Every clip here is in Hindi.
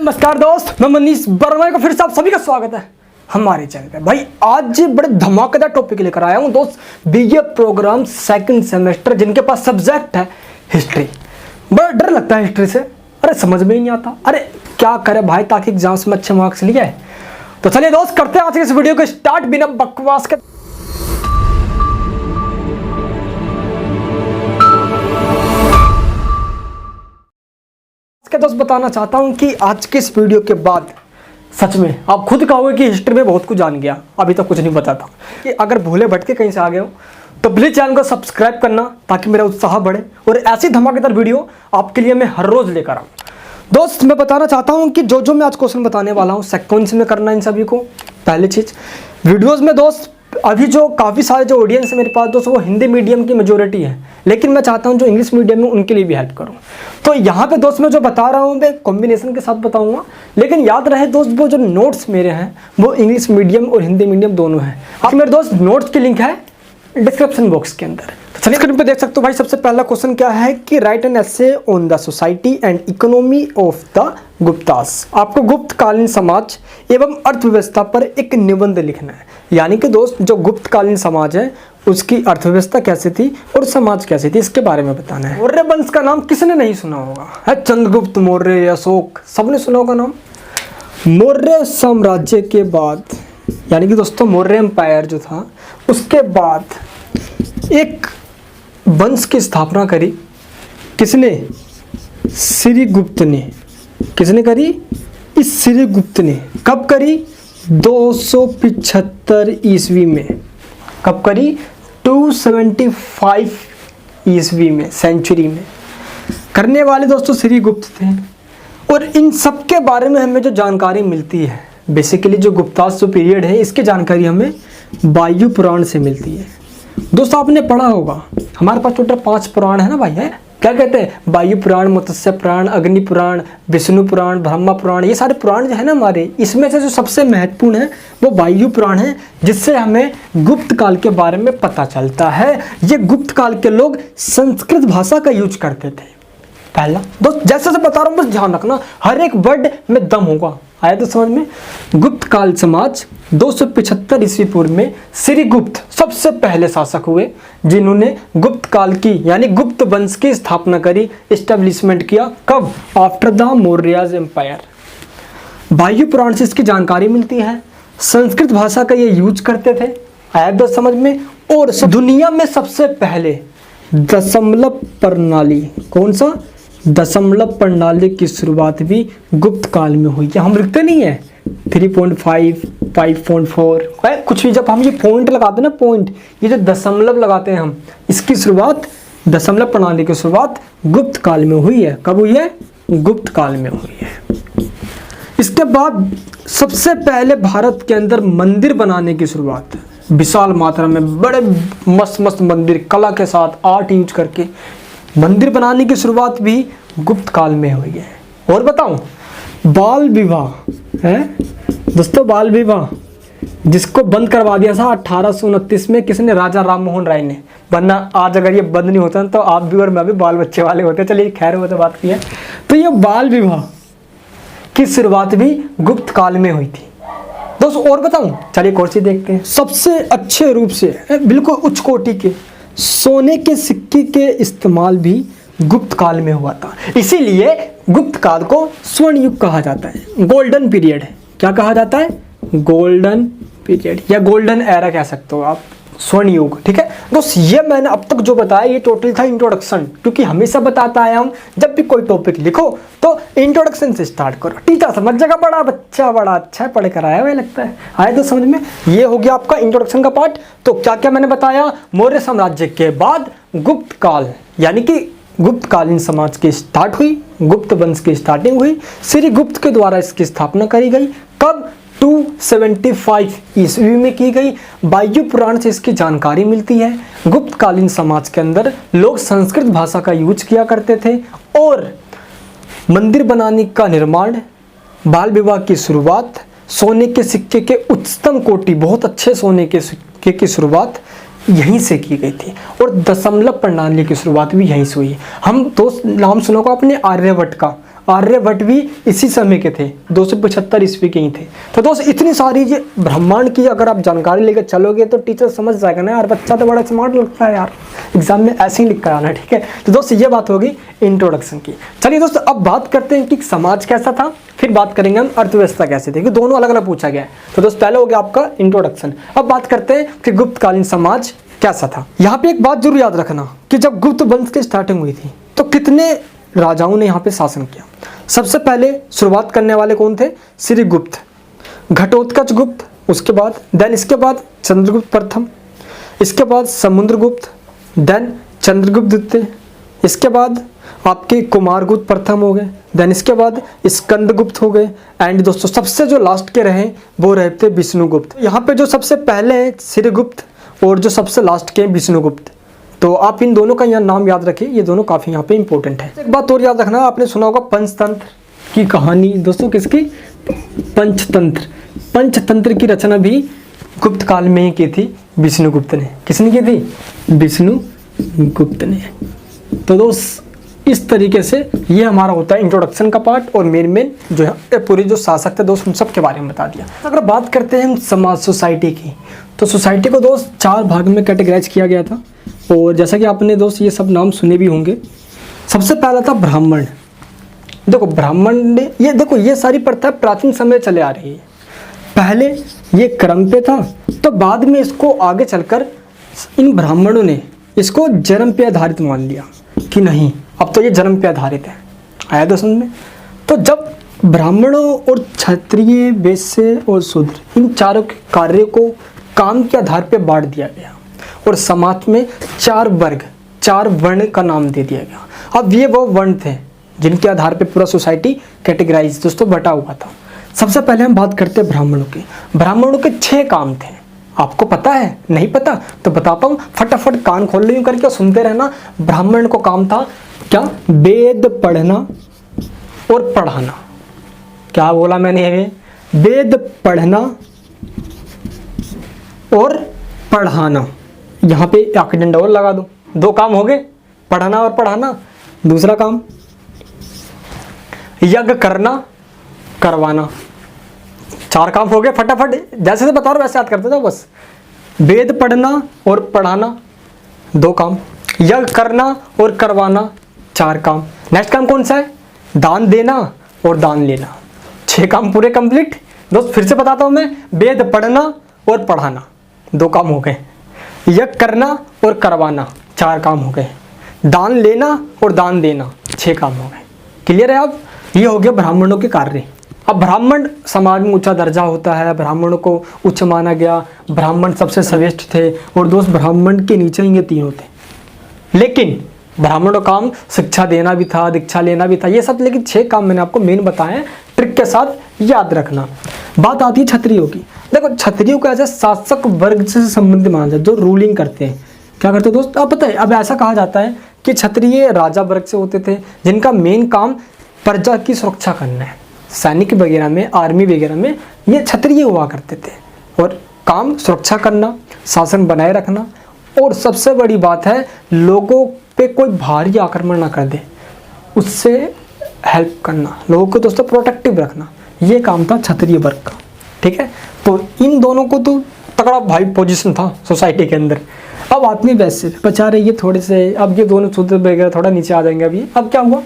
नमस्कार दोस्त, मैं मनीष वर्मा का फिर से आप सभी का स्वागत है हमारे चैनल पे। भाई आज बड़े धमाकेदार टॉपिक लेकर आया हूँ दोस्त। बीए प्रोग्राम सेकंड सेमेस्टर जिनके पास सब्जेक्ट है हिस्ट्री। बड़ा डर लगता है हिस्ट्री से, अरे समझ में ही नहीं आता, अरे क्या करे भाई ताकि एग्जाम्स में अच्छे मार्क्स लिए। तो चलिए दोस्त करते हैं आज के इस वीडियो को स्टार्ट बिना बकवास के। दोस्त बताना चाहता हूं कि आज के इस वीडियो के बाद सच में आप खुद कहोगे कि हिस्ट्री में बहुत कुछ जान गया, अभी तक कुछ नहीं पता था। कि अगर भूले भटके कहीं से आ गए हो तो प्लीज़ चैनल को सब्सक्राइब करना ताकि मेरा उत्साह बढ़े और ऐसी धमाकेदार वीडियो आपके लिए मैं हर रोज़ लेकर आऊँ। दोस्त मैं बताना चाहता हूँ कि जो मैं आज क्वेश्चन बताने वाला हूँ सेक्वेंस में करना इन सभी को। पहली चीज़ वीडियोज़ में दोस्त अभी जो काफ़ी सारे जो ऑडियंस है मेरे पास दोस्त वो हिंदी मीडियम की मेजोरिटी है, लेकिन मैं चाहता हूं जो इंग्लिश मीडियम में उनके लिए भी हेल्प करूं। तो यहाँ पे दोस्त मैं जो बता रहा हूँ मैं कॉम्बिनेशन के साथ बताऊंगा, लेकिन याद रहे दोस्त वो जो नोट्स मेरे हैं वो इंग्लिश मीडियम और हिंदी मीडियम दोनों हैं। आप मेरे दोस्त नोट्स की लिंक है डिस्क्रिप्शन बॉक्स के अंदर। तो चलिए स्क्रीन पे देख सकते हो भाई। सबसे पहला क्वेश्चन क्या है कि right an essay on the society and economy of the Guptas. आपको गुप्तकालीन समाज एवं अर्थव्यवस्था पर एक निबंध लिखना है। यानी कि दोस्त जो गुप्तकालीन समाज है उसकी अर्थव्यवस्था कैसी थी और समाज कैसी थी इसके बारे में बताना है। मौर्य वंश का नाम किसने नहीं सुना होगा, है चंद्रगुप्त मौर्य, अशोक, सबने सुना होगा नाम। मौर्य साम्राज्य के बाद यानी कि दोस्तों मौर्य एम्पायर जो था उसके बाद एक वंश की स्थापना करी किसने, श्रीगुप्त ने। किसने करी, इस श्रीगुप्त ने। कब करी, 275 ईस्वी में। कब करी, 275 ईस्वी में, सेंचुरी में करने वाले दोस्तों श्रीगुप्त थे। और इन सब के बारे में हमें जो जानकारी मिलती है बेसिकली जो गुप्तास जो पीरियड है इसकी जानकारी हमें वायु पुराण से मिलती है। दोस्तों आपने पढ़ा होगा हमारे पास टोटल 5 पुराण है ना भाई, है क्या कहते हैं, वायु पुराण, मत्स्य पुराण, अग्नि पुराण, विष्णु पुराण, ब्रह्मा पुराण। ये सारे पुराण जो है ना हमारे, इसमें से जो सबसे महत्वपूर्ण है वो वायु पुराण है, जिससे हमें गुप्त काल के बारे में पता चलता है। ये गुप्त काल के लोग संस्कृत भाषा का यूज करते थे पहला। दोस्त जैसे से बता रहा हूँ बस ध्यान रखना, हर एक वर्ड में दम होगा। आया तो समझ में। गुप्त काल समाज 275 ईस्वी पूर्व में श्रीगुप्त सबसे पहले शासक हुए जिन्होंने गुप्त काल की यानी गुप्त वंश की स्थापना करी, इस्टेब्लिशमेंट किया। कब, आफ्टर द मौर्यज एम्पायर। वायु पुराण से इसकी जानकारी मिलती है। संस्कृत भाषा का ये यूज करते थे। आया तो समझ में। और दुनिया में सबसे पहले दशमलव प्रणाली, कौन सा, दशमलव प्रणाली की शुरुआत भी गुप्त काल में हुई है। हम लिखते नहीं है 3.5, 5.4 कुछ भी, जब हम ये पॉइंट लगाते हैं ना, पॉइंट, ये जो दशमलव लगाते हैं हम, इसकी शुरुआत दशमलव प्रणाली की शुरुआत गुप्त काल में हुई है। कब हुई है, गुप्त काल में हुई है। इसके बाद सबसे पहले भारत के अंदर मंदिर बनाने की शुरुआत विशाल मात्रा में, बड़े मस्त मस्त मंदिर कला के साथ आर्ट यूज करके मंदिर बनाने की शुरुआत भी गुप्त काल में हुई है। और बताऊं, बाल विवाह है दोस्तों, बाल विवाह जिसको बंद करवा दिया था 1829 में किसने, राजा राम मोहन राय ने। वरना आज अगर ये बंद नहीं होता तो आप भी और मैं भी बाल बच्चे वाले होते। चलिए खैर वो तो बात की है। तो ये बाल विवाह की शुरुआत भी गुप्त काल में हुई थी दोस्तों। और बताऊं, चलिए कोर्स देखते हैं। सबसे अच्छे रूप से बिल्कुल उच्च कोटि के सोने के सिक्के के इस्तेमाल भी गुप्त काल में हुआ था। इसीलिए गुप्त काल को स्वर्ण युग कहा जाता है, गोल्डन पीरियड है। क्या कहा जाता है, गोल्डन पीरियड या गोल्डन एरा कह सकते हो आप, स्वर्ण युग। ठीक है दोस्त, ये मैंने अब तक जो बताया ये टोटल था इंट्रोडक्शन, क्योंकि हमेशा बताता आया हूँ जब भी कोई टॉपिक लिखो तो इंट्रोडक्शन से स्टार्ट करो। टीचर समझ जाएगा, बड़ा बच्चा बड़ा अच्छा पढ़ कर आया हुआ लगता है। आया तो समझ में। ये हो गया आपका इंट्रोडक्शन का पार्ट। तो क्या क्या मैंने बताया, मौर्य साम्राज्य के बाद गुप्त काल यानी कि गुप्तकालीन समाज की स्टार्ट हुई, गुप्त वंश की स्टार्टिंग हुई, श्रीगुप्त के द्वारा इसकी स्थापना करी गई। कब, 275 ईस्वी में की गई। वायु पुराण से इसकी जानकारी मिलती है। गुप्तकालीन समाज के अंदर लोग संस्कृत भाषा का यूज किया करते थे और मंदिर बनाने का निर्माण, बाल विवाह की शुरुआत, सोने के सिक्के के उच्चतम कोटि, बहुत अच्छे सोने के सिक्के की शुरुआत यहीं से की गई थी और दशमलव प्रणाली की शुरुआत भी यहीं से हुई। हम दोस्त नाम सुना होगा अपने आर्यभट्ट का। आर्यभट्ट भी इसी समय के थे, 275 ईस्वी के ही थे। तो दोस्त इतनी सारी ये ब्रह्मांड की अगर आप जानकारी लेकर चलोगे तो टीचर समझ जाएगा ना यार, बच्चा तो बड़ा स्मार्ट लगता है यार, एग्जाम में ऐसे ही लिख कर आना, ठीक है। तो दोस्त ये बात होगी इंट्रोडक्शन की। चलिए दोस्त अब बात करते हैं कि समाज कैसा था, फिर बात करेंगे हम अर्थव्यवस्था कैसे थी, क्योंकि दोनों अलग अलग पूछा गया है। तो दोस्त पहले हो गया आपका इंट्रोडक्शन, अब बात करते हैं कि गुप्तकालीन समाज कैसा था। यहाँ पे एक बात जरूर याद रखना कि जब गुप्त वंश की स्टार्टिंग हुई थी तो कितने राजाओं ने यहाँ पे शासन किया। सबसे पहले शुरुआत करने वाले कौन थे? श्रीगुप्त, घटोत्कच गुप्त, उसके बाद देन इसके बाद चंद्रगुप्त प्रथम, इसके बाद समुद्रगुप्त, देन चंद्रगुप्त द्वितीय, इसके बाद आपके कुमारगुप्त प्रथम हो गए, देन इसके बाद स्कंदगुप्त हो गए, एंड दोस्तों सबसे जो लास्ट के रहे वो रहे थे विष्णुगुप्त। यहाँ पे जो सबसे पहले हैं श्रीगुप्त और जो सबसे लास्ट के हैं विष्णुगुप्त। तो आप इन दोनों का यहाँ नाम याद रखिए, ये दोनों काफ़ी यहाँ पे इंपॉर्टेंट है। एक बात और याद रखना, आपने सुना होगा पंचतंत्र की कहानी, दोस्तों किसकी? पंचतंत्र। पंचतंत्र की रचना भी गुप्त काल में ही की थी विष्णुगुप्त ने। किसने की थी? विष्णुगुप्त ने। तो दोस्त इस तरीके से ये हमारा होता है इंट्रोडक्शन का पार्ट, और मेन जो है पूरी जो शासक थे दोस्त उन सब के बारे में बता दिया। अगर बात करते हैं हम समाज सोसाइटी की, तो सोसाइटी को दोस्त 4 भाग में कैटेगराइज किया गया था, और जैसा कि आपने दोस्त ये सब नाम सुने भी होंगे। सबसे पहला था ब्राह्मण। देखो ब्राह्मण ने ये सारी प्रथा प्राचीन समय चले आ रही है। पहले ये क्रम पे था, तो बाद में इसको आगे चलकर इन ब्राह्मणों ने इसको जन्म पे आधारित मान लिया कि नहीं अब तो ये जन्म पे आधारित है। आया दोस्त में? तो जब ब्राह्मणों और क्षत्रिय, वैश्य और शूद्र इन चारों कार्यों को काम के आधार पे बांट दिया गया, और समाज में 4 वर्ग, 4 वर्ण का नाम दे दिया गया। अब ये वो वर्ण थे जिनके आधार पे पूरा सोसाइटी कैटेगराइज दोस्तों बटा हुआ था। सबसे पहले हम बात करते हैं ब्राह्मणों की। ब्राह्मणों के 6 काम थे। आपको पता है? नहीं पता तो बताता हूँ, फटाफट कान खोल लो यूं करके सुनते रहना। ब्राह्मण को काम था क्या? वेद पढ़ना और पढ़ाना। क्या बोला मैंने? वेद पढ़ना और पढ़ाना। यहाँ पे एक डंडा और लगा दो, 2 काम हो गए, पढ़ना और पढ़ाना। दूसरा काम यज्ञ करना, करवाना। 4 काम हो गए, फटाफट जैसे से बता रहा हूं वैसे याद करते जाओ बस। वेद पढ़ना और पढ़ाना 2 काम, यज्ञ करना और करवाना 4 काम। नेक्स्ट काम कौन सा है? दान देना और दान लेना। 6 काम पूरे कंप्लीट। दोस्त फिर से बताता हूं मैं, वेद पढ़ना और पढ़ाना 2 काम हो गए, यज्ञ करना और करवाना 4 काम हो गए, दान लेना और दान देना 6 काम हो गए। क्लियर है? अब ये हो गया ब्राह्मणों के कार्य। अब ब्राह्मण समाज में ऊंचा दर्जा होता है, ब्राह्मणों को उच्च माना गया, ब्राह्मण सबसे श्रेष्ठ थे, और दोस्त ब्राह्मण के नीचे ही ये 3 थे। लेकिन ब्राह्मणों का काम शिक्षा देना भी था, दीक्षा लेना भी था, ये सब। लेकिन 6 काम मैंने आपको मेन बताए हैं, ट्रिक के साथ याद रखना। बात आती है क्षत्रियों की। देखो क्षत्रियों को ऐसा शासक वर्ग से संबंधित माना जाता है, जो रूलिंग करते हैं। क्या करते हैं दोस्त? अब पता है, अब ऐसा कहा जाता है कि क्षत्रिय राजा वर्ग से होते थे, जिनका मेन काम प्रजा की सुरक्षा करना है। सैनिक वगैरह में, आर्मी वगैरह में ये क्षत्रिय हुआ करते थे, और काम सुरक्षा करना, शासन बनाए रखना, और सबसे बड़ी बात है लोगों पे कोई भारी आक्रमण ना कर दे, उससे हेल्प करना, लोगों को दोस्तों प्रोटेक्टिव रखना, ये काम था क्षत्रिय वर्ग का। ठीक है, तो इन दोनों को तो तगड़ा भाई पोजीशन था सोसाइटी के अंदर। अब आदमी वैसे बचा रहे ये थोड़े से, अब ये दोनों शूद्र वगैरह थोड़ा नीचे आ जाएंगे अभी। अब क्या हुआ?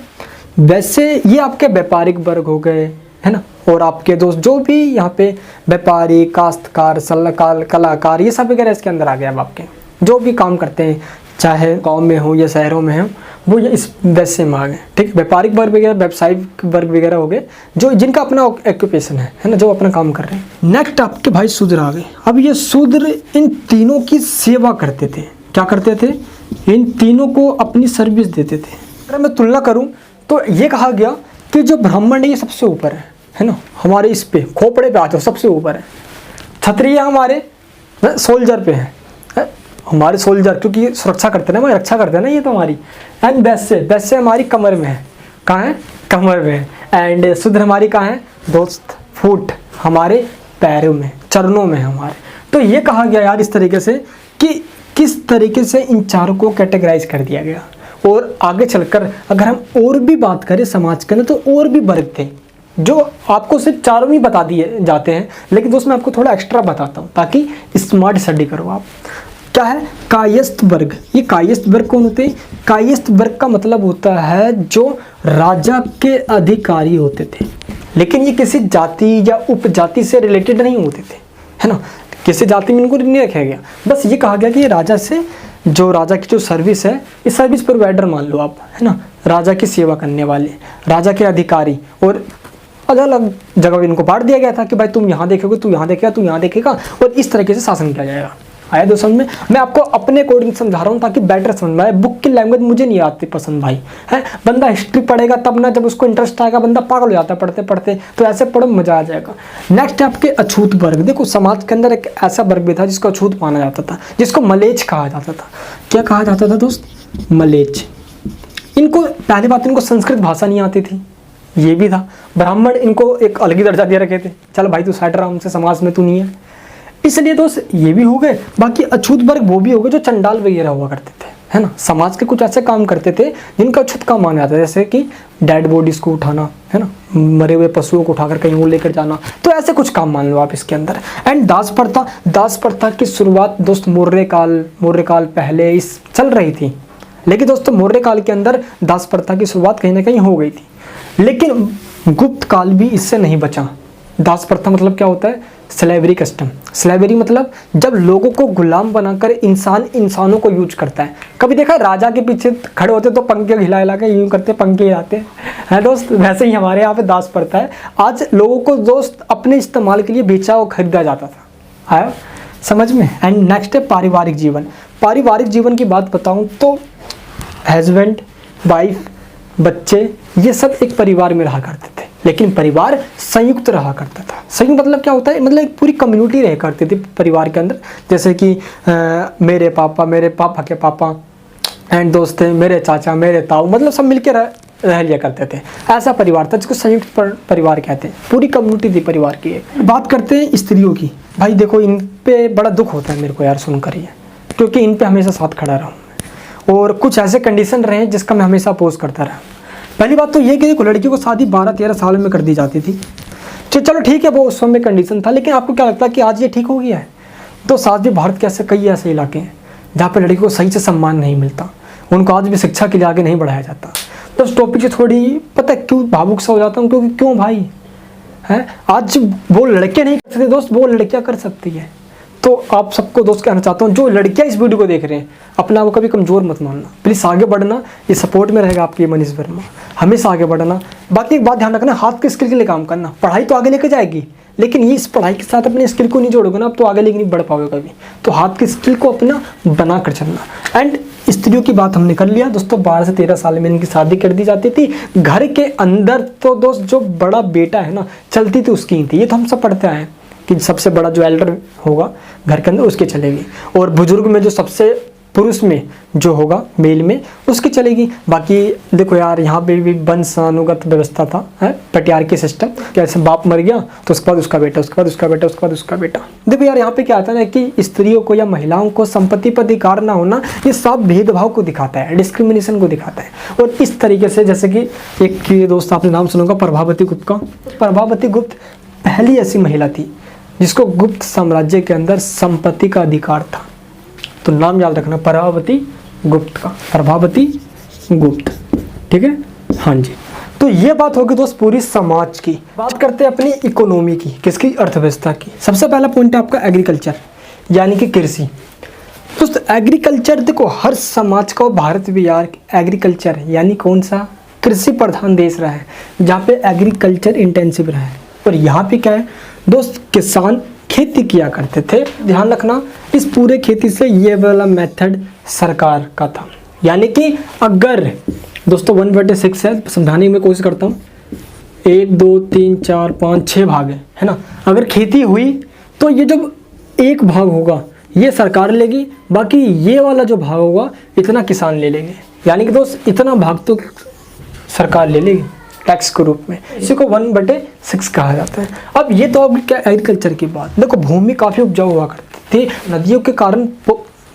वैसे ये आपके व्यापारिक वर्ग हो गए, है ना, और आपके दोस्त जो भी यहाँ पे व्यापारी, काश्तकार, सलाहकार, कलाकार, ये सब वगैरह इसके अंदर आ गया। अब आपके जो भी काम करते हैं, चाहे गांव में हो या शहरों में हो, वो ये इस वैसे में आ गए। ठीक, व्यापारिक वर्ग वगैरह, व्यावसायिक वर्ग वगैरह हो गए, जो जिनका अपना ऑक्यूपेशन है ना, जो अपना काम कर रहे हैं। नेक्स्ट आपके भाई शूद्र आ गए। अब ये शूद्र इन तीनों की सेवा करते थे। क्या करते थे? इन तीनों को अपनी सर्विस देते थे। अगर मैं तुलना करूँ तो ये कहा गया कि जो ब्राह्मण है ये सबसे ऊपर है ना, हमारे इस पे खोपड़े पे आते हो सबसे ऊपर है। क्षत्रिय हमारे सोल्जर पे है, हमारे सोल्जर, क्योंकि सुरक्षा करते हैं ना, रक्षा करते हैं ना ये तो हमारी। एंड वैसे हमारी कमर में है। कहाँ है? कमर में है। एंड शूद्र हमारी कहाँ है दोस्त? फुट, हमारे पैरों में, चरणों में है हमारे। तो ये कहा गया यार इस तरीके से कि किस तरीके से इन चारों को कैटेगराइज कर दिया गया, और आगे चलकर अगर हम और भी बात करें समाज के अंदर तो और भी वर्ग थे जो आपको सिर्फ चारों ही बता दिए जाते हैं, लेकिन दोस्त मैं आपको थोड़ा एक्स्ट्रा बताता हूँ ताकि स्मार्ट स्टडी करो आप। क्या है कायस्थ वर्ग? ये कायस्थ वर्ग कौन होते हैं? कायस्थ वर्ग का मतलब होता है जो राजा के अधिकारी होते थे, लेकिन ये किसी जाति या उपजाति से रिलेटेड नहीं होते थे, है ना। किसी जाति में इनको नहीं रखा गया, बस ये कहा गया कि ये राजा से जो राजा की जो सर्विस है, ये सर्विस प्रोवाइडर मान लो आप, है ना, राजा की सेवा करने वाले, राजा के अधिकारी, और अलग अलग जगह इनको बांट दिया गया था कि भाई तुम यहाँ देखोगे, तू यहाँ देखेगा, तू यहाँ देखेगा, और इस तरीके से शासन किया जाएगा। आया दोस्त समझ में? मैं आपको अपने अकॉर्डिंग समझा रहा हूँ ताकि बेटर समझ में आए। बुक की लैंग्वेज मुझे नहीं आती पसंद भाई, है। बंदा हिस्ट्री पढ़ेगा तब ना, जब उसको इंटरेस्ट आएगा बंदा पागल हो जाता है पढ़ते पढ़ते, तो ऐसे पढ़ो मजा आ जाएगा। नेक्स्ट है आपके अछूत वर्ग। देखो समाज के अंदर एक ऐसा वर्ग भी था जिसको अछूत माना जाता था, जिसको मलेच्छ कहा जाता था। क्या कहा जाता था दोस्त? मलेच्छ। इनको पहली बात, इनको संस्कृत भाषा नहीं आती थी, ये भी था। ब्राह्मण इनको एक अलग ही दर्जा दे रखे थे, चल भाई तू साइड रहा, हमसे समाज में तू नहीं है, इसलिए दोस्त ये भी हो गए। बाकी अछूत वर्ग वो भी हो गए जो चंडाल वगैरह हुआ करते थे, है ना। समाज के कुछ ऐसे काम करते थे जिनका अछूत काम माना जाता है, जैसे कि डेड बॉडीज को उठाना, है ना, मरे हुए पशुओं को उठाकर कहीं और लेकर जाना, तो ऐसे कुछ काम मान लो आप इसके अंदर। एंड दास प्रथा। दास प्रथा की शुरुआत दोस्त मौर्य काल पहले इस चल रही थी, लेकिन दोस्तों मौर्य काल के अंदर दास प्रथा की शुरुआत कहीं ना कहीं हो गई थी, लेकिन गुप्त काल भी इससे नहीं बचा। दास प्रथा मतलब क्या होता है? Slavery custom. स्लेवरी मतलब जब लोगों को गुलाम बनाकर इंसानों को यूज करता है। कभी देखा राजा के पीछे खड़े होते तो पंखे हिला हिला के यूं करते, पंखे हिलाते हैं दोस्त, वैसे ही हमारे यहाँ पे दास प्रथा है। आज लोगों को दोस्त अपने इस्तेमाल के लिए बेचा और खरीदा जाता था, आया समझ में। एंड नेक्स्ट है पारिवारिक जीवन। पारिवारिक जीवन की बात बताऊँ तो हस्बैंड वाइफ बच्चे ये सब एक परिवार में रहा करते थे, लेकिन परिवार संयुक्त रहा करता था। संयुक्त मतलब क्या होता है? मतलब एक पूरी कम्युनिटी रहा करती थी परिवार के अंदर, जैसे कि मेरे पापा के पापा एंड दोस्त थे, मेरे चाचा, मेरे ताऊ, मतलब सब मिलके रह लिया करते थे। ऐसा परिवार था जिसको संयुक्त परिवार कहते हैं, पूरी कम्युनिटी थी परिवार की। बात करते हैं स्त्रियों की। भाई देखो इन पे बड़ा दुख होता है मेरे को यार सुनकर ये, क्योंकि इन पे हमेशा साथ खड़ा रहा हूँ और कुछ ऐसे कंडीशन रहे जिसका मैं हमेशा अपोज करता रहा। पहली बात तो ये कि देखो लड़की को शादी 12-13 साल में कर दी जाती थी, चलो ठीक है वो उस समय कंडीशन था, लेकिन आपको क्या लगता है कि आज ये ठीक हो गया है? तो साथ भी भारत के ऐसे कई ऐसे इलाके हैं जहाँ पे लड़की को सही से सम्मान नहीं मिलता, उनको आज भी शिक्षा के लिए आगे नहीं बढ़ाया जाता। तो उस टॉपिक से थोड़ी पता है क्यों भावुक सा हो जाता हूँ, क्योंकि क्यों भाई है आज वो लड़के नहीं कर सकते दोस्त, वो लड़कियाँ कर सकती है। तो आप सबको दोस्त कहना चाहता हूँ जो लड़कियाँ इस वीडियो को देख रहे हैं, अपना वो कभी कमज़ोर मत मानना, प्लीज़ आगे बढ़ना। ये सपोर्ट में रहेगा आपकी मनीष वर्मा, हमेशा आगे बढ़ना। बाकी एक बात ध्यान रखना, हाथ के स्किल के लिए काम करना। पढ़ाई तो आगे लेके जाएगी, लेकिन ये इस पढ़ाई के साथ अपने स्किल को नहीं जोड़ोगे ना, अब तो आगे लेके नहीं बढ़ पाओगे कभी। तो हाथ के स्किल को अपना बना कर चलना। एंड स्त्रियों की बात हमने कर लिया दोस्तों, 12 से 13 साल में इनकी शादी कर दी जाती थी। घर के अंदर तो दोस्त जो बड़ा बेटा है ना, चलती थी उसकी थी, ये तो हम सब पढ़ते आए हैं कि सबसे बड़ा जो एल्डर होगा घर के अंदर उसके चलेगी, और बुजुर्ग में जो सबसे पुरुष में जो होगा मेल में उसकी चलेगी। बाकी देखो यार यहाँ पे भी वंशानुगत व्यवस्था था, है पैट्रियार्की सिस्टम, कैसे बाप मर गया तो उसके बाद उसका बेटा, उसके बाद उसका बेटा, उसके बाद उसका बेटा। देखो यार यहाँ पे क्या आता है ना कि स्त्रियों को या महिलाओं को संपत्ति पर अधिकार ना होना, ये सब भेदभाव को दिखाता है, डिस्क्रिमिनेशन को दिखाता है। और इस तरीके से जैसे कि एक दोस्त आपने नाम सुना होगा प्रभावती गुप्त का। प्रभावती गुप्त पहली ऐसी महिला थी जिसको गुप्त साम्राज्य के अंदर संपत्ति का अधिकार था। तो नाम याद रखना प्रभावती गुप्त का, प्रभावती गुप्त, ठीक है। हाँ जी, तो ये बात होगी दोस्त पूरी समाज की। बात करते हैं अपनी इकोनॉमी की, किसकी? अर्थव्यवस्था की। सबसे पहला पॉइंट है आपका एग्रीकल्चर, यानी कि कृषि। दोस्त एग्रीकल्चर देखो हर समाज का, भारत भी यार एग्रीकल्चर यानी कौन सा? कृषि प्रधान देश रहा है जहाँ पे एग्रीकल्चर इंटेंसिव रहा है। और यहाँ पे क्या है दोस्त, किसान खेती किया करते थे। ध्यान रखना इस पूरे खेती से ये वाला मेथड सरकार का था, यानी कि अगर दोस्तों 1/6 है, समझाने में कोशिश करता हूँ, 1 2 3 4 5 6 भाग है ना। अगर खेती हुई तो ये जब एक भाग होगा ये सरकार लेगी, बाकी ये वाला जो भाग होगा इतना किसान ले लेंगे, यानी कि दोस्त इतना भाग तो सरकार ले लेगी टैक्स के रूप में। इसी को 1/6 कहा जाता है। अब ये तो अभी क्या एग्रीकल्चर की बात। देखो भूमि काफ़ी उपजाऊ हुआ करती थी, नदियों के कारण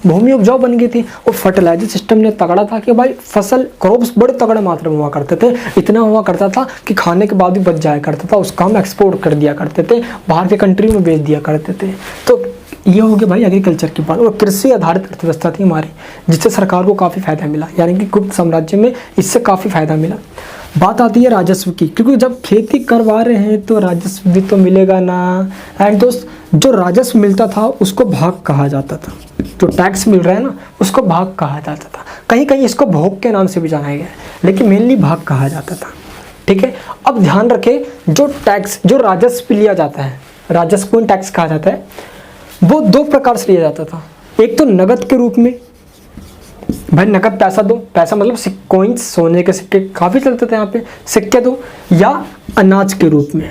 भूमि उपजाऊ बन गई थी और फर्टिलाइजर सिस्टम ने तगड़ा था कि भाई फसल क्रॉप्स बड़े तगड़े मात्रा में हुआ करते थे, इतना हुआ करता था कि खाने के बाद भी बच जाया करता था, उसका हम एक्सपोर्ट कर दिया करते थे, बाहर के कंट्री में बेच दिया करते थे। तो ये हो गया भाई एग्रीकल्चर की बात। और कृषि आधारित अर्थव्यवस्था थी हमारी, जिससे सरकार को काफ़ी फायदा मिला, यानी कि गुप्त साम्राज्य में इससे काफ़ी फायदा मिला। बात आती है राजस्व की, क्योंकि जब खेती करवा रहे हैं तो राजस्व भी तो मिलेगा ना। एंड दोस्त, जो राजस्व मिलता था उसको भाग कहा जाता था, जो टैक्स मिल रहा है ना उसको भाग कहा जाता था। कहीं कहीं इसको भोग के नाम से भी जाना गया है, लेकिन मेनली भाग कहा जाता था। ठीक है, अब ध्यान रखें, जो टैक्स, जो राजस्व लिया जाता है, राजस्व को टैक्स कहा जाता है, वो दो प्रकार से लिया जाता था। एक तो नगद के रूप में, भाई नगद पैसा दो, पैसा मतलब कॉइन्स, सोने के सिक्के काफ़ी चलते थे यहाँ पे, सिक्के दो, या अनाज के रूप में।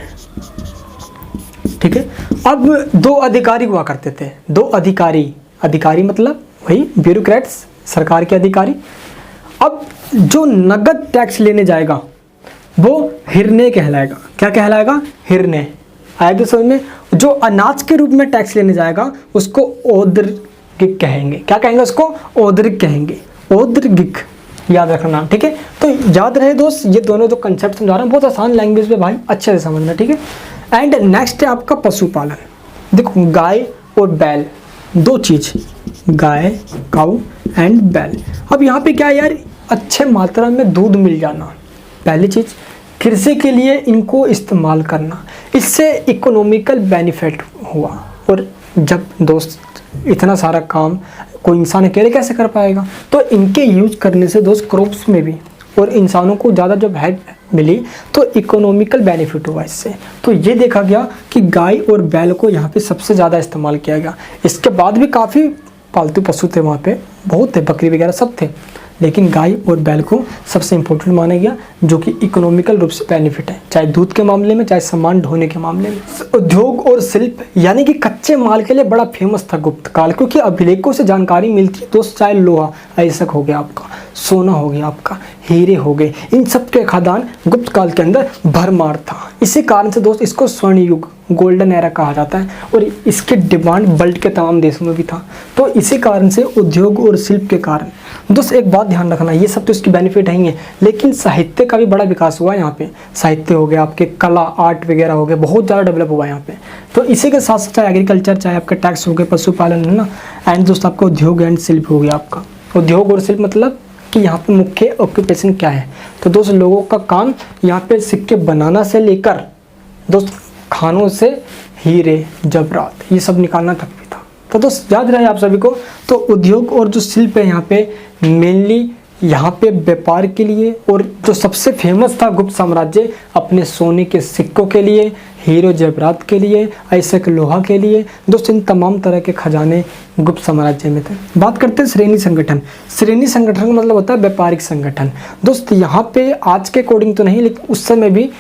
ठीक है, अब दो अधिकारी हुआ करते थे, दो अधिकारी, अधिकारी मतलब वही ब्यूरोक्रेट्स, सरकार के अधिकारी। अब जो नगद टैक्स लेने जाएगा वो हिरने कहलाएगा। क्या कहलाएगा? हिरने। आएगा समझ में? जो अनाज के रूप में टैक्स लेने जाएगा उसको औद्रिक कहेंगे। क्या कहेंगे उसको? औद्रिक कहेंगे, औद्रिक, याद रखना। ठीक है, तो याद रहे दोस्त, ये दोनों जो कंसेप्ट समझा रहा हूँ बहुत आसान लैंग्वेज में भाई, अच्छे से समझना। ठीक है, एंड नेक्स्ट है आपका पशुपालन। देखो, गाय और बैल, दो चीज़, गाय, काऊ एंड बैल। अब यहाँ पे क्या है यार, अच्छे मात्रा में दूध मिल जाना, पहली चीज़। कृषि के लिए इनको इस्तेमाल करना, इससे इकोनॉमिकल बेनिफिट हुआ। और जब दोस्त इतना सारा काम कोई इंसान अकेले कैसे कर पाएगा, तो इनके यूज करने से दोस्त क्रॉप्स में भी और इंसानों को ज़्यादा जब हेल्प मिली तो इकोनॉमिकल बेनिफिट हुआ इससे। तो ये देखा गया कि गाय और बैल को यहाँ पे सबसे ज़्यादा इस्तेमाल किया गया। इसके बाद भी काफ़ी पालतू पशु थे वहाँ पे, बहुत थे, बकरी वगैरह सब थे, लेकिन गाय और बैल को सबसे इम्पोर्टेंट माना गया, जो कि इकोनॉमिकल रूप से बेनिफिट है, चाहे दूध के मामले में, चाहे सामान ढोने के मामले में। उद्योग और शिल्प यानी कि कच्चे माल के लिए बड़ा फेमस था गुप्त काल, क्योंकि अभिलेखों से जानकारी मिलती है दोस्त, चाहे लोहा अयस्क हो गया आपका, सोना हो गया आपका, हीरे हो गए, इन सब के खदान गुप्त काल के अंदर भरमार था। इसी कारण से दोस्त इसको स्वर्ण युग, गोल्डन एरा कहा जाता है, और इसकी डिमांड वर्ल्ड के तमाम देशों में भी था। तो इसी कारण से उद्योग और शिल्प के कारण दोस्त एक बात ध्यान रखना, ये सब तो इसकी बेनिफिट है ही है, लेकिन साहित्य का भी बड़ा विकास हुआ यहाँ पे। साहित्य हो गया, आपके कला, आर्ट वगैरह हो गए, बहुत ज़्यादा डेवलप हुआ यहाँ पे। तो इसी के साथ साथ चाहे एग्रीकल्चर, चाहे आपका टैक्स हो गया, पशुपालन है ना, एंड दोस्त आपका उद्योग एंड शिल्प हो गया आपका। उद्योग और शिल्प मतलब कि यहाँ पे मुख्य ऑक्यूपेशन क्या है, तो दोस्त लोगों का काम यहाँ पे सिक्के बनाना से लेकर दोस्त खानों से हीरे जवाहरात, ये सब निकालना तक भी था। तो दोस्त याद रहे आप सभी को, तो उद्योग और जो शिल्प है यहाँ पे मेनली यहाँ पे व्यापार के लिए, और जो सबसे फेमस था गुप्त साम्राज्य अपने सोने के सिक्कों के लिए, हीरो जवाहरात के लिए, अयस्क लोहा के लिए। दोस्त इन तमाम तरह के खजाने गुप्त साम्राज्य में थे। बात करते हैं श्रेणी संगठन। श्रेणी संगठन का मतलब होता है व्यापारिक संगठन। दोस्त यहाँ पे आज के अकॉर्डिंग तो नहीं, लेकिन उस समय भी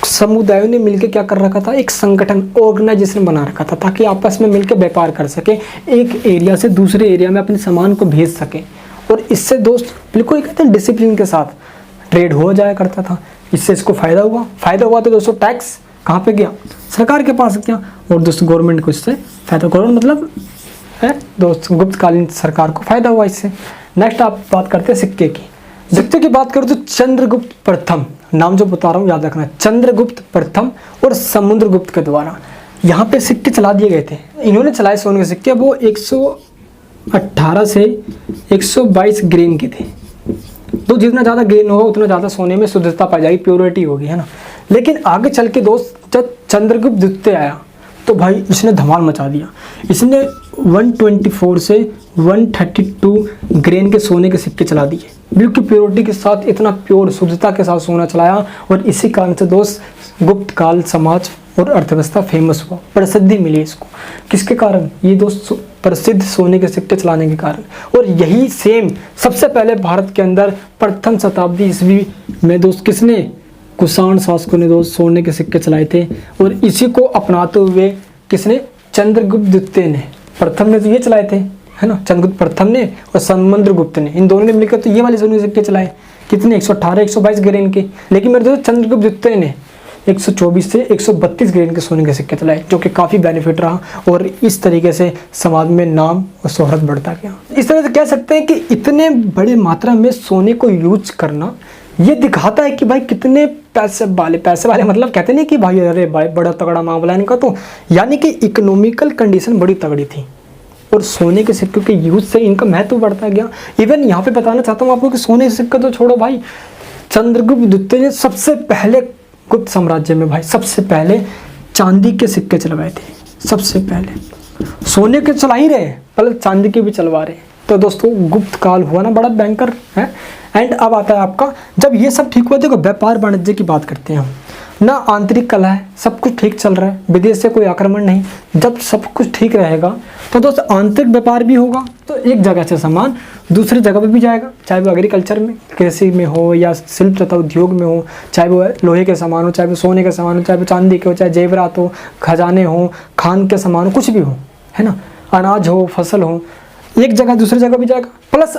समुदायों ने मिलकर क्या कर रखा था, एक संगठन, ऑर्गेनाइजेशन बना रखा था, ताकि आपस में मिलकर व्यापार कर सके, एक एरिया से दूसरे एरिया में अपने सामान को भेज सके। और इससे दोस्त बिल्कुल कहते हैं डिसिप्लिन के साथ ट्रेड हो जाया करता था। इससे इसको फ़ायदा हुआ। फ़ायदा हुआ तो दोस्तों टैक्स कहाँ पे गया? सरकार के पास गया। और दोस्तों गवर्नमेंट को इससे फ़ायदा, गवर्नमेंट मतलब है दोस्त गुप्तकालीन सरकार को फ़ायदा हुआ इससे। नेक्स्ट आप बात करते हैं सिक्के की। सिक्के की बात करूँ तो चंद्रगुप्त प्रथम, नाम जो बता रहा हूँ याद रखना, चंद्रगुप्त प्रथम और समुद्रगुप्त के द्वारा यहाँ पे सिक्के चला दिए गए थे। इन्होंने चलाए सोने के सिक्के, वो 118 से 122 ग्रेन के थे। तो जितना ज़्यादा ग्रेन होगा उतना ज़्यादा सोने में शुद्धता पाई जाएगी, प्योरिटी होगी, है ना। लेकिन आगे चल के दोस्त जब चंद्रगुप्त द्वितीय आया तो भाई इसने धमाल मचा दिया। इसने 124 से 132 ग्रेन के सोने के सिक्के चला दिए, बिल्कुल प्योरिटी के साथ, इतना प्योर शुद्धता के साथ सोना चलाया। और इसी कारण से दोस्त गुप्त काल समाज और अर्थव्यवस्था फेमस हुआ, प्रसिद्धि मिली इसको। किसके कारण? ये दोस्त प्रसिद्ध सोने के सिक्के चलाने के कारण। और यही सेम सबसे पहले भारत के अंदर प्रथम शताब्दी ईस्वी में दोस्त किसने? कुषाण शासकों ने दोस्त सोने के सिक्के चलाए थे। और इसी को अपनाते हुए किसने? चंद्रगुप्त द्वितीय ने। प्रथम ने तो ये चलाए थे, है ना, चंद्रगुप्त प्रथम ने, और समुद्रगुप्त ने, इन दोनों ने मिलकर तो ये वाले सोने के सिक्के चलाए। कितने? 118 122 ग्रेन के। लेकिन मेरे दोस्त चंद्रगुप्त द्वितीय ने 124 से 132 ग्रेन के सोने के सिक्के चलाए, जो कि काफ़ी बेनिफिट रहा और इस तरीके से समाज में नाम और शोहरत बढ़ता गया। इस तरह से कह सकते हैं कि इतने बड़े मात्रा में सोने को यूज करना ये दिखाता है कि भाई कितने पैसे वाले मतलब कहते नहीं कि भाई अरे भाई बड़ा तगड़ा मामला है इनका, तो यानी कि इकोनॉमिकल कंडीशन बड़ी तगड़ी थी और सोने के सिक्कों के यूज से इनका महत्व बढ़ता गया। इवन यहाँ पे बताना चाहता हूँ आपको कि सोने के सिक्के तो छोड़ो भाई, चंद्रगुप्त द्वितीय ने सबसे पहले गुप्त साम्राज्य में भाई सबसे पहले चांदी के सिक्के चलवाए थे। सबसे पहले सोने के चला ही रहे, पहले चांदी के भी चलवा रहे। तो दोस्तों गुप्त काल हुआ ना बड़ा भयंकर है। एंड अब आता है आपका, जब ये सब ठीक हुआ, देखो व्यापार वाणिज्य की बात करते हैं हम ना, आंतरिक कला है, सब कुछ ठीक चल रहा है, विदेश से कोई आक्रमण नहीं, जब सब कुछ ठीक रहेगा तो दोस्त आंतरिक व्यापार भी होगा, तो एक जगह से सामान दूसरी जगह पे भी जाएगा, चाहे वो एग्रीकल्चर में, कृषि में हो या शिल्प तथा उद्योग में हो, चाहे वो लोहे के सामान हो, चाहे वो सोने के सामान हो, चाहे वो चांदी के हो, चाहे जेवरात हो, खजाने हो, खान के सामान हो, कुछ भी हो, है ना, अनाज हो, फसल हो, एक जगह दूसरी जगह भी जाएगा। प्लस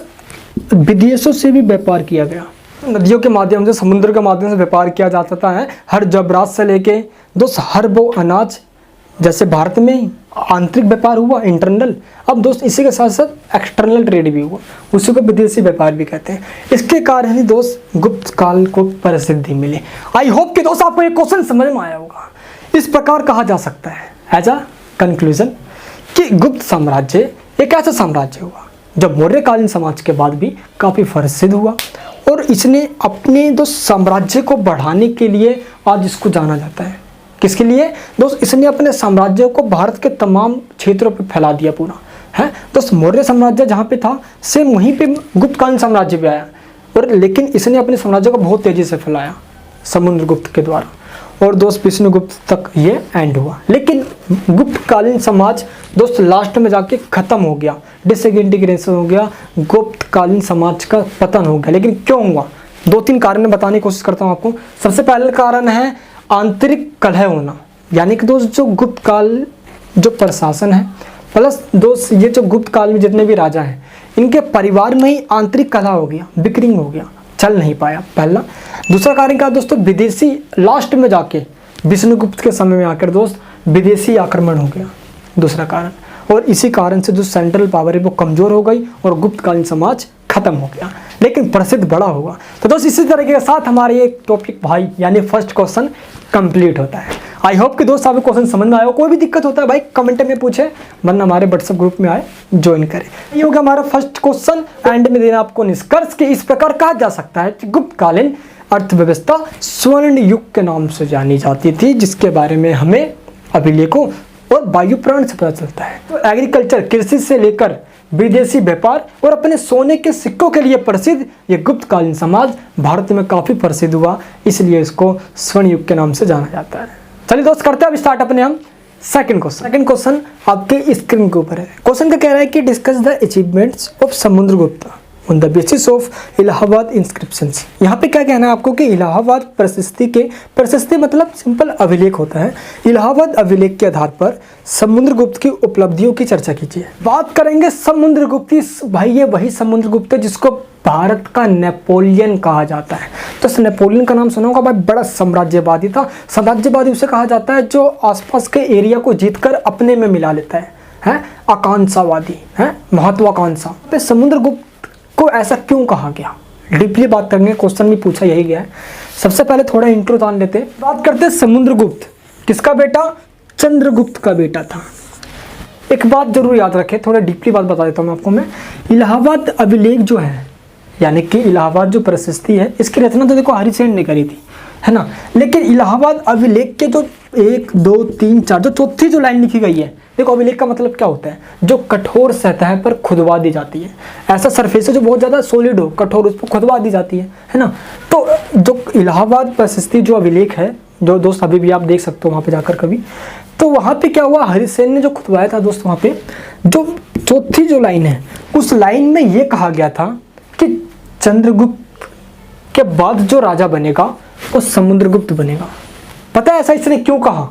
विदेशों से भी व्यापार किया गया, नदियों के माध्यम से, समुद्र के माध्यम से व्यापार किया जाता है, हर जबरात से लेके दोस्त हर वो अनाज, जैसे भारत में आंतरिक व्यापार हुआ इंटरनल, अब दोस्त इसी के साथ साथ एक्सटर्नल ट्रेड भी हुआ, उसी को विदेशी व्यापार भी कहते हैं। इसके कारण ही दोस्त गुप्त काल को प्रसिद्धि मिली। आई होप कि दोस्त आपको एक क्वेश्चन समझ में आया होगा। इस प्रकार कहा जा सकता है एज अ कंक्लूजन कि गुप्त साम्राज्य एक ऐसा साम्राज्य हुआ जब मौर्यकालीन समाज के बाद भी काफ़ी प्रसिद्ध हुआ और इसने अपने दोस्त साम्राज्य को बढ़ाने के लिए आज इसको जाना जाता है। किसके लिए दोस्त? इसने अपने साम्राज्य को भारत के तमाम क्षेत्रों पर फैला दिया पूरा, है दोस्त। मौर्य साम्राज्य जहाँ पे था सेम वहीं पे गुप्तकालीन साम्राज्य भी आया, और लेकिन इसने अपने साम्राज्य को बहुत तेज़ी से फैलाया समुद्रगुप्त के द्वारा, और दोस्त विष्णुगुप्त तक ये एंड हुआ। लेकिन गुप्तकालीन समाज दोस्त लास्ट में जाके ख़त्म हो गया, डिसइंटीग्रेशन हो गया, गुप्तकालीन समाज का पतन हो गया। लेकिन क्यों हुआ? 2-3 कारण बताने की कोशिश करता हूँ आपको। सबसे पहला कारण है आंतरिक कलह होना, यानी कि दोस्त जो गुप्त काल जो प्रशासन है, प्लस दोस्त ये जो गुप्त काल में जितने भी राजा हैं इनके परिवार में ही आंतरिक कलह हो गया, बिक्रिंग हो गया, चल नहीं पाया, पहला। दूसरा कारण क्या दोस्तों? विदेशी लास्ट में जाके विष्णुगुप्त के समय में आकर दोस्त विदेशी आक्रमण हो गया, दूसरा कारण। और इसी कारण से जो सेंट्रल पावर है वो कमज़ोर हो गई और गुप्तकालीन समाज खत्म हो गया, लेकिन प्रसिद्ध बड़ा होगा। तो दोस्त इसी तरीके के साथ हमारे ये टॉपिक भाई यानी फर्स्ट क्वेश्चन कंप्लीट होता है। आई होप कि दोस्त आपको क्वेश्चन समझ में आया हो। कोई भी दिक्कत होता है भाई कमेंट में पूछे, वरना हमारे व्हाट्सएप ग्रुप में आए ज्वाइन करें। ये होगा हमारा फर्स्ट क्वेश्चन। एंड में देना आपको निष्कर्ष कि इस प्रकार कहा जा सकता है कि गुप्तकालीन अर्थव्यवस्था स्वर्ण युग के नाम से जानी जाती थी, जिसके बारे में हमें अभिलेखों और वायुपुराण से पता चलता है। तो एग्रीकल्चर, कृषि से लेकर विदेशी व्यापार और अपने सोने के सिक्कों के लिए प्रसिद्ध ये गुप्तकालीन समाज भारत में काफ़ी प्रसिद्ध हुआ, इसलिए इसको स्वर्ण युग के नाम से जाना जाता है। चलिए दोस्त करते हैं अब स्टार्ट अपने हम सेकंड क्वेश्चन आपके स्क्रीन के ऊपर है। क्वेश्चन का कह रहा है कि discuss the achievements of Samudragupta on the basis of Allahabad inscriptions. यहाँ पे क्या कहना है आपको कि इलाहाबाद प्रशस्ति मतलब सिंपल अभिलेख होता है। इलाहाबाद अभिलेख के आधार पर समुद्रगुप्त की उपलब्धियों की चर्चा कीजिए। बात करेंगे समुद्रगुप्त की, भाई ये वही समुद्रगुप्त है जिसको भारत का नेपोलियन कहा जाता है। तो इस नेपोलियन का नाम सुना होगा भाई, बड़ा साम्राज्यवादी था। साम्राज्यवादी उसे कहा जाता है जो आसपास के एरिया को जीतकर अपने में मिला लेता है आकांक्षावादी, है महत्वाकांक्षा। तो समुद्रगुप्त को ऐसा क्यों कहा गया, डीपली बात करेंगे। क्वेश्चन में पूछा यही गया है। सबसे पहले थोड़ा इंट्रो जान लेते हैं। बात करते हैं समुद्रगुप्त किसका बेटा? चंद्रगुप्त का बेटा था। एक बात जरूर याद रखें, थोड़ा डीपली बात बता देता हूँ आपको मैं। इलाहाबाद अभिलेख जो है, यानी कि इलाहाबाद जो प्रशस्ति है, इसकी रचना तो देखो हरिसेन ने करी थी, है ना। लेकिन इलाहाबाद अभिलेख के जो 1, 2, 3, 4 जो चौथी जो लाइन लिखी गई है, देखो अभिलेख का मतलब क्या होता है? जो कठोर सतह पर खुदवा दी जाती है। ऐसा सरफेस है जो बहुत ज़्यादा सॉलिड हो, कठोर, उस पर खुदवा दी जाती है ना। तो जो इलाहाबाद प्रशस्ति जो अभिलेख है, जो दोस्त अभी भी आप देख सकते हो वहाँ पे जाकर कभी, तो वहाँ पे क्या हुआ, हरिसेन ने जो खुदवाया था दोस्त, वहाँ पे जो चौथी जो लाइन है, उस लाइन में ये कहा गया था कि चंद्रगुप्त के बाद जो राजा बनेगा वो समुद्रगुप्त बनेगा। पता है ऐसा इसने क्यों कहा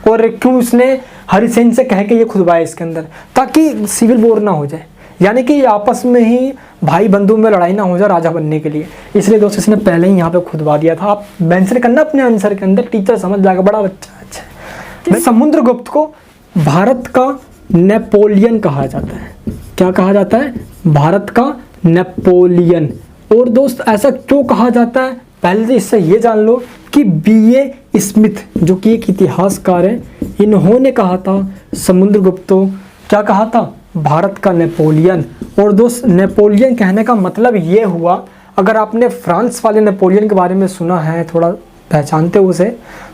और क्यों इसने हरिसेन से कह के ये खुदवाया इसके अंदर? ताकि सिविल वॉर ना हो जाए। यानी कि आपस में ही भाई बंधु में लड़ाई ना हो जाए राजा बनने के लिए, इसलिए दोस्त इसने पहले ही यहाँ पे खुदवा दिया था। आप मेंशन करना अपने आंसर के अंदर, टीचर समझ जाएगा, बड़ा बच्चा अच्छा। समुद्रगुप्त को भारत का नेपोलियन कहा जाता है। क्या कहा जाता है? भारत का नेपोलियन। और दोस्त ऐसा क्यों कहा जाता है? पहले तो इससे ये जान लो कि B.A. स्मिथ जो कि एक इतिहासकार है, इन्होंने कहा था समुद्रगुप्त को, क्या कहा था? भारत का नेपोलियन। और दोस्त नेपोलियन कहने का मतलब ये हुआ, अगर आपने फ्रांस वाले नेपोलियन के बारे में सुना है, थोड़ा पहचानते हो उसे,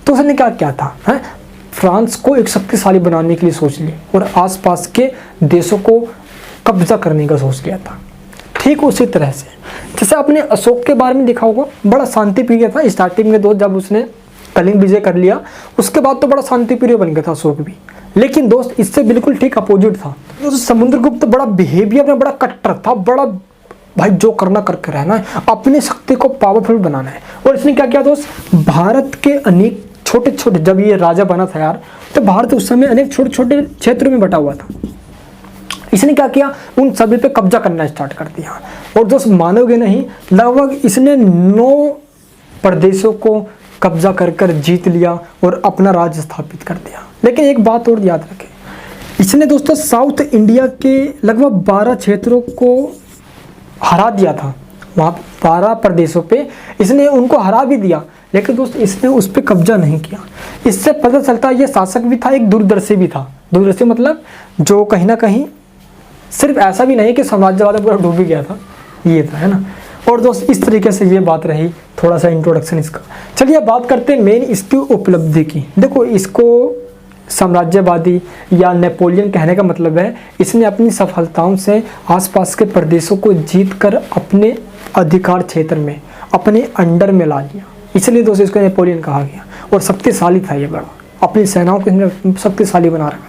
तो उसने क्या क्या था है? फ्रांस को एक शक्तिशाली बनाने के लिए सोच ली और आसपास के देशों को कब्जा करने का सोच लिया था। ठीक उसी तरह से जैसे आपने अशोक के बारे में देखा होगा, बड़ा शांति प्रिय था स्टार्टिंग में, दोस्त जब उसने कलिंग विजय कर लिया उसके बाद तो बड़ा शांति प्रिय बन गया था अशोक भी। लेकिन दोस्त इससे बिल्कुल ठीक अपोजिट था। तो समुद्रगुप्त बड़ा बिहेवियर में बड़ा कट्टर था, बड़ा भाई जो करना करके रहना है, अपनी शक्ति को पावरफुल बनाना है। और इसने क्या किया दोस्त? भारत के अनेक छोटे छोटे, जब ये राजा बना था यार, तो भारत उस समय अनेक छोटे छोटे क्षेत्रों में बटा हुआ था। इसने क्या किया? उन सभी पे कब्जा करना स्टार्ट कर दिया। और दोस्त मानोगे नहीं, लगभग इसने 9 प्रदेशों को कब्जा कर कर जीत लिया और अपना राज्य स्थापित कर दिया। लेकिन एक बात और याद रखें, इसने दोस्तों साउथ इंडिया के लगभग 12 क्षेत्रों को हरा दिया था। वहाँ 12 प्रदेशों पे इसने उनको हरा भी दिया, लेकिन दोस्त इसने उस पर कब्जा नहीं किया। इससे पता चलता है ये शासक भी था, एक दूरदर्शी भी था। दूरदर्शी मतलब जो कहीं ना कहीं सिर्फ ऐसा भी नहीं कि साम्राज्यवाद पूरा डूब ही गया था, ये था, है ना। और दोस्त इस तरीके से ये बात रही, थोड़ा सा इंट्रोडक्शन इसका। चलिए अब बात करते हैं मेन इसकी उपलब्धि की। देखो, इसको साम्राज्यवादी या नेपोलियन कहने का मतलब है इसने अपनी सफलताओं से आसपास के प्रदेशों को जीतकर अपने अधिकार क्षेत्र में, अपने अंडर में ला लिया, इसलिए दोस्तों इसको नेपोलियन कहा गया। और शक्तिशाली था ये बड़ा, अपनी सेनाओं को शक्तिशाली बना रखा था।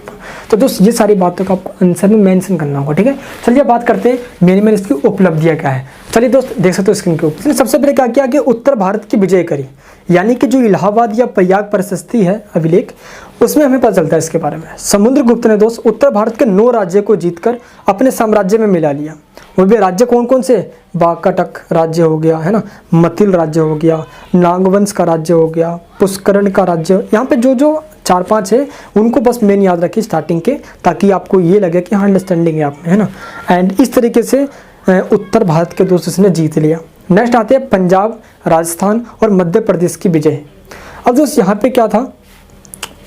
तो दोस्त ये सारी बातों का आपको आंसर में मेंशन करना होगा, ठीक है। चलिए बात करते हैं मेन इसकी उपलब्धियां क्या है। चलिए दोस्त देख सकते हो स्क्रीन के ऊपर। सबसे पहले क्या किया कि उत्तर भारत की विजय करी, यानी कि जो इलाहाबाद या प्रयाग प्रशस्ति है अभिलेख, उसमें हमें पता चलता है इसके बारे में। समुद्रगुप्त ने दोस्त उत्तर भारत के 9 राज्यों को जीतकर अपने साम्राज्य में मिला लिया। वो भी राज्य कौन कौन से? बाकाटक राज्य हो गया, है ना, मतिल राज्य हो गया, नागवंश का राज्य हो गया, पुष्करण का राज्य। यहाँ पे जो जो 4-5 है उनको बस मेन याद रखिए स्टार्टिंग के, ताकि आपको ये लगे कि हाँ अंडरस्टैंडिंग है आप में, है ना। एंड इस तरीके से उत्तर भारत के दोस्त इसने जीत लिया। नेक्स्ट आते हैं पंजाब, राजस्थान और मध्य प्रदेश की विजय। अब दोस्त यहाँ पे क्या था,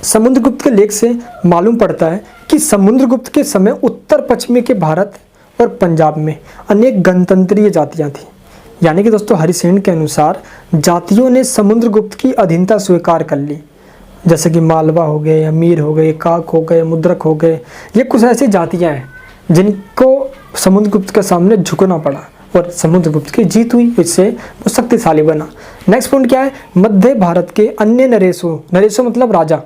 समुद्रगुप्त के लेख से मालूम पड़ता है कि समुद्रगुप्त के समय उत्तर पश्चिमी के भारत और पंजाब में अनेक गणतंत्रीय जातियां थी। यानी कि दोस्तों हरिसेन के अनुसार जातियों ने समुद्रगुप्त की अधीनता स्वीकार कर ली, जैसे कि मालवा हो गए, अमीर हो गए, काक हो गए, मुद्रक हो गए। ये कुछ ऐसी जातियां हैं जिनको समुद्रगुप्त के सामने झुकना पड़ा और समुद्रगुप्त की जीत हुई, इससे वो शक्तिशाली बना। नेक्स्ट पॉइंट क्या है? मध्य भारत के अन्य नरेशों, नरेशों मतलब राजा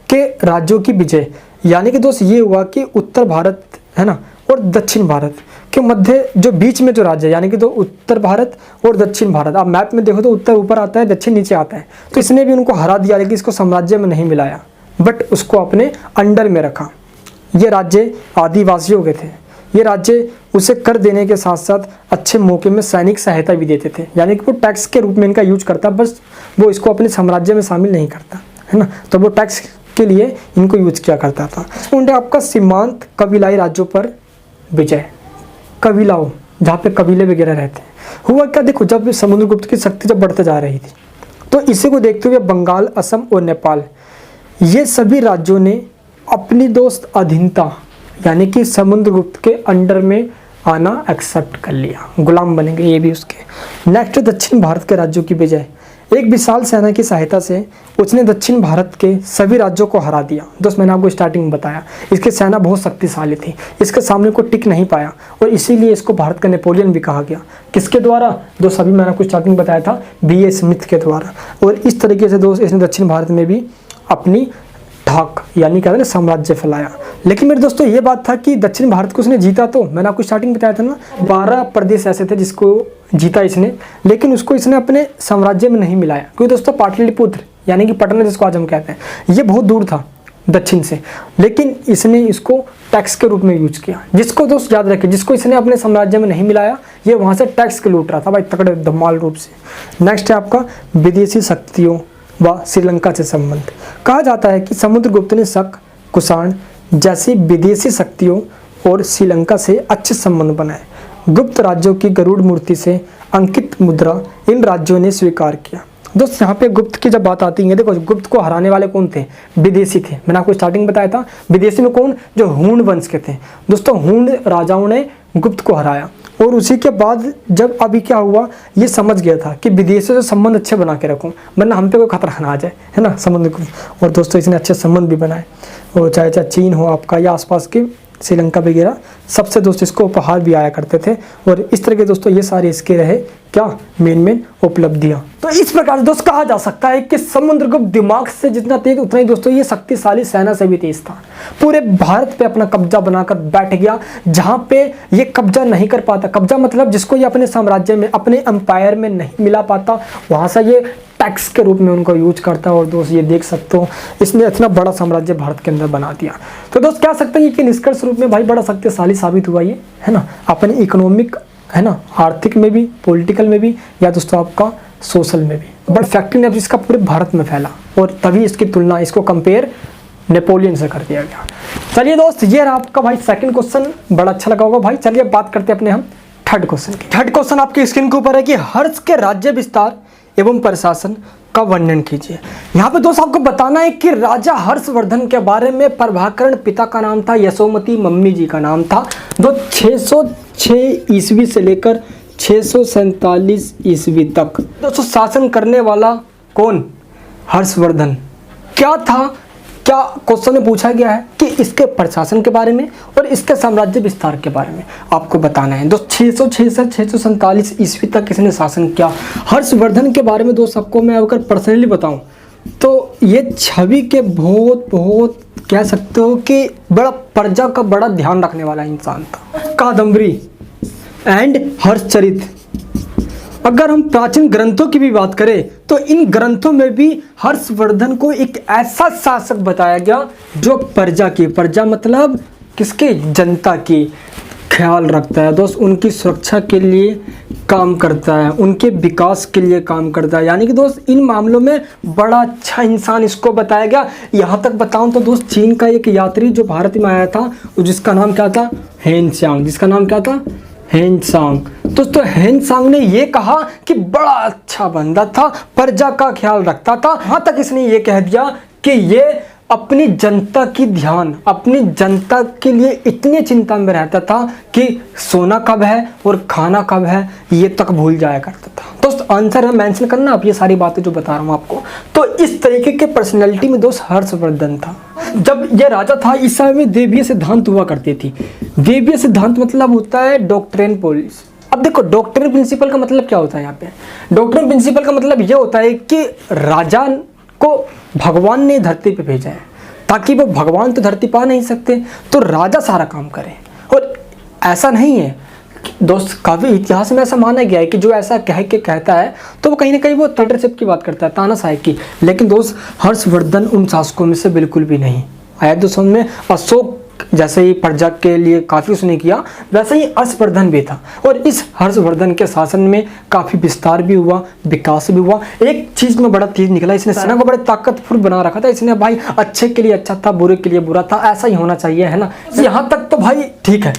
के राज्यों की विजय। यानी कि दोस्त ये हुआ कि उत्तर भारत, है ना, और दक्षिण भारत के मध्य जो बीच में जो राज्य है, यानी कि तो उत्तर भारत और दक्षिण भारत, आप मैप में देखो तो उत्तर ऊपर आता है, दक्षिण नीचे आता है। तो इसने भी उनको हरा दिया, लेकिन इसको साम्राज्य में नहीं मिलाया, बट उसको अपने अंडर में रखा। ये राज्य आदिवासियों के थे। ये राज्य उसे कर देने के साथ साथ अच्छे मौके में सैनिक सहायता भी देते थे, यानी कि वो टैक्स के रूप में इनका यूज करता, बस वो इसको अपने साम्राज्य में शामिल नहीं करता, है ना। तो वो टैक्स के लिए इनको यूज किया करता था। उन्हें आपका सीमांत कबीलाई राज्यों पर विजय, कबीलाओं जहाँ पे कबीले वगैरह रहते हैं। हुआ क्या, देखो जब समुद्रगुप्त की शक्ति जब बढ़ते जा रही थी, तो इसी को देखते हुए बंगाल, असम और नेपाल, ये सभी राज्यों ने अपनी दोस्त अधीनता यानी कि समुद्रगुप्त के अंडर में आना एक्सेप्ट कर लिया, गुलाम बनेंगे ये भी उसके। नेक्स्ट दक्षिण भारत के राज्यों की विजय। एक विशाल सेना की सहायता से उसने दक्षिण भारत के सभी राज्यों को हरा दिया। दोस्त मैंने आपको स्टार्टिंग में बताया इसकी सेना बहुत शक्तिशाली थी, इसके सामने को टिक नहीं पाया और इसीलिए इसको भारत का नेपोलियन भी कहा गया। किसके द्वारा? दोस्त अभी मैंने आपको स्टार्टिंग बताया था, B.A. स्मिथ के द्वारा। और इस तरीके से दोस्त इसने दक्षिण भारत में भी अपनी ठाक यानी क्या साम्राज्य फैलाया। लेकिन मेरे दोस्तों ये बात था कि दक्षिण भारत को उसने जीता, तो मैंने आपको स्टार्टिंग बताया था ना 12 प्रदेश ऐसे थे जिसको जीता इसने, लेकिन उसको इसने अपने साम्राज्य में नहीं मिलाया, क्योंकि दोस्तों पाटलिपुत्र यानी कि पटना जिसको आज हम कहते हैं, ये बहुत दूर था दक्षिण से, लेकिन इसने इसको टैक्स के रूप में यूज किया। जिसको दोस्त याद रखें, जिसको इसने अपने साम्राज्य में नहीं मिलाया, ये वहाँ से टैक्स के लूट रहा था भाई तगड़े धमाल रूप से। नेक्स्ट है आपका विदेशी शक्तियों व श्रीलंका से संबंध। कहा जाता है कि समुद्रगुप्त ने शक, कुषाण जैसी विदेशी शक्तियों और श्रीलंका से अच्छे संबंध बनाए। गुप्त राज्यों की गरुड़ मूर्ति से अंकित मुद्रा इन राज्यों ने स्वीकार किया। दोस्त यहाँ पे गुप्त की जब बात आती है, देखो गुप्त को हराने वाले कौन थे? विदेशी थे। मैंने आपको स्टार्टिंग बताया था, विदेशी में कौन? जो हूण वंश के थे। दोस्तों हूण राजाओं ने गुप्त को हराया और उसी के बाद जब अभी क्या हुआ, ये समझ गया था कि विदेशों से संबंध अच्छे बना के रखूँ वरना हम पे कोई खतरा ना आ जाए, है ना, संबंध को। और दोस्तों इसने अच्छे संबंध भी बनाए, वो चाहे चीन हो आपका या आसपास के श्रीलंका वगैरह, सबसे दोस्त इसको उपहार भी आया करते थे। और इस तरह के दोस्तों ये सारे इसके रहे क्या मेन उपलब्धियां। तो इस प्रकार दोस्त कहा जा सकता है कि समुद्रगुप्त दिमाग से जितना तेज उतना ही दोस्तों ये शक्तिशाली सेना से भी तेज था। पूरे भारत पे अपना कब्जा बनाकर बैठ गया, जहां पे ये कब्जा नहीं कर पाता। कब्जा मतलब जिसको ये अपने साम्राज्य में, अपने एम्पायर में नहीं मिला पाता, वहां से ये टैक्स के रूप में उनको यूज करता है। और दोस्त ये देख सकते हो इसने इतना बड़ा साम्राज्य भारत के अंदर बना दिया। तो दोस्त कह सकते हैं कि निष्कर्ष रूप में भाई बड़ा शक्तिशाली साबित हुआ ये, है ना, अपने इकोनॉमिक, है ना, आर्थिक में भी, पॉलिटिकल में भी, या दोस्तों आपका सोशल में भी। बट फैक्ट्री ने इसका पूरे भारत में फैला और तभी इसकी तुलना, इसको कंपेयर नेपोलियन से कर दिया गया। चलिए दोस्त ये रहा आपका भाई सेकंड क्वेश्चन, बड़ा अच्छा लगा होगा भाई। चलिए बात करते हैं अपने हम थर्ड क्वेश्चन की। थर्ड क्वेश्चन आपकी स्क्रीन के ऊपर है कि हर्ष के राज्य विस्तार एवं प्रशासन का वर्णन कीजिए। यहाँ पे दोस्त आपको बताना है कि राजा हर्षवर्धन के बारे में प्रभाकरण पिता का नाम था, यशोमती मम्मी जी का नाम था। 606 ईस्वी से लेकर 647 ईस्वी तक दोस्तों शासन करने वाला कौन? हर्षवर्धन। क्या था, क्या क्वेश्चन में पूछा गया है कि इसके प्रशासन के बारे में और इसके साम्राज्य विस्तार के बारे में आपको बताना है। दोस्त 606 से 647 ईस्वी तक इसने शासन किया। हर्षवर्धन के बारे में दोस्त आपको मैं अगर पर्सनली बताऊं तो ये छवि के बहुत कह सकते हो कि बड़ा प्रजा का बड़ा ध्यान रखने वाला इंसान था। कादम्बरी एंड हर्षचरित, अगर हम प्राचीन ग्रंथों की भी बात करें तो इन ग्रंथों में भी हर्षवर्धन को एक ऐसा शासक बताया गया जो प्रजा मतलब किसके? जनता की ख्याल रखता है दोस्त, उनकी सुरक्षा के लिए काम करता है, उनके विकास के लिए काम करता है। यानी कि दोस्त इन मामलों में बड़ा अच्छा इंसान इसको बताया गया। यहाँ तक बताऊं तो दोस्त चीन का एक यात्री जो भारत में आया था, जिसका नाम क्या था? हेनसांग। जिसका नाम क्या था? हेनसांग। दोस्तों हेनसांग ने ये कहा कि बड़ा अच्छा बंदा था, प्रजा का ख्याल रखता था। यहाँ तक इसने ये कह दिया कि ये अपनी जनता की ध्यान, अपनी जनता के लिए इतनी चिंता में रहता था कि सोना कब है और खाना कब है ये तक भूल जाया करता था। दोस्त आंसर है मेंशन करना आप ये सारी बातें जो बता रहा हूँ आपको। तो इस तरीके के पर्सनैलिटी में दोस्त हर्षवर्धन था। जब ये राजा था इस समय में देवीय सिद्धांत हुआ करती थी। देवीय सिद्धांत मतलब होता है डॉक्ट्रिन पॉलिस। अब देखो डॉक्ट्रिन प्रिंसिपल का मतलब क्या होता है यहाँ पे? डॉक्ट्रिन प्रिंसिपल का मतलब ये होता है कि राजा को भगवान ने धरती पे भेजा है ताकि वो, भगवान तो धरती पा नहीं सकते तो राजा सारा काम करे। और ऐसा नहीं है दोस्त, काफ़ी इतिहास में ऐसा माना गया है कि जो ऐसा कह के कहता है तो वो कहीं ना कहीं वो थर्डरशिप की बात करता है, तानाशाही की। लेकिन दोस्त हर्षवर्धन उन शासकों में से बिल्कुल भी नहीं आया। दोस्तों में अशोक जैसे ही प्रजा के लिए काफ़ी उसने किया, वैसे ही हर्षवर्धन भी था। और इस हर्षवर्धन के शासन में काफ़ी विस्तार भी हुआ, विकास भी हुआ। एक चीज़ में बड़ा तेज निकला, इसने सेना को बड़े ताकतवर बना रखा था। इसने भाई अच्छे के लिए अच्छा था, बुरे के लिए बुरा था, ऐसा ही होना चाहिए, है ना। यहाँ तक तो भाई ठीक है।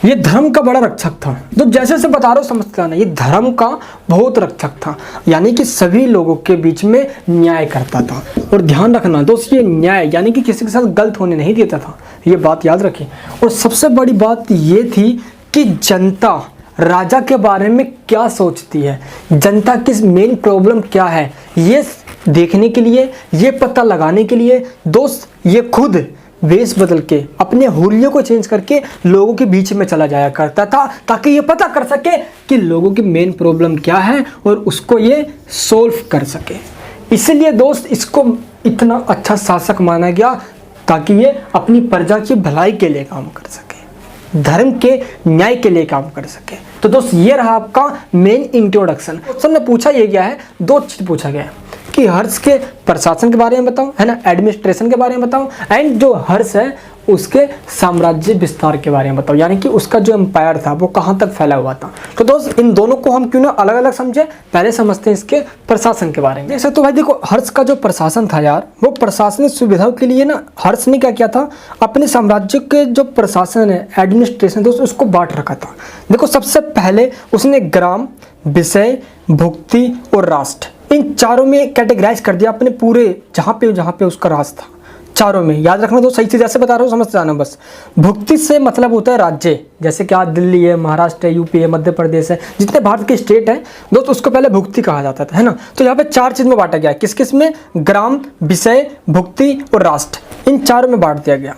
ये धर्म का बड़ा रक्षक था। तो जैसे से बता रहा हूँ समझते आना, ये धर्म का बहुत रक्षक था, यानी कि सभी लोगों के बीच में न्याय करता था। और ध्यान रखना दोस्त, ये न्याय यानी कि किसी के साथ गलत होने नहीं देता था, ये बात याद रखें। और सबसे बड़ी बात ये थी कि जनता राजा के बारे में क्या सोचती है, जनता की मेन प्रॉब्लम क्या है, ये देखने के लिए, ये पता लगाने के लिए दोस्त ये खुद वेश बदल के अपने हुलियों को चेंज करके लोगों के बीच में चला जाया करता था ताकि ये पता कर सके कि लोगों की मेन प्रॉब्लम क्या है और उसको ये सोल्व कर सके। इसलिए दोस्त इसको इतना अच्छा शासक माना गया ताकि ये अपनी प्रजा की भलाई के लिए काम कर सके, धर्म के न्याय के लिए काम कर सके। तो दोस्त ये रहा आपका मेन इंट्रोडक्शन। क्वेश्चन में पूछा ये गया है, दो चीज पूछा गया है कि हर्ष के प्रशासन के बारे में बताऊं, है ना, एडमिनिस्ट्रेशन के बारे में बताऊं, एंड जो हर्ष है उसके साम्राज्य विस्तार के बारे में बताओ, यानी कि उसका जो एम्पायर था वो कहाँ तक फैला हुआ था। तो दोस्त इन दोनों को हम क्यों ना अलग अलग समझे, पहले समझते हैं इसके प्रशासन के बारे में। जैसे तो भाई देखो, हर्ष का जो प्रशासन था यार, वो प्रशासनिक सुविधाओं के लिए ना हर्ष ने क्या किया था, अपने साम्राज्य के जो प्रशासन है, एडमिनिस्ट्रेशन दोस्त, उसको बांट रखा था। देखो सबसे पहले उसने ग्राम, विषय, भुक्ति और राष्ट्र, इन चारों में कैटेगराइज कर दिया अपने पूरे जहाँ पे उसका राज था, चारों में। याद रखना तो सही चीज जैसे बता रहा हूँ समझ जाना बस। भुक्ति से मतलब होता है राज्य, जैसे कि आज दिल्ली है, महाराष्ट्र है, यूपी है, मध्य प्रदेश है, जितने भारत के स्टेट हैं दोस्त, उसको पहले भुक्ति कहा जाता था, है ना। तो यहाँ पे 4 चीज में बांटा गया है, किस किस में, ग्राम, विषय, भुक्ति और राष्ट्र, इन चारों में बांट दिया गया।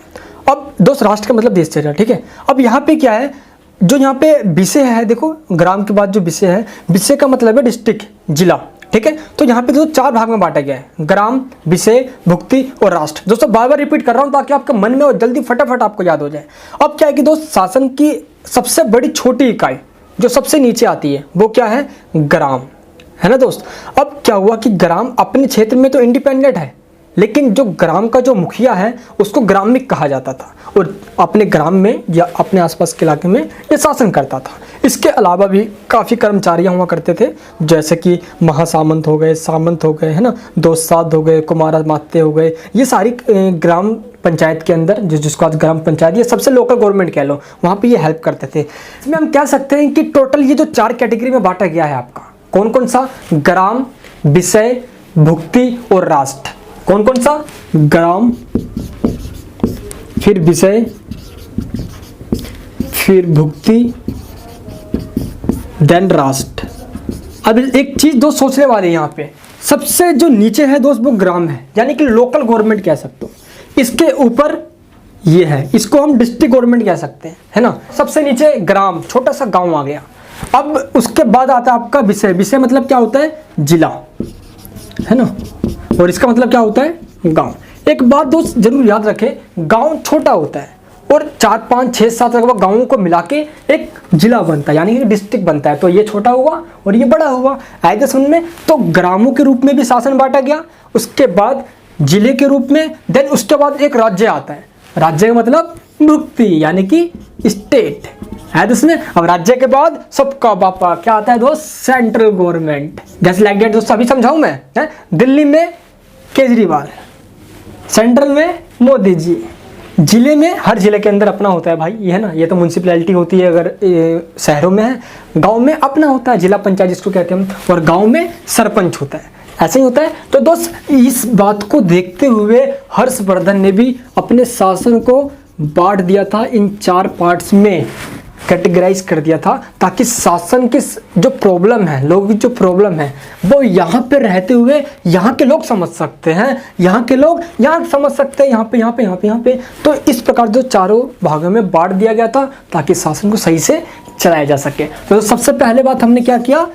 अब दोस्त राष्ट्र का मतलब देश चल रहा है, ठीक है। अब यहाँ पे क्या है, जो यहाँ पे विषय है, देखो ग्राम के बाद जो विषय है, विषय का मतलब है डिस्ट्रिक्ट, जिला, ठीक है। तो यहाँ पे तो 4 भाग में बांटा गया है, ग्राम, विषय, भुक्ति और राष्ट्र। दोस्तों बार बार रिपीट कर रहा हूँ ताकि आपके मन में और जल्दी फटाफट आपको याद हो जाए। अब क्या है कि दोस्त शासन की सबसे बड़ी छोटी इकाई जो सबसे नीचे आती है वो क्या है, ग्राम, है ना दोस्त। अब क्या हुआ कि ग्राम अपने क्षेत्र में तो इंडिपेंडेंट है, लेकिन जो ग्राम का जो मुखिया है उसको ग्रामिक कहा जाता था, और अपने ग्राम में या अपने आसपास के इलाके में ये शासन करता था। इसके अलावा भी काफ़ी कर्मचारी हुआ करते थे, जैसे कि महासामंत हो गए, सामंत हो गए, है ना, दोसाध हो गए, कुमारा माते हो गए, ये सारी ग्राम पंचायत के अंदर जिसको आज ग्राम पंचायत, ये सबसे लोकल गवर्नमेंट कह लो, वहाँ पे ये हेल्प करते थे। इसमें हम कह सकते हैं कि टोटल ये जो 4 कैटेगरी में बांटा गया है आपका, कौन कौन सा, ग्राम, विषय, भुक्ति और राष्ट्र। कौन कौन सा, ग्राम, फिर विषय, फिर भुक्ति, देन राष्ट्र। अब एक चीज दोस्त सोचने वाली है यहाँ पे, सबसे जो नीचे है दोस्त वो ग्राम है, यानी कि लोकल गवर्नमेंट कह सकते हो। इसके ऊपर ये है, इसको हम डिस्ट्रिक्ट गवर्नमेंट कह सकते हैं, है ना। सबसे नीचे ग्राम, छोटा सा गांव आ गया। अब उसके बाद आता है आपका विषय। विषय मतलब क्या होता है, जिला, है ना, और इसका मतलब क्या होता है, गांव। एक बात दोस्त जरूर याद रखें, गांव छोटा होता है और 4, 5, 6, 7 गांवों को मिला के एक जिला बनता है, यानी कि डिस्ट्रिक्ट बनता है। तो ये छोटा हुआ और ये बड़ा हुआ, आए थे समझ में। तो ग्रामों के रूप में भी शासन बांटा गया, उसके बाद जिले के रूप में, देन उसके बाद एक राज्य आता है। राज्य का मतलब भुक्ति, यानी कि स्टेट है इसमें। अब राज्य के बाद सबका बापा क्या आता है दोस्त, सेंट्रल गवर्नमेंट। जैसे लाइक डेट दोस्तों अभी समझाऊं मैं, है? दिल्ली में केजरीवाल, सेंट्रल में मोदी जी, जिले में हर जिले के अंदर अपना होता है भाई, ये है ना, ये तो म्यूनसिपैलिटी होती है अगर शहरों में है। गांव में अपना होता है जिला पंचायत जिसको कहते हैं हम, और गांव में सरपंच होता है, ऐसे ही होता है। तो दोस्त इस बात को देखते हुए हर्षवर्धन ने भी अपने शासन को बांट दिया था, इन 4 पार्ट्स में कैटेगराइज कर दिया था, ताकि शासन के जो प्रॉब्लम है, लोगों की जो प्रॉब्लम है, वो यहाँ पे रहते हुए यहाँ के लोग समझ सकते हैं, यहाँ के लोग यहाँ समझ सकते हैं, यहाँ पे। तो इस प्रकार जो 4 भागों में बांट दिया गया था ताकि शासन को सही से चलाया जा सके। तो सबसे पहले बात हमने क्या किया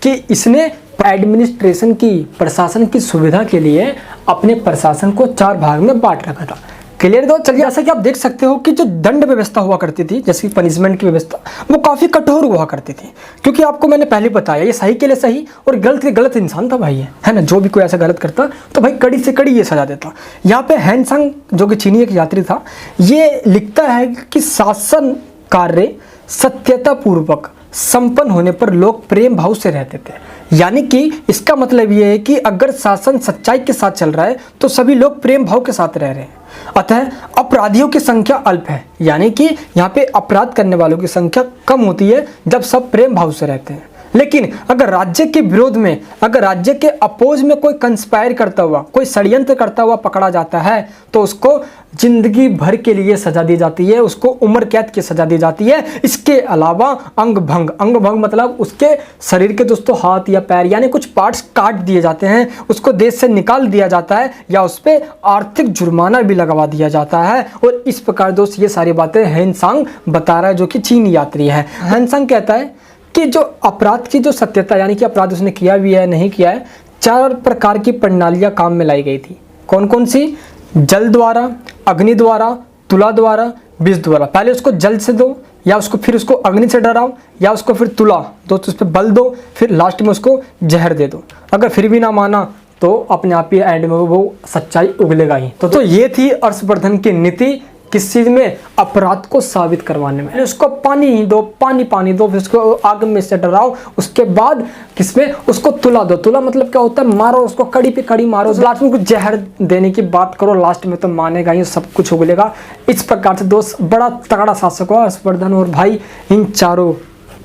कि इसने एडमिनिस्ट्रेशन की, प्रशासन की सुविधा के लिए अपने प्रशासन को 4 भाग में बांट रखा था। क्लियर दो। चलिए, जैसा कि आप देख सकते हो कि जो दंड व्यवस्था हुआ करती थी, जैसे पनिशमेंट की व्यवस्था, वो काफ़ी कठोर हुआ करती थी, क्योंकि आपको मैंने पहले बताया ये सही के लिए सही और गलत के गलत इंसान था भाई, है ना। जो भी कोई ऐसा गलत करता तो भाई कड़ी से कड़ी ये सजा देता। यहाँ पे हैंसांग जो कि चीनी एक यात्री था, ये लिखता है कि शासन कार्य सत्यता पूर्वक संपन्न होने पर लोग प्रेम भाव से रहते थे। यानी कि इसका मतलब ये है कि अगर शासन सच्चाई के साथ चल रहा है तो सभी लोग प्रेम भाव के साथ रह रहे हैं। अतः अपराधियों की संख्या अल्प है, यानी कि यहाँ पे अपराध करने वालों की संख्या कम होती है जब सब प्रेम भाव से रहते हैं। लेकिन अगर राज्य के विरोध में, अगर राज्य के अपोज में कोई कंस्पायर करता हुआ, कोई षड्यंत्र करता हुआ पकड़ा जाता है तो उसको जिंदगी भर के लिए सजा दी जाती है, उसको उम्र कैद की सजा दी जाती है। इसके अलावा अंग भंग, अंग भंग मतलब उसके शरीर के दोस्तों हाथ या पैर यानी कुछ पार्ट्स काट दिए जाते हैं, उसको देश से निकाल दिया जाता है या उस पर आर्थिक जुर्माना भी लगवा दिया जाता है। और इस प्रकार दोस्त ये सारी बातें हैंसांग बता रहा है, जो कि चीनी यात्री है। हैंसांग कहता है कि जो अपराध की जो सत्यता, यानी कि अपराध उसने किया भी है नहीं किया है, 4 प्रकार की प्रणालियां काम में लाई गई थी। कौन कौन सी? जल द्वारा, अग्नि द्वारा, तुला द्वारा, विष द्वारा। पहले उसको जल से दो, या उसको फिर उसको अग्नि से डराओ, या उसको फिर तुला दो तो उस पर बल दो, फिर लास्ट में उसको जहर दे दो। अगर फिर भी ना माना तो अपने आप ही एंड में वो सच्चाई उगलेगा ही। तो ये थी हर्षवर्धन की नीति किस चीज़ में? अपराध को साबित करवाने में। उसको पानी दो, पानी दो, फिर उसको आग में से डराओ, उसके बाद किसमें? उसको तुला दो। तुला मतलब क्या होता है? मारो उसको, कड़ी पे कड़ी मारो, लास्ट में कुछ जहर देने की बात करो, लास्ट में तो मानेगा ही, सब कुछ उगलेगा। इस प्रकार से दोस्त बड़ा तगड़ा शासक हुआ हर्षवर्धन, और भाई इन चारों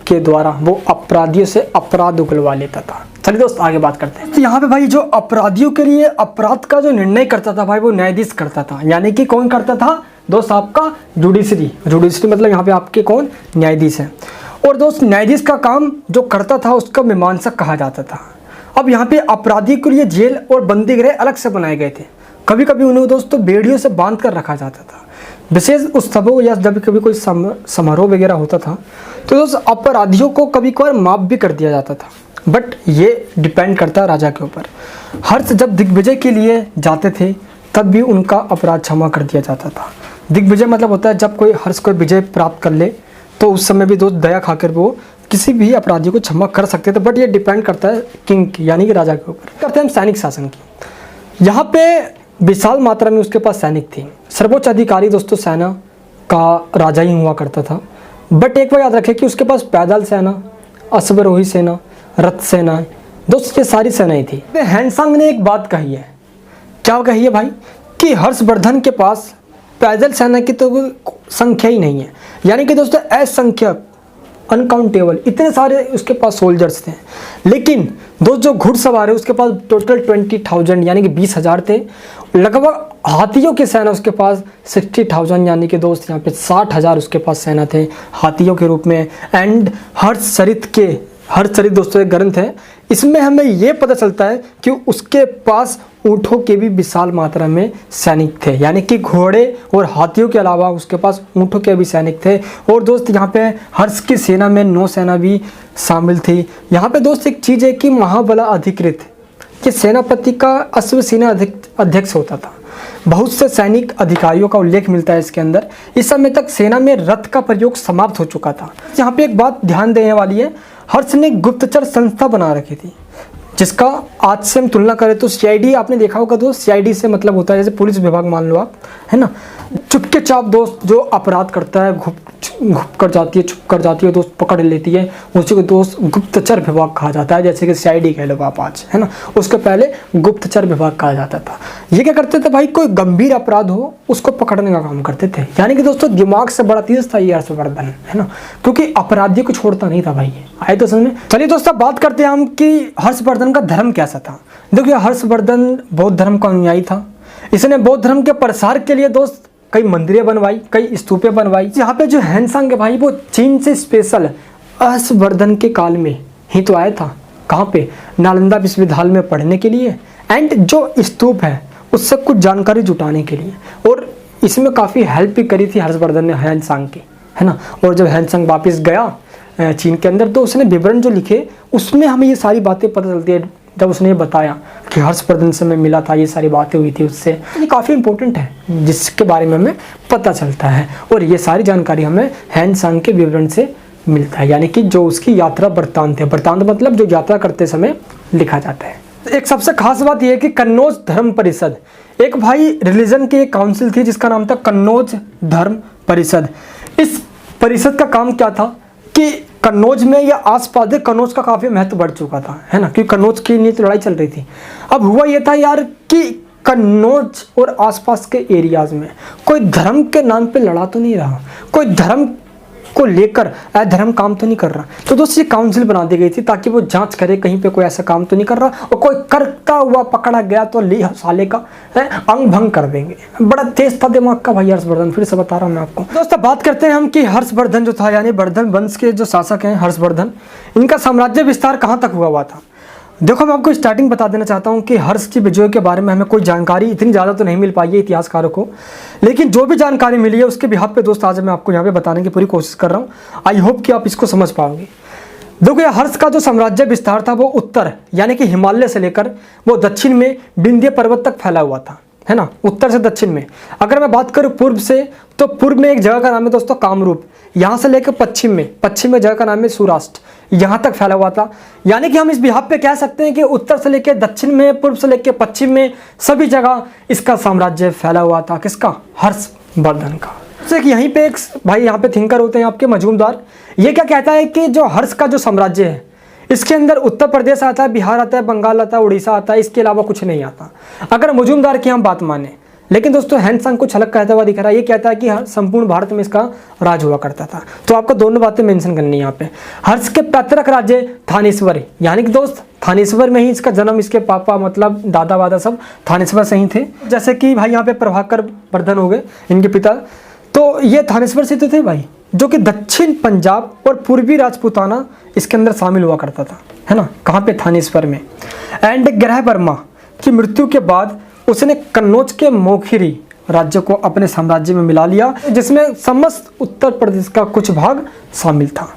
के द्वारा वो अपराधियों से अपराध उगलवा लेता था। चलिए दोस्त आगे बात करते हैं। तो यहाँ पे भाई जो अपराधियों के लिए अपराध का जो निर्णय करता था भाई, वो न्यायाधीश करता था। यानी कि कौन करता था दोस्त? आपका जुडिशरी। जुडिशरी मतलब यहाँ पे आपके कौन? न्यायाधीश हैं। और दोस्त न्यायाधीश का काम जो करता था उसका मीमांसक कहा जाता था। अब यहाँ पे अपराधी के लिए जेल और बंदी गृह अलग से बनाए गए थे। कभी कभी उन्हें दोस्तों बेड़ियों से बांध कर रखा जाता था। विशेष उत्सवों या जब कभी कोई समारोह वगैरह होता था तो दोस्त अपराधियों को कभी कभार माफ भी कर दिया जाता था, बट ये डिपेंड करता है राजा के ऊपर। हर्ष जब दिग्विजय के लिए जाते थे तब भी उनका अपराध क्षमा कर दिया जाता था। दिग्विजय मतलब होता है जब कोई हर्ष कोई विजय प्राप्त कर ले तो उस समय भी दोस्त दया खाकर वो किसी भी अपराधी को क्षमा कर सकते थे, बट ये डिपेंड करता है किंग की यानी कि राजा के ऊपर। करते हैं हम सैनिक शासन की। यहाँ पे विशाल मात्रा में उसके पास सैनिक थे। सर्वोच्च अधिकारी दोस्तों सेना का राजा ही हुआ करता था, बट एक बार याद रखें कि उसके पास पैदल सेना, अश्वारोही सेना, रथ सेना, दोस्त ये सारी सेनाएं थी। हैंडसांग ने एक बात कही है, क्या कही है भाई? कि हर्षवर्धन के पास पैदल सेना की तो संख्या ही नहीं है, यानी कि दोस्तों असंख्यक, अनकाउंटेबल इतने सारे उसके पास सोल्जर्स थे। लेकिन दोस्त जो घुड़सवार है उसके पास टोटल 20,000 यानी कि 20,000 थे। लगभग हाथियों की सेना उसके पास 60,000 यानी कि दोस्त यहाँ पे 60,000 उसके पास सेना थे हाथियों के रूप में। एंड हर्षचरित दोस्तों एक ग्रंथ है, इसमें हमें ये पता चलता है कि उसके पास ऊँटों के भी विशाल मात्रा में सैनिक थे, यानी कि घोड़े और हाथियों के अलावा उसके पास ऊँटों के भी सैनिक थे। और दोस्त यहाँ पे हर्ष की सेना में नौसेना भी शामिल थी। यहाँ पे दोस्त एक चीज़ है कि महाबला अधिकृत कि सेनापति का अश्वसेना अध्यक्ष होता था। बहुत से सैनिक अधिकारियों का उल्लेख मिलता है इसके अंदर। इस समय तक सेना में रथ का प्रयोग समाप्त हो चुका था। यहाँ पे एक बात ध्यान देने वाली है, हर्ष ने गुप्तचर संस्था बना रखी थी, जिसका आज से हम तुलना करें तो सीआईडी आपने देखा होगा दोस्त। सीआईडी से मतलब होता है जैसे पुलिस विभाग मान लो आप, है ना। चुपके चाप दोस्त जो अपराध करता है घुप कर जाती है, छुप कर जाती है दोस्त, पकड़ लेती है, उसी को दोस्त गुप्तचर विभाग कहा जाता है। जैसे कि सीआईडी कह लो आप आज, है ना, उसके पहले गुप्तचर विभाग कहा जाता था। ये क्या करते थे भाई? कोई गंभीर अपराध हो उसको पकड़ने का काम करते थे। यानी कि दोस्तों दिमाग से बड़ा तेज था ये हर्षवर्धन, है ना, क्योंकि अपराधी को छोड़ता नहीं था भाई ये। आए तो समझ में। चलिए दोस्तों बात करते हैं हम कि हर्षवर्धन का धर्म कैसा था। देखिए हर्षवर्धन बौद्ध धर्म का अनुयायी था। इसने बौद्ध धर्म के प्रसार के लिए दोस्त कई मंदिरें बनवाई, कई स्तूपें बनवाई। यहाँ पे जो हैंडसांग है भाई वो चीन से स्पेशल हर्षवर्धन के काल में ही तो आया था। कहाँ पे? नालंदा विश्वविद्यालय में पढ़ने के लिए। एंड जो स्तूप है उससे कुछ जानकारी जुटाने के लिए, और इसमें काफ़ी हेल्प भी करी थी हर्षवर्धन ने हैंडसांग की, है ना। और जब हैंडसांग वापस गया चीन के अंदर तो उसने विवरण जो लिखे उसमें हमें ये सारी बातें पता चलती है। जब उसने ये बताया कि हर्षवर्धन से मैं मिला था, ये सारी बातें हुई थी उससे, ये काफ़ी इंपॉर्टेंट है जिसके बारे में हमें पता चलता है। और ये सारी जानकारी हमें हैंडसांग के विवरण से मिलता है, यानी कि जो उसकी यात्रा वृत्तांत है। वृत्तांत मतलब जो यात्रा करते समय लिखा जाता है। एक सबसे खास बात यह है कि कन्नौज धर्म परिषद, एक भाई रिलीजन की एक काउंसिल थी जिसका नाम था कन्नौज धर्म परिषद। इस परिषद का काम क्या था कि कन्नौज में या आसपास दे कन्नौज का काफ़ी महत्व बढ़ चुका था, है ना, क्योंकि कन्नौज की लिए तो लड़ाई चल रही थी। अब हुआ ये था यार कि कन्नौज और आसपास के एरियाज में कोई धर्म के नाम पे लड़ा तो नहीं रहा, कोई धर्म को लेकर अधर्म काम तो नहीं कर रहा। तो दोस्तों ये काउंसिल बना दी गई थी ताकि वो जांच करे कहीं पे कोई ऐसा काम तो नहीं कर रहा, और कोई करता हुआ पकड़ा गया तो ले साले का अंग भंग कर देंगे। बड़ा तेज था दिमाग का भाई हर्षवर्धन, फिर से बता रहा हूँ मैं आपको। दोस्तों बात करते हैं हम कि हर्षवर्धन जो था यानी वर्धन वंश के जो शासक हैं हर्षवर्धन, इनका साम्राज्य विस्तार कहाँ तक हुआ था। देखो मैं आपको स्टार्टिंग बता देना चाहता हूँ कि हर्ष की विजय के बारे में हमें कोई जानकारी इतनी ज़्यादा तो नहीं मिल पाई है इतिहासकारों को, लेकिन जो भी जानकारी मिली है उसके बिहाफ पे दोस्त आज मैं आपको यहाँ पे बताने की पूरी कोशिश कर रहा हूँ। आई होप कि आप इसको समझ पाओगे। देखो हर्ष का जो साम्राज्य विस्तार था वो उत्तर यानी कि हिमालय से लेकर वो दक्षिण में विंध्य पर्वत तक फैला हुआ था, है ना, उत्तर से दक्षिण में। अगर मैं बात करूँ पूर्व से तो पूर्व में एक जगह का नाम है दोस्तों कामरूप, यहाँ से लेकर पश्चिम में जगह का नाम है सौराष्ट्र, यहाँ तक फैला हुआ था। यानी कि हम इस बिहाफ पे कह सकते हैं कि उत्तर से लेकर दक्षिण में, पूर्व से लेकर पश्चिम में सभी जगह इसका साम्राज्य फैला हुआ था। किसका? हर्ष वर्धन का। जैसे कि यहीं पे एक भाई यहाँ पे थिंकर होते हैं आपके मजूमदार, ये क्या कहता है कि जो हर्ष का जो साम्राज्य है इसके अंदर उत्तर प्रदेश आता है, बिहार आता है, बंगाल आता है, उड़ीसा आता है, इसके अलावा कुछ नहीं आता, अगर मजूमदार की हम बात माने। लेकिन दोस्तों हैंडसंग कुछ अलग कहता हुआ दिख रहा है, ये कहता है कि संपूर्ण भारत में इसका राज हुआ करता था। तो आपको दोनों बातें मेंशन करनी है यहाँ पे। हर्ष के पैतृक राज्य थानेश्वर, यानी कि दोस्त थानेश्वर में ही इसका जन्म, इसके पापा मतलब दादा वादा सब थानेश्वर से ही थे। जैसे कि भाई यहाँ पे प्रभाकर वर्धन हो गए इनके पिता, तो ये थानेश्वर से तो थे भाई, जो कि दक्षिण पंजाब और पूर्वी राजपूताना इसके अंदर शामिल हुआ करता था, है ना, कहाँ पे, थानेश्वर में। एंड ग्रह वर्मा की मृत्यु के बाद उसने कन्नौज के मोखिरी राज्य को अपने साम्राज्य में मिला लिया, जिसमें समस्त उत्तर प्रदेश का कुछ भाग शामिल था।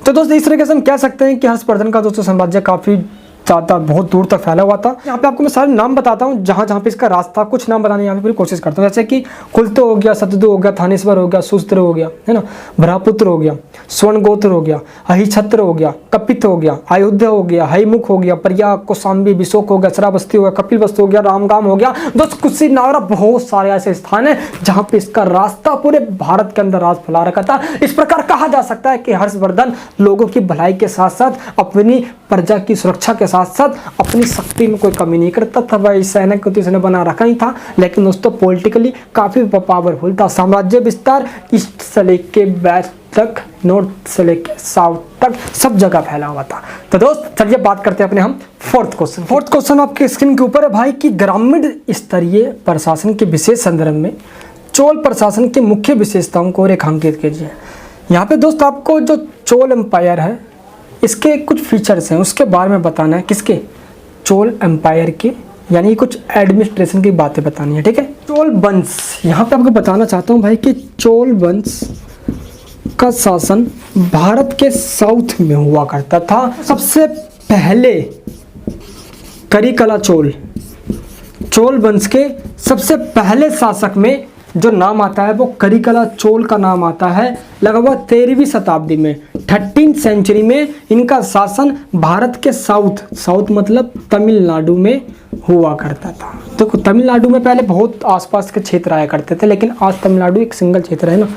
तो दोस्तों इस तरीके से हम कह सकते हैं कि हर्षवर्धन का दोस्तों साम्राज्य काफ़ी ज़्यादा बहुत दूर तक फैला हुआ था। यहाँ पे आपको मैं सारे नाम बताता हूँ जहाँ जहाँ पे इसका राज था, कुछ नाम बताने यहाँ पे पूरी कोशिश करता हूँ। जैसे कि कुलतो हो गया, सतदु हो गया, थानेश्वर हो गया, सुस्त्र हो गया, है ना, भ्रापुत्र हो गया, स्वर्णगोत्र हो गया, अहिछत्र हो गया, कपित हो गया, अयोध्या हो गया, हईमुख हो गया, प्रयाग, कौशाम्बी, बिशोक हो गया, श्रावस्ती हो गया, कपिल वस्तु हो गया, रामगाम हो गया, दोस्त कुशीनगर, बहुत सारे ऐसे स्थान है जहाँ पे इसका रास्ता पूरे भारत के अंदर राज फैला रखा था। इस प्रकार कहा जा सकता है कि हर्षवर्धन लोगों की भलाई के साथ साथ अपनी प्रजा की सुरक्षा के साथ साथ अपनी शक्ति में कोई कमी नहीं करता था। भाई सैनिक को तो इसने बना रखा ही था, लेकिन दोस्तों पॉलिटिकली काफ़ी पावरफुल था। साम्राज्य विस्तार ईस्ट से लेके वेस्ट तक, नॉर्थ से लेके साउथ तक सब जगह फैला हुआ था। तो दोस्त चलिए बात करते हैं अपने हम फोर्थ क्वेश्चन। फोर्थ क्वेश्चन आपके स्क्रीन के ऊपर है भाई कि ग्रामीण स्तरीय प्रशासन के विशेष संदर्भ में चोल प्रशासन की मुख्य विशेषताओं को रेखांकित कीजिए। यहाँ पे दोस्त आपको जो चोल एम्पायर है इसके कुछ फीचर्स हैं उसके बारे में बताना है। किसके? चोल एम्पायर के, यानी कुछ एडमिनिस्ट्रेशन की बातें बतानी है, ठीक है। चोल वंश, यहाँ पे आपको बताना चाहता हूँ भाई कि चोल वंश का शासन भारत के साउथ में हुआ करता था। सबसे पहले करिकला चोल, चोल वंश के सबसे पहले शासक में जो नाम आता है वो करिकला चोल का नाम आता है। लगभग 13वीं शताब्दी में 13th सेंचुरी में इनका शासन भारत के साउथ मतलब तमिलनाडु में हुआ करता था। देखो तमिलनाडु में पहले बहुत आसपास के क्षेत्र आया करते थे, लेकिन आज तमिलनाडु एक सिंगल क्षेत्र है ना।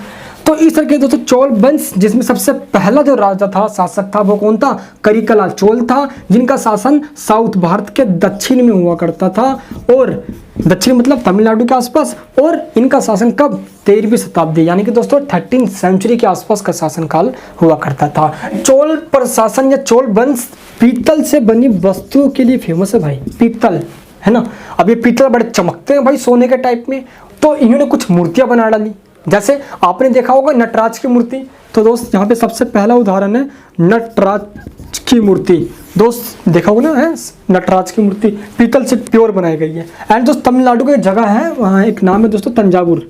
तो इस तरह के दोस्तों चोल वंश जिसमें सबसे पहला जो राजा था, शासक था, वो कौन था? करिकला चोल था, जिनका शासन साउथ भारत के दक्षिण में हुआ करता था, और दक्षिण मतलब तमिलनाडु के आसपास। और इनका शासन कब? 13वीं शताब्दी, यानी कि दोस्तों 13th सेंचुरी के आसपास का शासनकाल हुआ करता था। चोल प्रशासन या चोल वंश पीतल से बनी वस्तुओं के लिए फेमस है भाई। पीतल, है ना, अब ये पीतल बड़े चमकते हैं भाई सोने के टाइप में, तो इन्होंने कुछ मूर्तियां बना डाली। जैसे आपने देखा होगा नटराज की मूर्ति, तो दोस्त यहाँ पे सबसे पहला उदाहरण है नटराज की मूर्ति। दोस्त देखा होगा ना, है नटराज की मूर्ति पीतल से प्योर बनाई गई है। एंड दोस्त तमिलनाडु की एक जगह है, वहाँ एक नाम है दोस्तों तंजावुर।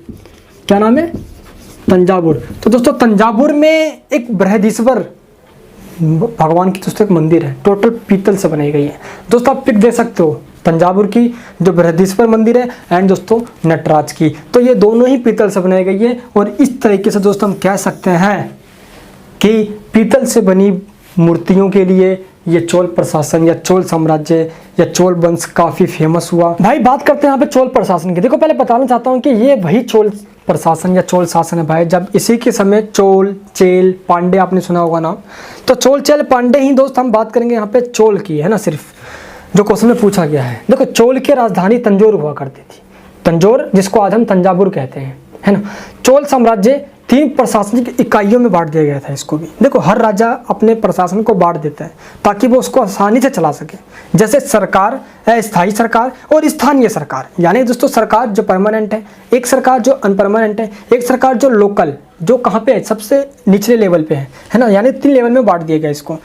क्या नाम है? तंजावुर। तो दोस्तों तंजावुर में एक बृहदीश्वर भगवान की दोस्तों एक मंदिर है, टोटल पीतल से बनाई गई है। दोस्तों आप पिक दे सकते हो तंजावुर की जो बृहदीश्वर मंदिर है एंड दोस्तों नटराज की, तो ये दोनों ही पीतल से बनाई गई है। और इस तरीके से दोस्तों हम कह सकते हैं कि पीतल से बनी मूर्तियों के लिए ये चोल प्रशासन या चोल साम्राज्य या चोल वंश काफ़ी फेमस हुआ। भाई बात करते हैं यहाँ पे चोल प्रशासन की। देखो पहले बताना चाहता हूँ कि ये वही चोल प्रशासन या चोल शासन है भाई, जब इसी के समय चोल, चेल, पांडे आपने सुना होगा नाम, तो चोल, चेल, पांडे ही दोस्त हम बात करेंगे यहाँ पे चोल की, है ना, सिर्फ जो क्वेश्चन में पूछा गया है। देखो चोल की राजधानी तंजौर हुआ करती थी, तंजौर जिसको आज हम तंजावुर कहते हैं, है ना। चोल साम्राज्य 3 प्रशासनिक इकाइयों में बांट दिया गया था इसको भी। देखो हर राजा अपने प्रशासन को बांट देता है ताकि वो उसको आसानी से चला सके। जैसे सरकार, स्थायी सरकार और स्थानीय सरकार, यानी दोस्तों सरकार जो परमानेंट है, एक सरकार जो अनपरमानेंट है, एक सरकार जो लोकल, जो कहाँ पे है, सबसे निचले लेवल पे है ना, यानी 3 लेवल में बांट दिया गया इसको।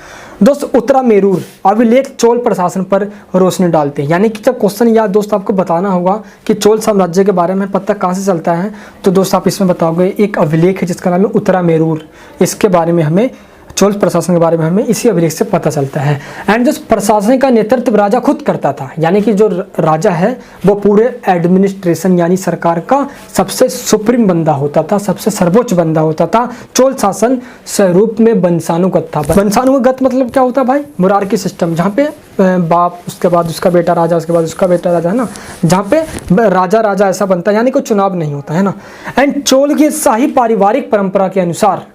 दोस्त उत्तरा मेरूर अभिलेख चोल प्रशासन पर रोशनी डालते हैं, यानी कि जब क्वेश्चन या दोस्त आपको बताना होगा कि चोल साम्राज्य के बारे में पता कहाँ से चलता है, तो दोस्त आप इसमें बताओगे एक अभिलेख है जिसका नाम है उत्तरा मेरूर, इसके बारे में हमें चोल प्रशासन के बारे में हमें इसी अभिलेख से पता चलता है। एंड जो प्रशासन का नेतृत्व राजा खुद करता था, यानी कि जो राजा है वो पूरे एडमिनिस्ट्रेशन यानी सरकार का सबसे सुप्रीम बंदा होता था, सबसे सर्वोच्च बंदा होता था। चोल शासन स्वरूप में वंशानुगत था। वंशानुगत मतलब क्या होता है भाई? मुरारकी सिस्टम, जहाँ पे बाप, उसके बाद उसका बेटा राजा, उसके बाद उसका बेटा राजा, है ना, जहाँ पे राजा ऐसा बनता है, यानी कोई चुनाव नहीं होता है ना। एंड चोल की शाही पारिवारिक परंपरा के अनुसार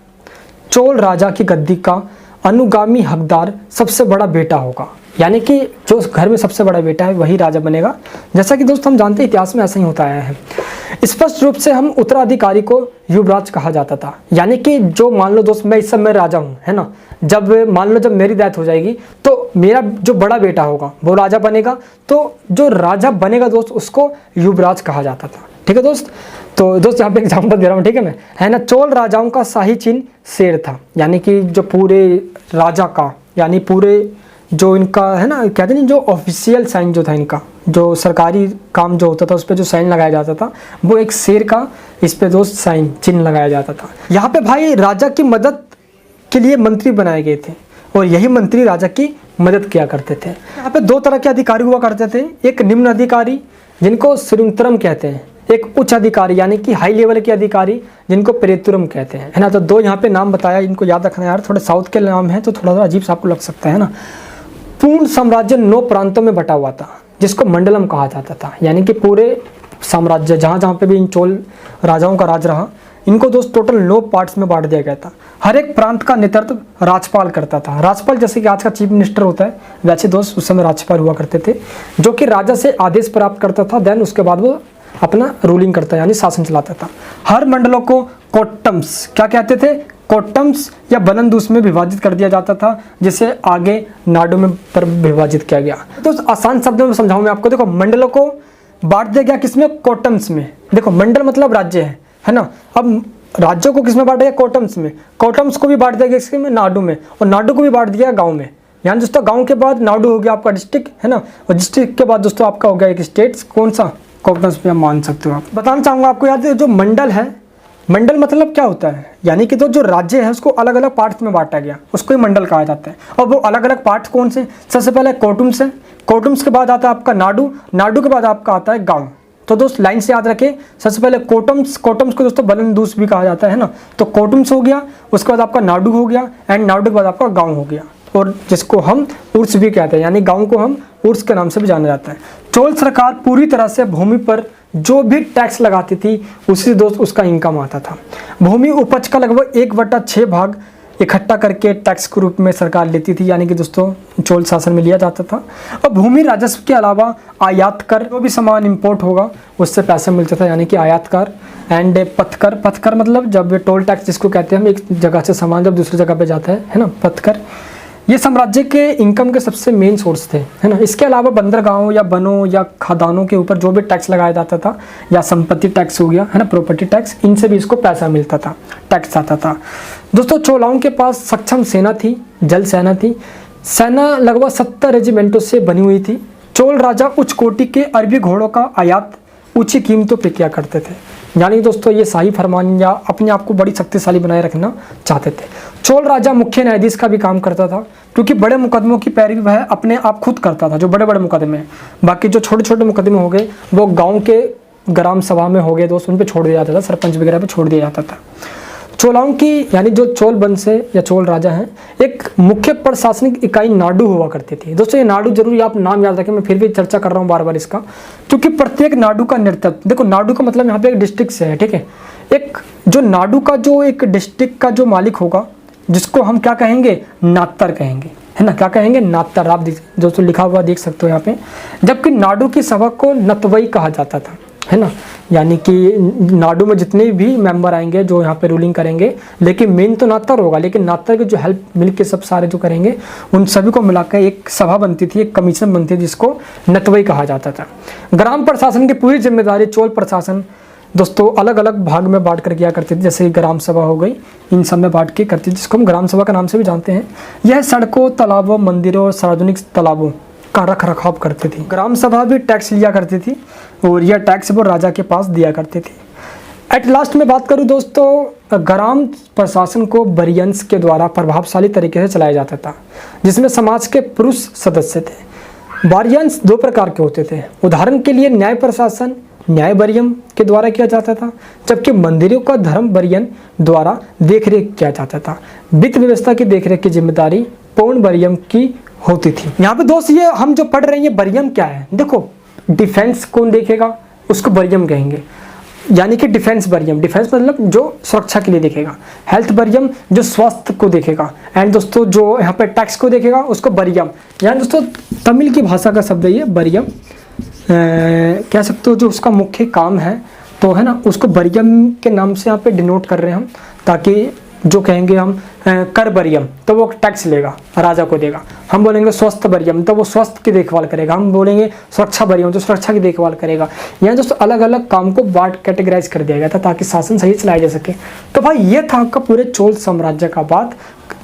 चोल राजा की गद्दी का अनुगामी हकदार सबसे बड़ा बेटा होगा, यानी कि जो घर में सबसे बड़ा बेटा है वही राजा बनेगा। जैसा कि दोस्त हम जानते हैं इतिहास में ऐसा ही होता आया है। स्पष्ट रूप से हम उत्तराधिकारी को युवराज कहा जाता था, यानी कि जो मान लो दोस्त मैं इस समय राजा हूँ, है ना, जब मान लो जब मेरी डेथ हो जाएगी तो मेरा जो बड़ा बेटा होगा वो राजा बनेगा, तो जो राजा बनेगा दोस्त उसको युवराज कहा जाता था। ठीक है दोस्त, तो दोस्त यहाँ पे एग्जाम्पल दे रहा हूँ, ठीक है मैं, है ना। चोल राजाओं का शाही चिन्ह शेर था, यानी कि जो पूरे राजा का, यानी पूरे जो इनका है ना, कहते नहीं, जो ऑफिशियल साइन जो था इनका, जो सरकारी काम जो होता था उस पर जो साइन लगाया जाता था वो एक शेर का इस पे दोस्त साइन चिन्ह लगाया जाता था। यहाँ पे भाई राजा की मदद के लिए मंत्री बनाए गए थे और यही मंत्री राजा की मदद किया करते थे। यहाँ पे दो तरह के अधिकारी हुआ करते थे, एक निम्न अधिकारी जिनको श्रींतरम कहते हैं, एक उच्च अधिकारी यानी कि हाई लेवल के अधिकारी जिनको प्रेतुरम कहते हैं, है ना। तो दो यहाँ पे नाम बताया, इनको याद रखना यार, थोड़े साउथ के नाम है तो थोड़ा सा अजीब सा आपको लग सकता है ना। पूर्ण साम्राज्य 9 प्रांतों में बटा हुआ था जिसको मंडलम कहा जाता था, यानी कि पूरे साम्राज्य जहाँ जहाँ पे भी इन चोल राजाओं का राज रहा, इनको दोस्त टोटल 9 पार्ट्स में बांट दिया गया था। हर एक प्रांत का नेतृत्व राजपाल करता था। राजपाल जैसे कि आज का चीफ मिनिस्टर होता है, वैसे दोस्त उस समय राजपाल हुआ करते थे, जो कि राजा से आदेश प्राप्त करता था, देन उसके बाद वो अपना रूलिंग करता यानी शासन चलाता था। हर मंडलों को कोट्टम्स, क्या कहते थे, कोट्टम्स या बनंदूस में विभाजित कर दिया जाता था, जिसे आगे नाडु में पर विभाजित किया गया। तो आसान शब्दों में समझाऊं मैं आपको, देखो मंडलों को बांट दिया गया किसमें, कोट्टम्स में। देखो मंडल मतलब राज्य है ना। अब राज्यों को किसमें बांटा गया, कोट्टम्स में। कोट्टम्स को भी बांट दिया गया किसमें, नाडु में, और नाडु को भी बांट दिया गाँव में। यानी दोस्तों गाँव के बाद नाडु हो गया आपका डिस्ट्रिक्ट, है ना, और डिस्ट्रिक्ट के बाद दोस्तों आपका हो गया एक स्टेट, कौन सा, कोट्टम्स में मान सकते हो आप। बताना चाहूँगा आपको याद है, जो मंडल है, मंडल मतलब क्या होता है, यानी कि तो जो राज्य है उसको अलग अलग पार्ट्स में बांटा गया, उसको ही मंडल कहा जाता है। और वो अलग अलग पार्ट्स कौन से, सबसे पहले कोटुम्स है, कोटुम्स के बाद आता है आपका नाडु, नाडु के बाद आपका आता है गांव। तो दोस्त लाइन से याद रखें, सबसे पहले कोटम्स, कोटम्स को दोस्तों बलंदूस भी कहा जाता है ना। तो कोटुम्स हो गया, उसके बाद आपका नाडु हो गया, एंड नाडु के बाद आपका गाँव हो गया, और जिसको हम उर्स भी कहते हैं, यानी गाँव को हम उर्स के नाम से भी जाना जाता है। चोल सरकार पूरी तरह से भूमि पर जो भी टैक्स लगाती थी उसी दोस्त उसका इनकम आता था। भूमि उपज का लगभग 1/6 भाग इकट्ठा करके टैक्स के रूप में सरकार लेती थी, यानी कि दोस्तों चोल शासन में लिया जाता था। और भूमि राजस्व के अलावा आयात कर, जो भी सामान इंपोर्ट होगा उससे पैसा मिलता था, यानी कि आयात कर। एंड पथकर, पथकर मतलब जब टोल टैक्स जिसको कहते हैं हम, एक जगह से सामान जब दूसरी जगह पे जाता है ना, पथकर। ये साम्राज्य के इनकम के सबसे मेन सोर्स थे, है ना। इसके अलावा बंदरगाहों या वनों या खदानों के ऊपर जो भी टैक्स लगाया जाता था, या संपत्ति टैक्स हो गया, है ना, प्रॉपर्टी टैक्स, इनसे भी इसको पैसा मिलता था, टैक्स आता था। दोस्तों चोलाओं के पास सक्षम सेना थी, जल सेना थी। सेना लगभग 70 रेजिमेंटों से बनी हुई थी। चोल राजा उच्च कोटि के अरबी घोड़ों का आयात ऊंची कीमतों पर किया करते थे, यानी दोस्तों ये शाही फरमान या अपने आप को बड़ी शक्तिशाली बनाए रखना चाहते थे। चोल राजा मुख्य न्यायाधीश का भी काम करता था, क्योंकि बड़े मुकदमों की पैरवी वह अपने आप खुद करता था, जो बड़े बड़े मुकदमे हैं। बाकी जो छोटे छोटे मुकदमे हो गए वो गांव के ग्राम सभा में हो गए दोस्त, उन पे छोड़ दिया जाता था, सरपंच वगैरह पे छोड़ दिया जाता था। चोलाओं की यानी जो चोल वंश है या चोल राजा हैं, एक मुख्य प्रशासनिक इकाई नाडु हुआ करती थी। दोस्तों ये नाडु जरूर आप नाम याद रखें, मैं फिर भी चर्चा कर रहा हूँ बार बार इसका, क्योंकि प्रत्येक नाडु का नेतृत्व, देखो नाडु का मतलब यहाँ पे एक डिस्ट्रिक्ट से है, ठीक है। एक जो नाडु का जो एक डिस्ट्रिक्ट का जो मालिक होगा, जिसको हम क्या कहेंगे, नात्तर कहेंगे, है ना, क्या कहेंगे, नात्तर। आप दोस्तों लिखा हुआ देख सकते हो यहाँ पे। जबकि नाडु की सभा को नतवई कहा जाता था, है ना, यानी कि नाडु में जितने भी मेंबर आएंगे जो यहाँ पे रूलिंग करेंगे, लेकिन मेन तो नात्तर होगा, लेकिन नात्तर के जो हेल्प मिलके सब सारे जो करेंगे उन सभी को मिलाकर एक सभा बनती थी, एक कमीशन बनती थी, जिसको नतवई कहा जाता था। ग्राम प्रशासन की पूरी जिम्मेदारी चोल प्रशासन दोस्तों अलग अलग भाग में बांट कर किया करती थी, जैसे ग्राम सभा हो गई, इन सब में बांट के करती थी, जिसको हम ग्राम सभा का नाम से भी जानते हैं। यह सड़कों, तालाबों, मंदिरों और सार्वजनिक तालाबों का रख रखाव करती थी। ग्राम सभा भी टैक्स लिया करती थी, और यह टैक्स वो राजा के पास दिया करती थी। एट लास्ट में बात करूं दोस्तों, ग्राम प्रशासन को वरियंस के द्वारा प्रभावशाली तरीके से चलाया जाता था, जिसमें समाज के पुरुष सदस्य थे। वारियंस दो प्रकार के होते थे। उदाहरण के लिए न्याय प्रशासन न्याय वरियम के द्वारा किया जाता था, जबकि मंदिरों का धर्म वरियन द्वारा देखरेख किया जाता था। वित्त व्यवस्था की देखरेख की जिम्मेदारी पौन वरियम की होती थी। यहाँ पे दोस्त ये हम जो पढ़ रहे हैं, ये वरियम क्या है? देखो, डिफेंस कौन देखेगा उसको वरियम कहेंगे, यानी कि डिफेंस वरियम, डिफेंस मतलब जो सुरक्षा के लिए देखेगा। हेल्थ वरियम जो स्वास्थ्य को देखेगा। एंड दोस्तों जो यहाँ पे टैक्स को देखेगा उसको वरियम, यानी दोस्तों तमिल की भाषा का शब्द है ये वरियम, कह सकते हो जो उसका मुख्य काम है, तो है ना, उसको वरियम के नाम से यहाँ पे डिनोट कर रहे हैं हम, ताकि जो कहेंगे हम कर वरियम तो वो टैक्स लेगा, राजा को देगा। हम बोलेंगे स्वस्थ वरियम तो वो स्वास्थ्य की देखभाल करेगा। हम बोलेंगे सुरक्षा वरियम तो सुरक्षा की देखभाल करेगा। यहाँ दोस्तों अलग अलग काम को बांट कैटेगराइज कर दिया गया था ताकि शासन सही चलाया जा सके। तो भाई ये था आपका पूरे चोल साम्राज्य का बात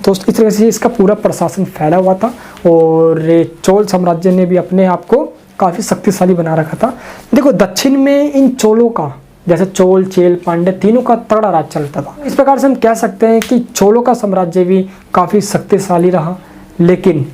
दोस्त। इस तरह से इसका पूरा प्रशासन फैला हुआ था और चोल साम्राज्य ने भी अपने आप को काफ़ी शक्तिशाली बना रखा था। देखो दक्षिण में इन चोलों का, जैसे चोल, चेल, पांड्य तीनों का तगड़ा राज चलता था। इस प्रकार से हम कह सकते हैं कि चोलों का साम्राज्य भी काफ़ी शक्तिशाली रहा, लेकिन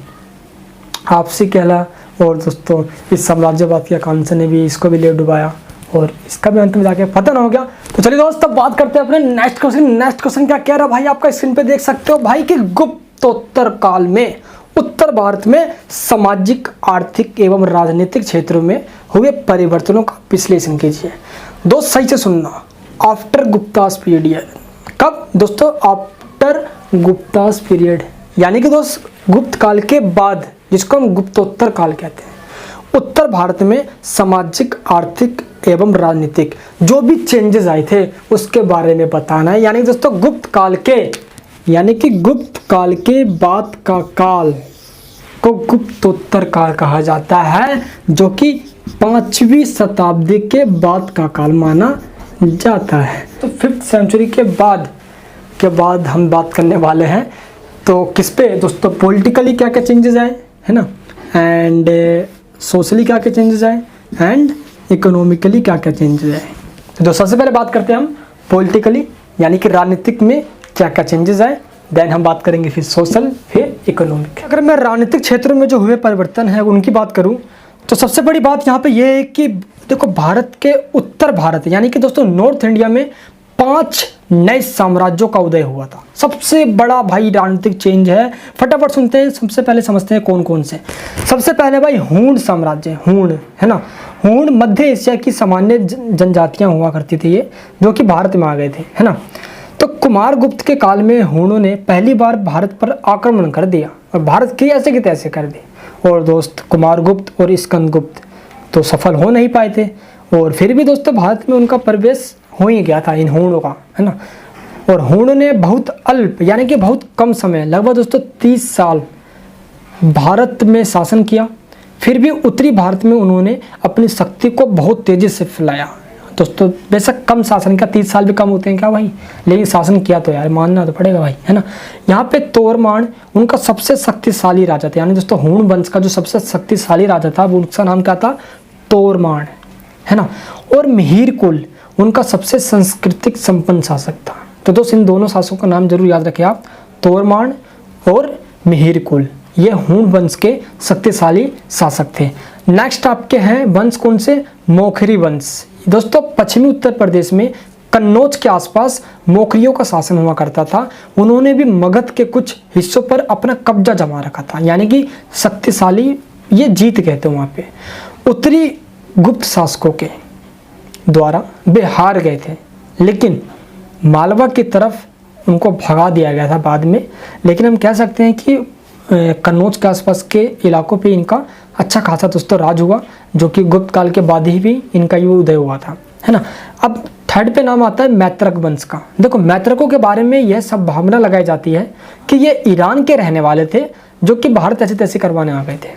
आपसी कहला और दोस्तों इस साम्राज्यवाद की आकांक्षा ने भी इसको भी ले डुबाया और इसका भी अंत में जाके पतन हो गया। तो चलिए दोस्त अब बात करते हैं अपने नेक्स्ट क्वेश्चन। नेक्स्ट क्वेश्चन क्या कह रहा भाई, आपका स्क्रीन पे देख सकते हो भाई कि गुप्तोत्तर काल में उत्तर भारत में सामाजिक, आर्थिक एवं राजनीतिक क्षेत्रों में हुए परिवर्तनों का विश्लेषण कीजिए। दोस्त सही से सुनना, आफ्टर गुप्तास पीरियड। कब दोस्तों? आफ्टर गुप्तास पीरियड, यानी कि दोस्त गुप्त काल के बाद, जिसको हम गुप्तोत्तर काल कहते हैं। उत्तर भारत में सामाजिक, आर्थिक एवं राजनीतिक जो भी चेंजेस आए थे उसके बारे में बताना है। यानी दोस्तों गुप्त काल के, यानी कि गुप्त काल के बाद का काल को गुप्तोत्तर काल कहा जाता है, जो कि 5वीं शताब्दी के बाद का काल माना जाता है। तो 5th सेंचुरी के बाद हम बात करने वाले हैं। तो किस पे दोस्तों? पॉलिटिकली क्या क्या चेंजेस आए, है ना, एंड सोशली क्या क्या चेंजेस आए, एंड इकोनॉमिकली क्या क्या चेंजेस आए। तो सबसे पहले बात करते हैं हम पॉलिटिकली, यानी कि राजनीतिक में क्या क्या चेंजेस आए, देन हम बात करेंगे फिर सोशल, फिर इकोनॉमिक। अगर मैं राजनीतिक क्षेत्र में जो हुए परिवर्तन है उनकी बात करूं तो सबसे बड़ी बात यहाँ पे ये है कि देखो भारत के उत्तर भारत, यानी कि दोस्तों नॉर्थ इंडिया में 5 नए साम्राज्यों का उदय हुआ था। सबसे बड़ा भाई राजनीतिक चेंज है, फटाफट सुनते हैं। सबसे पहले समझते हैं कौन कौन से। सबसे पहले भाई हूण साम्राज्य, हूण, है ना, हूण मध्य एशिया की सामान्य जनजातियां हुआ करती थी ये, जो कि भारत में आ गए थे, है ना। तो कुमार गुप्त के काल में हूणों ने पहली बार भारत पर आक्रमण कर दिया और भारत की ऐसे की तैसे कर दी। और दोस्त कुमार गुप्त और स्कंद गुप्त तो सफल हो नहीं पाए थे, और फिर भी दोस्तों भारत में उनका प्रवेश हो ही गया था इन हूणों का, है ना। और हूणों ने बहुत अल्प, यानी कि बहुत कम समय, लगभग दोस्तों 30 साल भारत में शासन किया। फिर भी उत्तरी भारत में उन्होंने अपनी शक्ति को बहुत तेजी से फैलाया। दोस्तों बेशक कम शासन किया, 30 साल भी कम होते हैं क्या भाई, लेकिन शासन किया तो यार मानना तो पड़ेगा भाई, है ना। यहाँ पे तोरमान उनका सबसे शक्तिशाली राजा था, यानी दोस्तों हूण वंश का जो सबसे शक्तिशाली राजा था वो उसका नाम क्या था? तोरमान, है ना। और मिहिर कुल उनका सबसे सांस्कृतिक संपन्न शासक था। तो दोस्तों इन दोनों शासकों का नाम जरूर याद रखें आप, तोरमान और मिहिर कुल, ये हूण वंश के शक्तिशाली शासक थे। नेक्स्ट आपके हैं वंश कौन से? मोखरी वंश। दोस्तों पश्चिमी उत्तर प्रदेश में कन्नौज के आसपास मोखरियों का शासन हुआ करता था। उन्होंने भी मगध के कुछ हिस्सों पर अपना कब्जा जमा रखा था, यानी कि शक्तिशाली, ये जीत कहते हैं वहाँ पे। उत्तरी गुप्त शासकों के द्वारा वे हार गए थे, लेकिन मालवा की तरफ उनको भगा दिया गया था बाद में। लेकिन हम कह सकते हैं कि कन्नौज के आसपास के इलाकों पे इनका अच्छा खासा दोस्तों राज हुआ, जो कि गुप्त काल के बाद ही भी इनका ये उदय हुआ था, है ना। अब थर्ड पे नाम आता है मैत्रक वंश का। देखो मैत्रकों के बारे में यह सब भावना लगाई जाती है कि ये ईरान के रहने वाले थे, जो कि भारत ऐसे तैसे करवाने आ गए थे।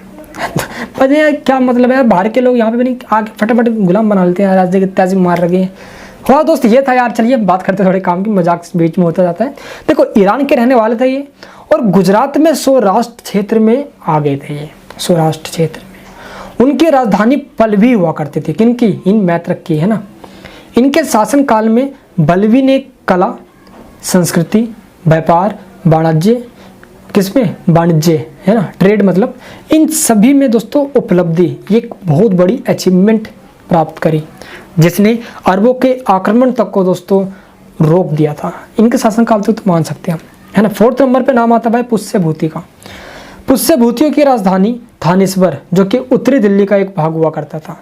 पता है क्या मतलब है, बाहर के लोग यहाँ पे भी नहीं आके फटाफट गुलाम बना लेते हैं, राज्य के तैसे मार रखे हैं। हाँ दोस्त ये था यार, चलिए बात करते थोड़े काम की, मजाक बीच में होता जाता है। देखो ईरान के रहने वाले थे ये, और गुजरात में सौराष्ट्र क्षेत्र में आ गए थे ये, सौराष्ट्र क्षेत्र में। उनकी राजधानी पल्लवी हुआ करती थी, किनकी? इन मैत्रक की, है ना। इनके शासन काल में बलवी ने कला, संस्कृति, व्यापार, वाणिज्य, किसमें, वाणिज्य है ना, ट्रेड मतलब, इन सभी में दोस्तों उपलब्धि, एक बहुत बड़ी अचीवमेंट प्राप्त करी, जिसने अरबों के आक्रमण तक को दोस्तों रोक दिया था। इनके शासनकाल तो मान सकते हैं हम, है ना। 4th नंबर पे नाम आता है भाई पुष्यभूति का। पुष्यभूतियों की राजधानी थानेश्वर, जो कि उत्तरी दिल्ली का एक भाग हुआ करता था।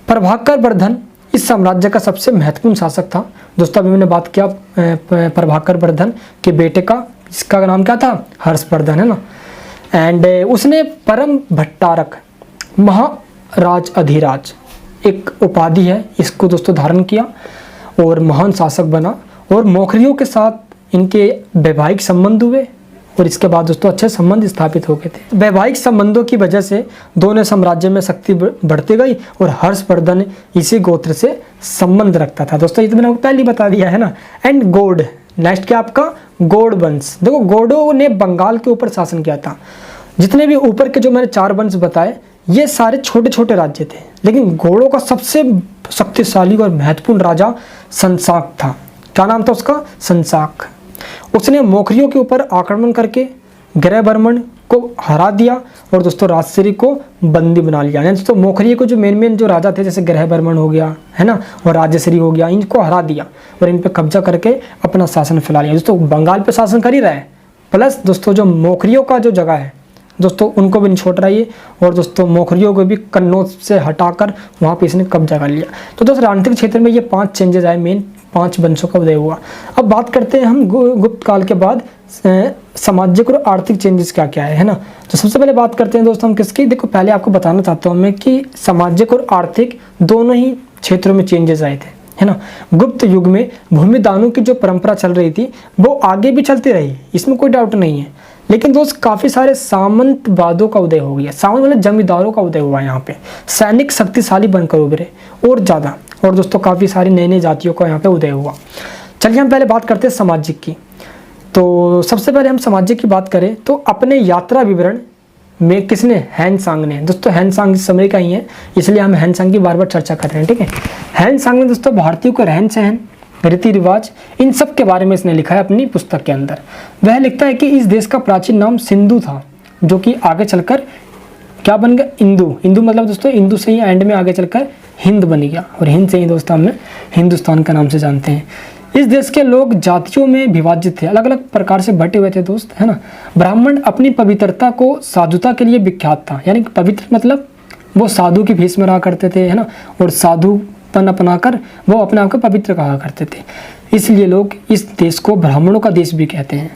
प्रभाकर वर्धन इस साम्राज्य का सबसे महत्वपूर्ण शासक था। दोस्तों अभी मैंने बात किया प्रभाकर वर्धन के बेटे का, जिसका नाम क्या था, हर्षवर्धन, है ना। एंड उसने परम भट्टारक, महाराज अधिराज एक उपाधि है, इसको दोस्तों धारण किया और महान शासक बना। और मौखरियों के साथ इनके वैवाहिक संबंध हुए और इसके बाद दोस्तों अच्छे संबंध स्थापित हो गए थे। वैवाहिक संबंधों की वजह से दोनों साम्राज्य में शक्ति बढ़ती गई और हर्षवर्धन इसी गोत्र से संबंध रखता था। दोस्तों ये तो मैंने आपको पहले ही बता दिया है ना। एंड गौड़, नेक्स्ट क्या आपका, गौड़ वंश। देखो गौड़ों ने बंगाल के ऊपर शासन किया था। जितने भी ऊपर के जो मैंने 4 वंश बताए ये सारे छोटे छोटे राज्य थे, लेकिन गौड़ों का सबसे शक्तिशाली और महत्वपूर्ण राजा संसाक था। क्या नाम था उसका, संसाक। उसने मौखरियों के ऊपर आक्रमण करके ग्रहवर्मन को हरा दिया और दोस्तों राजश्री को बंदी बना लिया। यानी दोस्तों मौखरियों को जो मेन जो राजा थे, जैसे ग्रहवर्मन हो गया, है ना, और राजश्री हो गया, इनको हरा दिया और इन पे कब्जा करके अपना शासन फैला लिया। दोस्तों बंगाल पे शासन कर ही रहा है, प्लस दोस्तों जो मौखरियों का जो जगह है दोस्तों उनको भी नहीं छोड़ रहा है, और दोस्तों मौखरियों को भी कन्नौज से हटाकर वहाँ पे इसने कब्जा कर लिया। तो दोस्तों राजनीतिक क्षेत्र में ये 5 चेंजेस आए, मेन 5 वंशों का उदय हुआ। अब बात करते हैं हम गुप्त काल के बाद सामाजिक और आर्थिक चेंजेस क्या क्या है ना। तो सबसे पहले बात करते हैं दोस्तों हम किसकी। देखो पहले आपको बताना चाहता हूँ मैं कि सामाजिक और आर्थिक दोनों ही क्षेत्रों में चेंजेस आए थे, है ना। गुप्त युग में भूमि दानों की जो परंपरा चल रही थी वो आगे भी चलती रही, इसमें कोई डाउट नहीं है, लेकिन दोस्त काफ़ी सारे सामंतवादों का उदय हो गया। सामंत मतलब जमींदारों का उदय हुआ यहाँ पे, सैनिक शक्तिशाली बनकर उभरे और ज़्यादा, और दोस्तों काफ़ी सारी नई नई जातियों का यहाँ पे उदय हुआ। चलिए हम पहले बात करते हैं सामाजिक की। तो सबसे पहले हम सामाजिक की बात करें तो अपने यात्रा विवरण में किसने, हैन-सांग ने। दोस्तों हैन-सांग इस समय का ही है, इसलिए हम हैन-सांग की बार बार चर्चा कर रहे हैं, ठीक है। हैन-सांग ने दोस्तों भारतीयों का रहन सहन, रीति रिवाज, इन सब के बारे में इसने लिखा है अपनी पुस्तक के अंदर। वह लिखता है कि इस देश का प्राचीन नाम सिंधु था, जो कि आगे चलकर क्या बन गया, इंदु। इंदु मतलब दोस्तों इंदु से ही एंड में आगे चलकर हिंद बन गया, और हिंद से ही दोस्तों हमें हिंदुस्तान का नाम से जानते हैं। इस देश के लोग जातियों में विभाजित थे, अलग अलग प्रकार से बटे हुए थे दोस्त, है ना। ब्राह्मण अपनी पवित्रता को साधुता के लिए विख्यात था, यानी पवित्र मतलब वो साधु की भेष में रहा करते थे, है ना, और साधुपन अपनाकर वो अपने आप को पवित्र कहा करते थे, इसलिए लोग इस देश को ब्राह्मणों का देश भी कहते हैं।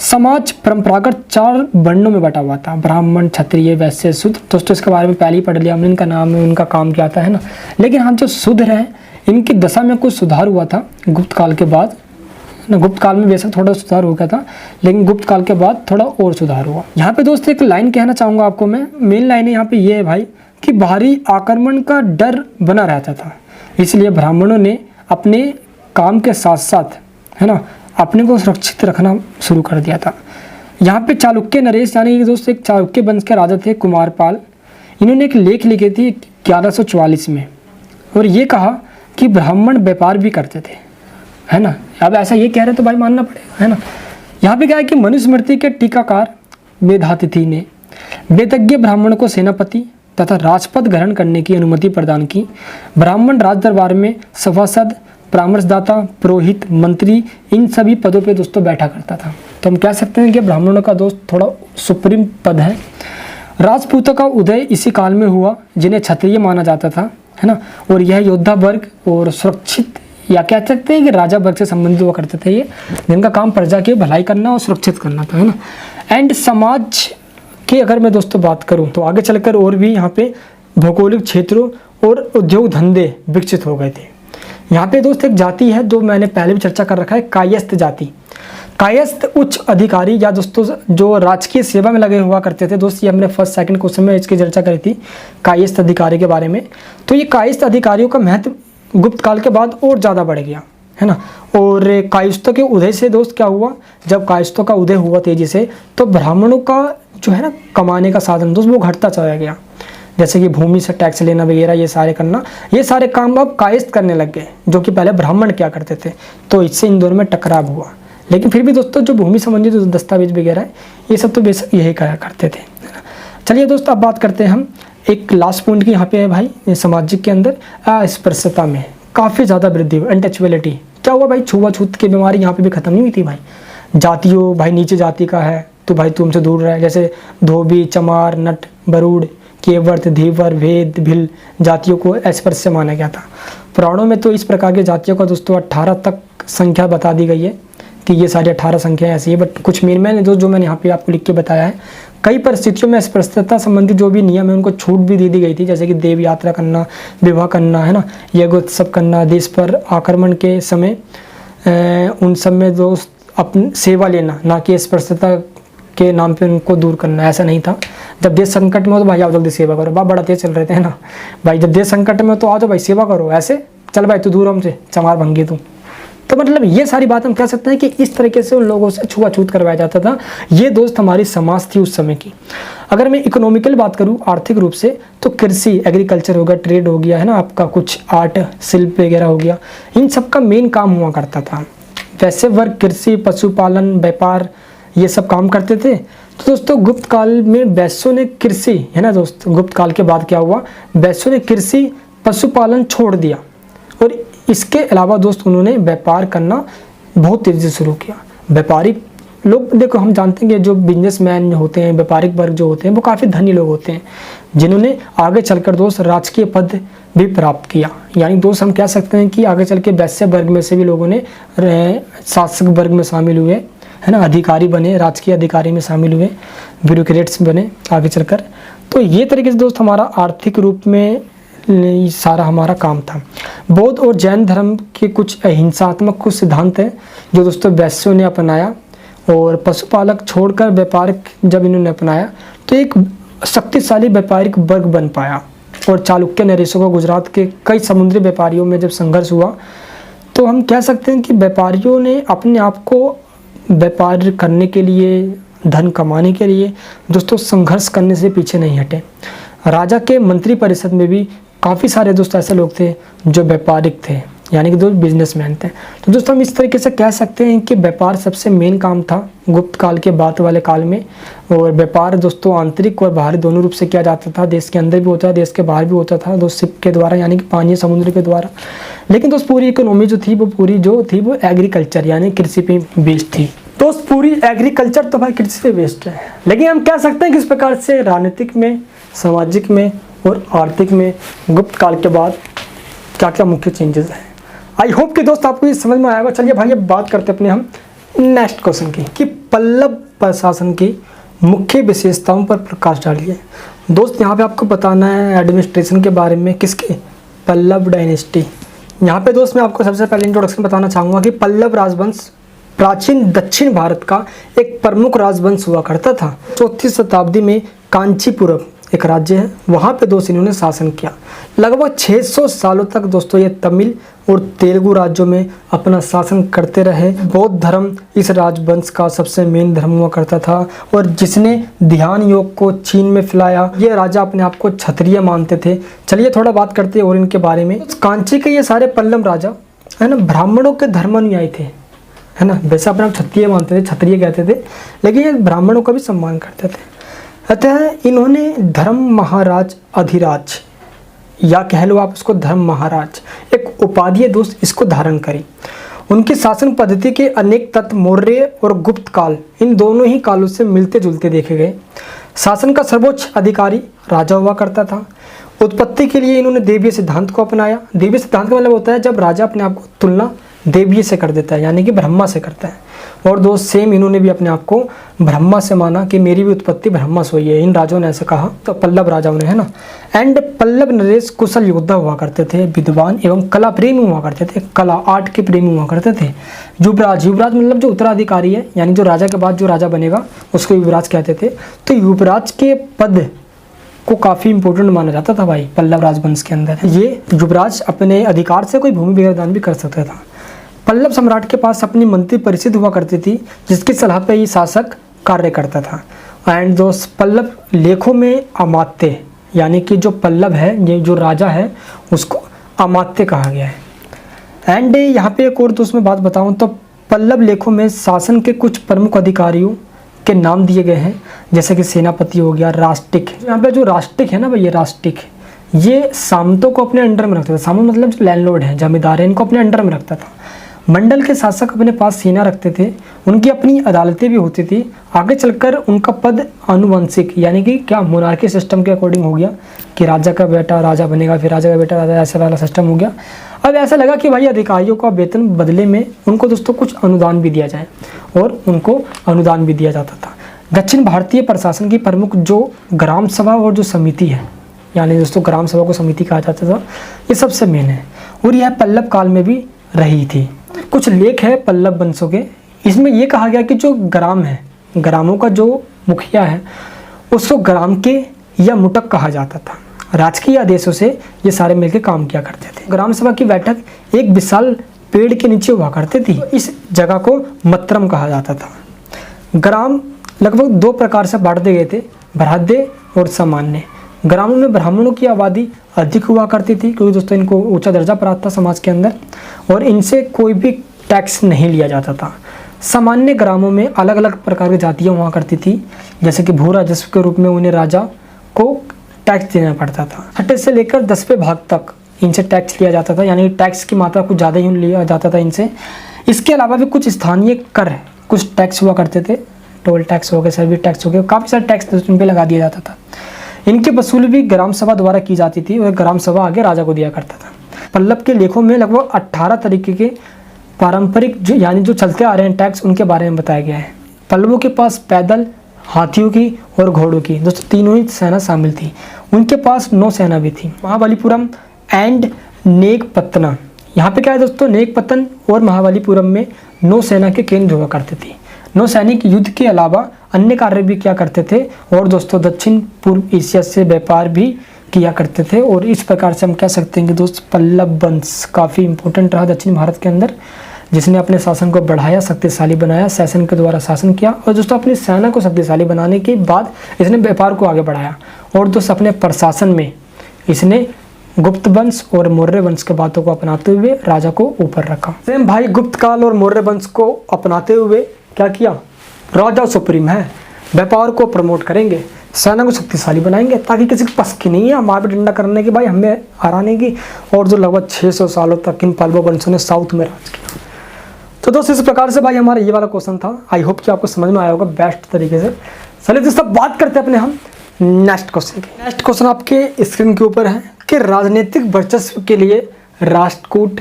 समाज परंपरागत 4 वर्णों में बटा हुआ था, ब्राह्मण, क्षत्रिय, वैश्य, शूद्र। दोस्तों इसके बारे में पहले ही पढ़ लिया हमने, इनका नाम है, उनका काम क्या था, है ना। लेकिन हम जो शूद्र हैं इनकी दशा में कुछ सुधार हुआ था गुप्त काल के बाद ना। गुप्त काल में बेशक थोड़ा सुधार हो गया था, लेकिन गुप्त काल के बाद थोड़ा और सुधार हुआ। यहाँ पे दोस्तों एक लाइन कहना चाहूँगा आपको मैं, मेन लाइन है यहाँ पे ये है भाई कि बाहरी आक्रमण का डर बना रहता था, इसलिए ब्राह्मणों ने अपने काम के साथ साथ, है ना, अपने को सुरक्षित रखना शुरू कर दिया था। यहाँ पे चालुक्य नरेश यानी कि दोस्तों एक चालुक्य वंश के राजा थे कुमारपाल, इन्होंने एक लेख लिखे थी 1144 में, और ये कहा कि ब्राह्मण व्यापार भी करते थे, है ना। अब ऐसा ये कह रहे तो भाई मानना पड़ेगा, है ना। यहाँ पे क्या है कि मनुस्मृति के टीकाकार मेधातिथि ने वेदज्ञ ब्राह्मण को सेनापति तथा राजपद ग्रहण करने की अनुमति प्रदान की। ब्राह्मण राज दरबार में सभासद, परामर्शदाता, पुरोहित, मंत्री, इन सभी पदों पे दोस्तों बैठा करता था। तो हम कह सकते हैं कि ब्राह्मणों का दोस्त थोड़ा सुप्रीम पद है। राजपूतों का उदय इसी काल में हुआ, जिन्हें क्षत्रिय माना जाता था, है ना, और यह योद्धा वर्ग और सुरक्षित या कह सकते हैं कि राजा वर्ग से संबंधित हुआ करते थे, ये जिनका काम प्रजा की भलाई करना और सुरक्षित करना था, है ना। एंड समाज की अगर मैं दोस्तों बात करूं तो आगे चलकर और भी यहाँ पे भौगोलिक क्षेत्रों और उद्योग धंधे विकसित हो गए थे। यहाँ पे दोस्त एक जाति है जो मैंने पहले भी चर्चा कर रखा है, कायस्थ जाति। कायस्थ उच्च अधिकारी या दोस्तों जो राजकीय सेवा में लगे हुआ करते थे दोस्त, ये हमने फर्स्ट सेकंड क्वेश्चन में इसकी चर्चा करी थी कायस्थ अधिकारी के बारे में। तो ये कायस्थ अधिकारियों का महत्व गुप्त काल के बाद और ज़्यादा बढ़ गया, है ना। और कायस्थों के उदय से दोस्त क्या हुआ, जब कायस्थों का उदय हुआ तेजी से, तो ब्राह्मणों का जो है ना कमाने का साधन दोस्त वो घटता चला गया। जैसे कि भूमि से टैक्स लेना वगैरह, ये सारे करना, ये सारे काम अब कायस्थ करने लग गए, जो कि पहले ब्राह्मण क्या करते थे। तो इससे इन दोनों में टकराव हुआ। लेकिन फिर भी दोस्तों जो भूमि संबंधी जो दस्तावेज वगैरह है ये सब तो बेशक यही करा करते थे। चलिए दोस्तों अब बात करते हैं हम एक लास्ट पॉइंट की यहाँ पे है भाई, सामाजिक के अंदर अस्पृश्यता में काफ़ी ज़्यादा वृद्धि हुई। अनटचेबिलिटी क्या हुआ भाई, छुआछूत की बीमारी यहाँ पे भी खत्म नहीं हुई थी भाई। जातियों भाई नीचे जाति का है तो भाई तुमसे दूर रहे, जैसे धोबी, चमार, नट, बरूड, केवर्त, धीवर, भेद, भिल जातियों को अस्पृश्य माना गया था। पुराणों में तो इस प्रकार की जातियों का दोस्तों 18 तक संख्या बता दी गई है कि ये सारी 18 संख्या ऐसी है। बट कुछ मेन जो मैंने यहाँ पे आपको लिख के बताया है, कई परिस्थितियों में अस्पृश्यता संबंधी जो भी नियम है उनको छूट भी दे दी गई थी, जैसे कि देव यात्रा करना, विवाह करना, है ना, यज्ञोत्सव करना, देश पर आक्रमण के समय उन सब में दोस्त अपनी सेवा लेना, ना कि अस्पृश्यता के नाम पे उनको दूर करना। ऐसा नहीं था, जब देश संकट में हो तो भाई आओ जल्दी सेवा करो, बड़ा तेज चल रहे थे ना भाई, जब देश संकट में हो तो आओ तो भाई सेवा करो, ऐसे चल भाई तू दूर हमसे, चमार भंगी तू। तो मतलब ये सारी बात हम कह सकते हैं कि इस तरीके से उन लोगों से छुआछूत करवाया जाता था। ये दोस्त हमारी समाज थी उस समय की। अगर मैं इकोनॉमिकल बात करूँ आर्थिक रूप से, तो कृषि, एग्रीकल्चर हो गया, ट्रेड हो गया, है ना, आपका कुछ आर्ट शिल्प वगैरह हो गया, इन सब का मेन काम हुआ करता था। वैसे वर्ग कृषि, पशुपालन, व्यापार, ये सब काम करते थे। तो दोस्तों गुप्त काल में वैश्यों ने कृषि, है ना दोस्त, गुप्त काल के बाद क्या हुआ, वैश्यों ने कृषि पशुपालन छोड़ दिया और इसके अलावा दोस्त उन्होंने व्यापार करना बहुत तेज़ी से शुरू किया। व्यापारिक लोग, देखो हम जानते हैं कि जो बिजनेसमैन होते हैं, व्यापारिक वर्ग जो होते हैं, वो काफ़ी धनी लोग होते हैं, जिन्होंने आगे चलकर दोस्त राजकीय पद भी प्राप्त किया। यानी दोस्त हम कह सकते हैं कि आगे चल के वैश्य वर्ग में से भी लोगों ने शासक वर्ग में शामिल हुए, है ना, अधिकारी बने, राजकीय अधिकारी में शामिल हुए, ब्यूरोक्रेट्स बने आगे चलकर। तो ये तरीके से दोस्त हमारा आर्थिक रूप में सारा हमारा काम था। बौद्ध और जैन धर्म के कुछ अहिंसात्मक कुछ सिद्धांत हैं जो दोस्तों वैश्यों ने अपनाया, और पशुपालक छोड़कर व्यापारिक जब इन्होंने अपनाया तो एक शक्तिशाली व्यापारिक वर्ग बन पाया। और चालुक्य नरेशों गुजरात के कई समुद्री व्यापारियों में जब संघर्ष हुआ तो हम कह सकते हैं कि व्यापारियों ने अपने आप को व्यापार करने के लिए, धन कमाने के लिए दोस्तों संघर्ष करने से पीछे नहीं हटे। राजा के मंत्री परिषद में भी काफ़ी सारे दोस्त ऐसे लोग थे जो व्यापारिक थे, यानी कि दोस्त बिजनेसमैन थे। तो दोस्तों हम इस तरीके से कह सकते हैं कि व्यापार सबसे मेन काम था गुप्त काल के बाद वाले काल में। और व्यापार दोस्तों आंतरिक और बाहरी दोनों रूप से किया जाता था, देश के अंदर भी होता था, देश के बाहर भी होता था, दोस्त शिप के द्वारा, यानी कि पानी समुद्र के द्वारा। लेकिन दोस्त पूरी इकोनॉमी जो थी वो एग्रीकल्चर यानी कृषि पे बेस्ड थी। दोस्त पूरी एग्रीकल्चर तो भाई कृषि पे बेस्ड है। लेकिन हम कह सकते हैं कि इस प्रकार से राजनीतिक में, सामाजिक में और आर्थिक में गुप्त काल के बाद क्या क्या मुख्य चेंजेस हैं। आई होप कि दोस्त आपको ये समझ में आएगा। चलिए भाई अब बात करते अपने हम नेक्स्ट क्वेश्चन की कि पल्लव प्रशासन की मुख्य विशेषताओं पर प्रकाश डालिए। दोस्त यहाँ पे आपको बताना है एडमिनिस्ट्रेशन के बारे में, किसके, पल्लव डायनेस्टी। यहाँ पे दोस्त मैं आपको सबसे पहले इंट्रोडक्शन बताना चाहूँगा कि पल्लव राजवंश प्राचीन दक्षिण भारत का एक प्रमुख राजवंश हुआ करता था। 4वीं शताब्दी में कांचीपुरम एक राज्य है, वहाँ पे दोस्त इन्होंने शासन किया। लगभग 600 सालों तक दोस्तों ये तमिल और तेलुगु राज्यों में अपना शासन करते रहे। बौद्ध धर्म इस राजवंश का सबसे मेन धर्म हुआ करता था और जिसने ध्यान योग को चीन में फैलाया। ये राजा अपने आप को क्षत्रिय मानते थे। चलिए थोड़ा बात करते हैं और इनके बारे में। कांची के ये सारे पल्लव राजा, है ना, ब्राह्मणों के धर्मानुयायी थे, है ना, वैसे अपने आप क्षत्रिय मानते थे, क्षत्रिय कहते थे, लेकिन ये ब्राह्मणों का भी सम्मान करते थे। अतः इन्होंने धर्म महाराज अधिराज, या कह लो आप उसको धर्म महाराज, एक उपाधि दोस्त इसको धारण करी। उनकी शासन पद्धति के अनेक तत्व मौर्य और गुप्त काल, इन दोनों ही कालों से मिलते जुलते देखे गए। शासन का सर्वोच्च अधिकारी राजा हुआ करता था। उत्पत्ति के लिए इन्होंने देवीय सिद्धांत को अपनाया। देवीय सिद्धांत का मतलब होता है जब राजा अपने आप को तुलना देवीय से कर देता है, यानी कि ब्रह्मा से करता है। और दोस्त सेम इन्होंने भी अपने आप को ब्रह्मा से माना कि मेरी भी उत्पत्ति ब्रह्मा से हुई है, इन राजाओं ने ऐसा कहा। तो पल्लव राजाओं ने, है ना। एंड पल्लव नरेश कुशल योद्धा हुआ करते थे, विद्वान एवं कला प्रेमी हुआ करते थे, कला आर्ट के प्रेमी हुआ करते थे। युवराज, युवराज मतलब जो उत्तराधिकारी है, यानी जो राजा के बाद जो राजा बनेगा उसको युवराज कहते थे। तो युवराज के पद को काफ़ी इंपॉर्टेंट माना जाता था भाई पल्लव राजवंश के अंदर। ये युवराज अपने अधिकार से कोई भूमि वगैरह दान भी कर सकता था। पल्लव सम्राट के पास अपनी मंत्री परिषद हुआ करती थी, जिसकी सलाह पे ही शासक कार्य करता था। एंड दोस्त पल्लव लेखों में अमात्य, यानी कि जो पल्लव है, ये जो राजा है उसको अमात्य कहा गया है। एंड यहाँ पे एक और तो उसमें बात बताऊँ तो पल्लव लेखों में शासन के कुछ प्रमुख अधिकारियों के नाम दिए गए हैं, जैसे कि सेनापति हो गया, राष्ट्रिक। यहाँ पे जो राष्ट्रिक है ना भाई, ये राष्ट्रिक, ये सामंतों को अपने अंडर में रखता था। सामंत मतलब जो लैंडलॉर्ड है, जमींदार है, इनको अपने अंडर में रखता था। मंडल के शासक अपने पास सेना रखते थे, उनकी अपनी अदालतें भी होती थी। आगे चलकर उनका पद आनुवंशिक यानी कि क्या मोनार्की सिस्टम के अकॉर्डिंग हो गया कि राजा का बेटा राजा बनेगा, फिर राजा का बेटा राजा, ऐसा वाला सिस्टम हो गया। अब ऐसा लगा कि भाई अधिकारियों का वेतन बदले में उनको दोस्तों कुछ अनुदान भी दिया जाए, और उनको अनुदान भी दिया जाता था। दक्षिण भारतीय प्रशासन की प्रमुख जो ग्राम सभा और जो समिति है, यानी दोस्तों ग्राम सभा को समिति कहा जाता था, ये सबसे मेन है, और यह पल्लव काल में भी रही थी। कुछ लेख है पल्लव वंशों के, इसमें यह कहा गया कि जो ग्राम है, ग्रामों का जो मुखिया है उसको ग्राम के या मुटक कहा जाता था। राजकीय आदेशों से ये सारे मिलकर काम किया करते थे। ग्राम सभा की बैठक एक विशाल पेड़ के नीचे हुआ करती थी। इस जगह को मत्रम कहा जाता था। ग्राम लगभग दो प्रकार से बांट दिए गए थे, बृहद्य और सामान्य। ग्रामों में ब्राह्मणों की आबादी अधिक हुआ करती थी, क्योंकि दोस्तों इनको ऊंचा दर्जा प्राप्त था समाज के अंदर, और इनसे कोई भी टैक्स नहीं लिया जाता था। सामान्य ग्रामों में अलग अलग प्रकार की जातियाँ हुआ करती थी, जैसे कि भू राजस्व के रूप में उन्हें राजा को टैक्स देना पड़ता था। 6 से लेकर 10वें भाग तक इनसे टैक्स लिया जाता था, यानी टैक्स की मात्रा कुछ ज़्यादा ही लिया जाता था इनसे। इसके अलावा भी कुछ स्थानीय कर, कुछ टैक्स हुआ करते थे, टोल टैक्स हो गए, सर्विस टैक्स हो गए, काफ़ी सारे टैक्स इन पर लगा दिया जाता था। इनकी वसूली भी ग्राम सभा द्वारा की जाती थी, और ग्राम सभा आगे राजा को दिया करता था। पल्लव के लेखों में लगभग 18 तरीके के पारंपरिक जो यानी जो चलते आ रहे हैं टैक्स, उनके बारे में बताया गया है। पल्लवों के पास पैदल, हाथियों की और घोड़ों की, दोस्तों तीनों ही सेना शामिल थी। उनके पास 9 सेना भी थी। महाबलीपुरम एंड नेकपत्तना, यहाँ पे क्या है दोस्तों, नेकपतन और महाबलीपुरम में 9 सेना के केंद्र हुआ करते थे। 9 सैनिक युद्ध के अलावा अन्य कार्य भी किया करते थे, और दोस्तों दक्षिण पूर्व एशिया से व्यापार भी किया करते थे। और इस प्रकार से हम कह सकते हैं कि दोस्त पल्लव वंश काफ़ी इंपॉर्टेंट रहा दक्षिण भारत के अंदर, जिसने अपने शासन को बढ़ाया, शक्तिशाली बनाया, शासन के द्वारा शासन किया, और दोस्तों अपनी सेना को शक्तिशाली बनाने के बाद इसने व्यापार को आगे बढ़ाया। और दोस्तों अपने प्रशासन में इसने गुप्त वंश और मौर्य वंश के बातों को अपनाते हुए राजा को ऊपर रखा। सेम भाई गुप्त काल और मौर्य वंश को अपनाते हुए क्या किया, राजा सुप्रीम है, व्यापार को प्रमोट करेंगे, सेना को शक्तिशाली बनाएंगे, ताकि किसी के पास की नहीं है हमारे डंडा करने की, भाई हमें हराने की। और जो लगभग 600 सालों तक इन पल्लव वंशों ने साउथ में राज किया। तो दोस्तों इस प्रकार से भाई हमारा ये वाला क्वेश्चन था। आई होप कि आपको समझ में आया होगा बेस्ट तरीके से। चलिए दोस्तों बात करते हैं अपने हम नेक्स्ट क्वेश्चन की। नेक्स्ट क्वेश्चन आपके स्क्रीन के ऊपर है कि राजनीतिक वर्चस्व के लिए राष्ट्रकूट,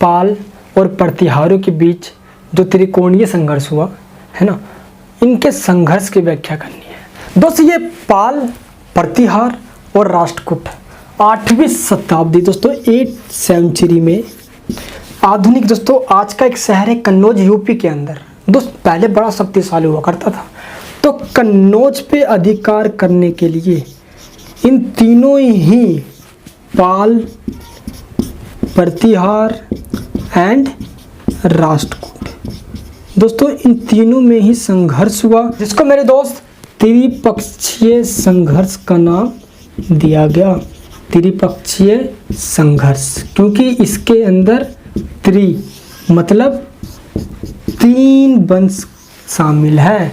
पाल और प्रतिहारों के बीच जो त्रिकोणीय संघर्ष हुआ है ना, इनके संघर्ष की व्याख्या करनी है। दोस्तों ये पाल, प्रतिहार और राष्ट्रकूट 8वीं शताब्दी दोस्तों 8th सेंचुरी में आधुनिक दोस्तों आज का एक शहर है कन्नौज यूपी के अंदर। दोस्त पहले बड़ा शक्तिशाली हुआ करता था। तो कन्नौज पे अधिकार करने के लिए इन तीनों ही पाल, प्रतिहार एंड राष्ट्रकूट, दोस्तों इन तीनों में ही संघर्ष हुआ, जिसको मेरे दोस्त त्रिपक्षीय संघर्ष का नाम दिया गया। त्रिपक्षीय संघर्ष, क्योंकि इसके अंदर मतलब 3 वंश शामिल है,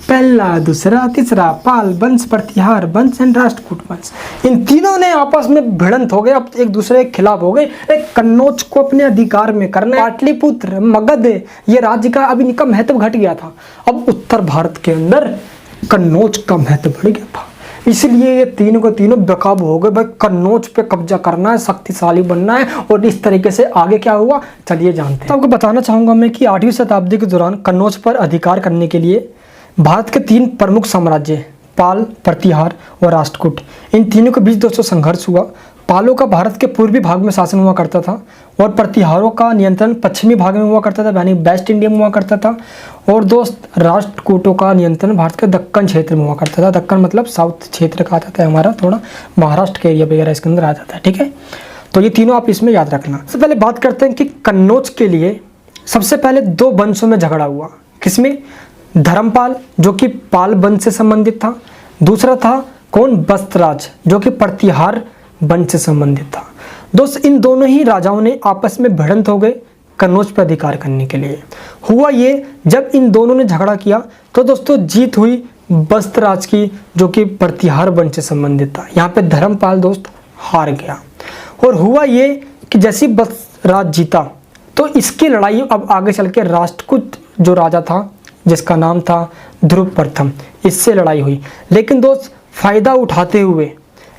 पहला, दूसरा, तीसरा, पाल वंश, प्रतिहार वंश एंड राष्ट्रकूट वंश। इन तीनों ने आपस में भिड़ंत हो गए, अब एक दूसरे के खिलाफ हो गए। एक कन्नौज को अपने अधिकार में करना, पाटलिपुत्र, मगध, ये राज्य का अभी इनका महत्व घट गया था। अब उत्तर भारत के अंदर कन्नौज का महत्व बढ़ गया था, इसलिए ये तीनों को तीनों बेकाबू हो गए। भाई कन्नौज पे कब्जा करना है, शक्तिशाली बनना है, और इस तरीके से आगे क्या हुआ चलिए जानते हैं। तो आपको बताना चाहूँगा मैं कि 8वीं शताब्दी के दौरान कन्नौज पर अधिकार करने के लिए भारत के 3 प्रमुख साम्राज्य पाल, प्रतिहार और राष्ट्रकूट, इन तीनों के बीच दोस्तों संघर्ष हुआ। पालों का भारत के पूर्वी भाग में शासन हुआ करता था, और प्रतिहारों का नियंत्रण पश्चिमी भाग में हुआ करता था, यानी वेस्ट इंडिया में हुआ करता था। और दोस्त राष्ट्रकूटों का नियंत्रण भारत के दक्कन क्षेत्र में हुआ करता था। दक्कन मतलब साउथ क्षेत्र का आता था हमारा, थोड़ा महाराष्ट्र के एरिया वगैरह इसके अंदर आ जाता है। ठीक है, तो ये तीनों आप इसमें याद रखना। सबसे पहले बात करते हैं कि कन्नौज के लिए सबसे पहले 2 वंशों में झगड़ा हुआ। किसमें? धर्मपाल, जो कि पाल वंश से संबंधित था, दूसरा था कौन? बस्तराज, जो कि प्रतिहार वंश से संबंधित था। दोस्त इन दोनों ही राजाओं ने आपस में भिड़ंत हो गए कन्नौज पर अधिकार करने के लिए। हुआ ये, जब इन दोनों ने झगड़ा किया तो दोस्तों जीत हुई बस्तराज की, जो कि प्रतिहार वंश से संबंधित था। यहाँ पे धर्मपाल दोस्त हार गया। और हुआ ये कि जैसे बस्तराज जीता तो इसकी लड़ाई अब आगे चल के राष्ट्रकूट जो राजा था जिसका नाम था ध्रुव प्रथम, इससे लड़ाई हुई। लेकिन दोस्त फायदा उठाते हुए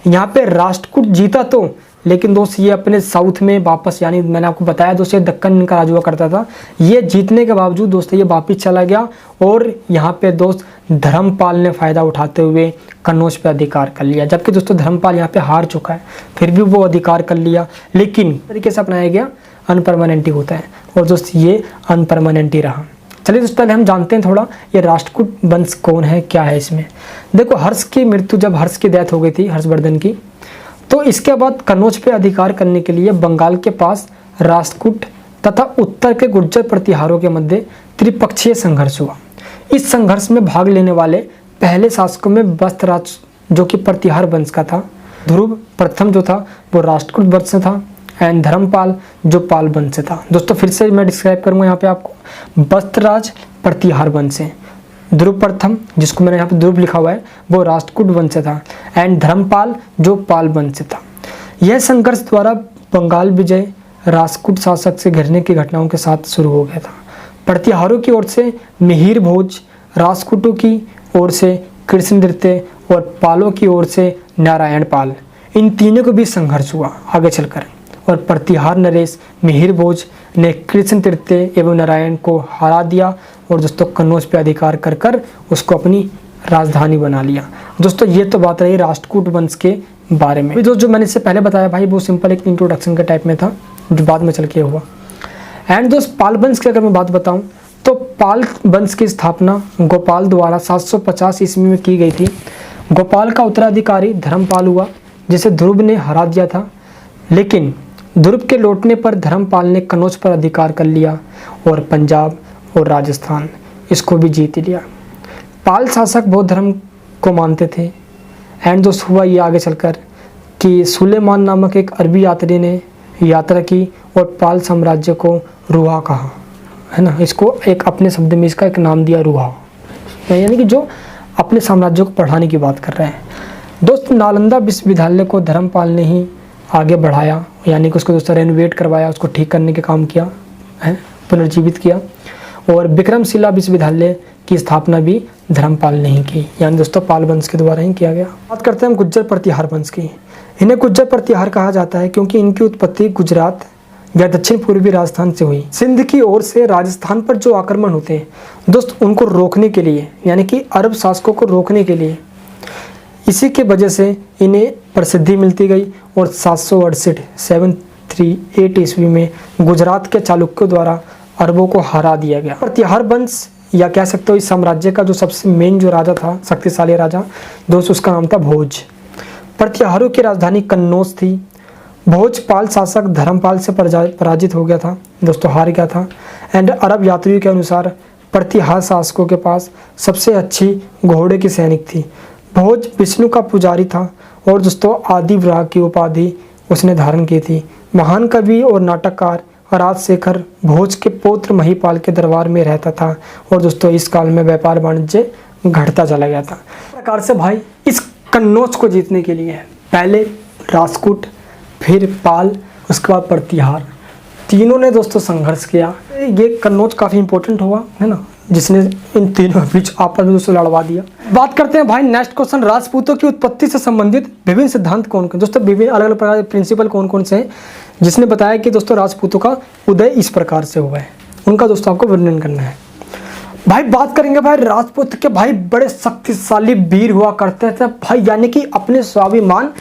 यहाँ पे राष्ट्रकूट जीता तो, लेकिन दोस्त ये अपने साउथ में वापस, यानी मैंने आपको बताया दोस्त ये दक्कन का राज हुआ करता था, ये जीतने के बावजूद दोस्त ये वापस चला गया। और यहाँ पे दोस्त धर्मपाल ने फ़ायदा उठाते हुए कन्नौज पे अधिकार कर लिया। जबकि दोस्तों धर्मपाल यहाँ पे हार चुका है, फिर भी वो अधिकार कर लिया। लेकिन तरीके से अपनाया गया, अनपरमानेंट ही होता है। और दोस्त ये अनपरमानेंट ही रहा। चलिए दोस्तों पहले हम जानते हैं थोड़ा ये राष्ट्रकूट वंश कौन है, क्या है इसमें। देखो हर्ष की मृत्यु, जब हर्ष की डेथ हो गई थी, हर्षवर्धन की, तो इसके बाद कन्नौज पे अधिकार करने के लिए बंगाल के पास राष्ट्रकूट तथा उत्तर के गुर्जर प्रतिहारों के मध्य त्रिपक्षीय संघर्ष हुआ। इस संघर्ष में भाग लेने वाले पहले शासकों में बस्तराज जो कि प्रतिहार वंश का था, ध्रुव प्रथम जो था वो राष्ट्रकूट वंश से था, एंड धर्मपाल जो पाल वंश से था। दोस्तों फिर से मैं डिस्क्राइब करूंगा यहाँ पे आपको, बस्तराज प्रतिहार वंश से, ध्रुव प्रथम जिसको मैंने यहाँ पे ध्रुव लिखा हुआ है वो राष्ट्रकूट वंश से था, एंड धर्मपाल जो पाल वंश से था। यह संघर्ष द्वारा बंगाल विजय राष्ट्रकूट शासक से घिरने की घटनाओं के साथ शुरू हो गया था। प्रतिहारों की ओर से मिहिर भोज, राष्ट्रकूटों की ओर से कृष्णदृत्य और पालों की ओर से नारायण पाल, इन तीनों के बीच संघर्ष हुआ आगे चलकर। और प्रतिहार नरेश मिहिर भोज ने कृष्ण तृतीय एवं नारायण को हरा दिया और दोस्तों कन्नौज पे अधिकार कर कर उसको अपनी राजधानी बना लिया। दोस्तों ये तो बात रही राष्ट्रकूट वंश के बारे में। दोस्तों जो मैंने इससे पहले बताया भाई वो सिंपल एक इंट्रोडक्शन के टाइप में था जो बाद में चल के हुआ। एंड दोस्त पाल वंश की अगर मैं बात बताऊं तो पाल वंश की स्थापना गोपाल द्वारा 750 ईस्वी में की गई थी। गोपाल का उत्तराधिकारी धर्मपाल हुआ जिसे ध्रुव ने हरा दिया था। लेकिन ध्रुव के लौटने पर धर्मपाल ने कन्नौज पर अधिकार कर लिया और पंजाब और राजस्थान इसको भी जीत लिया। पाल शासक बौद्ध धर्म को मानते थे। एंड दोस्त हुआ ये आगे चलकर कि सुलेमान नामक एक अरबी यात्री ने यात्रा की और पाल साम्राज्य को रुहा कहा, है ना। इसको एक अपने शब्द में इसका एक नाम दिया, रुहा, यानी कि जो अपने साम्राज्य को बढ़ाने की बात कर रहे हैं। दोस्त नालंदा विश्वविद्यालय को धर्मपाल ने ही आगे बढ़ाया, यानी कि उसको दोस्तों रेनोवेट करवाया, उसको ठीक करने का काम किया है, पुनर्जीवित किया। और विक्रमशिला विश्वविद्यालय की स्थापना भी धर्मपाल ने ही की, यानी दोस्तों पाल वंश के द्वारा ही किया गया। बात करते हैं हम गुज्जर प्रतिहार वंश की। इन्हें गुज्जर प्रतिहार कहा जाता है क्योंकि इनकी उत्पत्ति गुजरात या दक्षिण पूर्वी राजस्थान से हुई। सिंध की ओर से राजस्थान पर जो आक्रमण होते हैं दोस्त उनको रोकने के लिए, यानी कि अरब शासकों को रोकने के लिए, इसी के वजह से इन्हें प्रसिद्धि मिलती गई। और 738 ईस्वी में गुजरात के चालुक्यों द्वारा अरबों को हरा दिया गया। प्रतिहार वंश या कह सकते हो इस साम्राज्य का जो सबसे मेन जो राजा था, शक्तिशाली राजा दोस्त, उसका नाम था भोज। प्रतिहारों की राजधानी कन्नौज थी। भोज पाल शासक धर्मपाल से पराजित हो गया था दोस्तों, हार गया था। एंड अरब यात्रियों के अनुसार प्रतिहार शासकों के पास सबसे अच्छी घोड़े की सैनिक थी। भोज विष्णु का पुजारी था और दोस्तों आदि वराह की उपाधि उसने धारण की थी। महान कवि और नाटककार राजशेखर भोज के पौत्र महिपाल के दरबार में रहता था और दोस्तों इस काल में व्यापार वाणिज्य घटता चला गया था। इस प्रकार से भाई इस कन्नौज को जीतने के लिए पहले राष्ट्रकूट, फिर पाल, उसके बाद प्रतिहार, तीनों ने दोस्तों संघर्ष किया। ये कन्नौज काफ़ी इंपॉर्टेंट हुआ, है ना, जिसने इन तीनों के बीच आपस में दोस्तों लड़वा दिया। बात करते हैं भाई नेक्स्ट क्वेश्चन, राजपूतों की उत्पत्ति से संबंधित विभिन्न सिद्धांत कौन कौन, दोस्तों विभिन्न अलग अलग प्रकार के प्रिंसिपल कौन कौन से हैं, जिसने बताया कि दोस्तों राजपूतों का उदय इस प्रकार से हुआ है, उनका दोस्तों आपको वर्णन करना है। भाई बात करेंगे भाई राजपूत के भाई बड़े शक्तिशाली वीर हुआ करते थे भाई, यानी कि अपने स्वाभिमान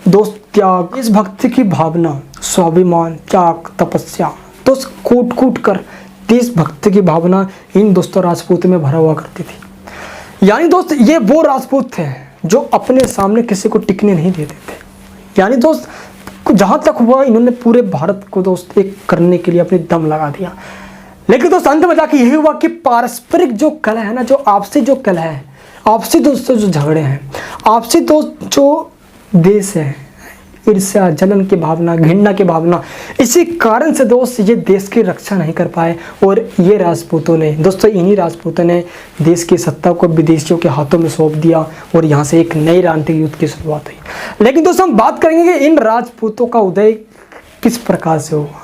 दोस्त, त्याग, देशभक्ति की भावना, स्वाभिमान, त्याग, तपस्या, दोस्त कूट कूट कर देशभक्ति की भावना इन दोस्तों राजपूत में भरा हुआ करती थी। यानी दोस्त ये वो राजपूत थे जो अपने सामने किसी को टिकने नहीं देते थे। यानी दोस्त जहाँ तक हुआ इन्होंने पूरे भारत को दोस्त एक करने के लिए अपनी दम लगा दिया। लेकिन दोस्त अंत में जाके यही हुआ कि पारस्परिक जो कलह है ना, जो आपसी जो कलह है आपसी दोस्तों जो झगड़े हैं, आपसी दोस्त जो देश है, ईर्ष्या, जलन की भावना, घृणा की भावना, इसी कारण से दोस्त ये देश की रक्षा नहीं कर पाए और ये राजपूतों ने, दोस्तों इन्हीं राजपूतों ने देश की सत्ता को विदेशियों के हाथों में सौंप दिया और यहाँ से एक नई राजनीतिक युद्ध की शुरुआत हुई। लेकिन दोस्तों हम बात करेंगे कि इन राजपूतों का उदय किस प्रकार से हुआ,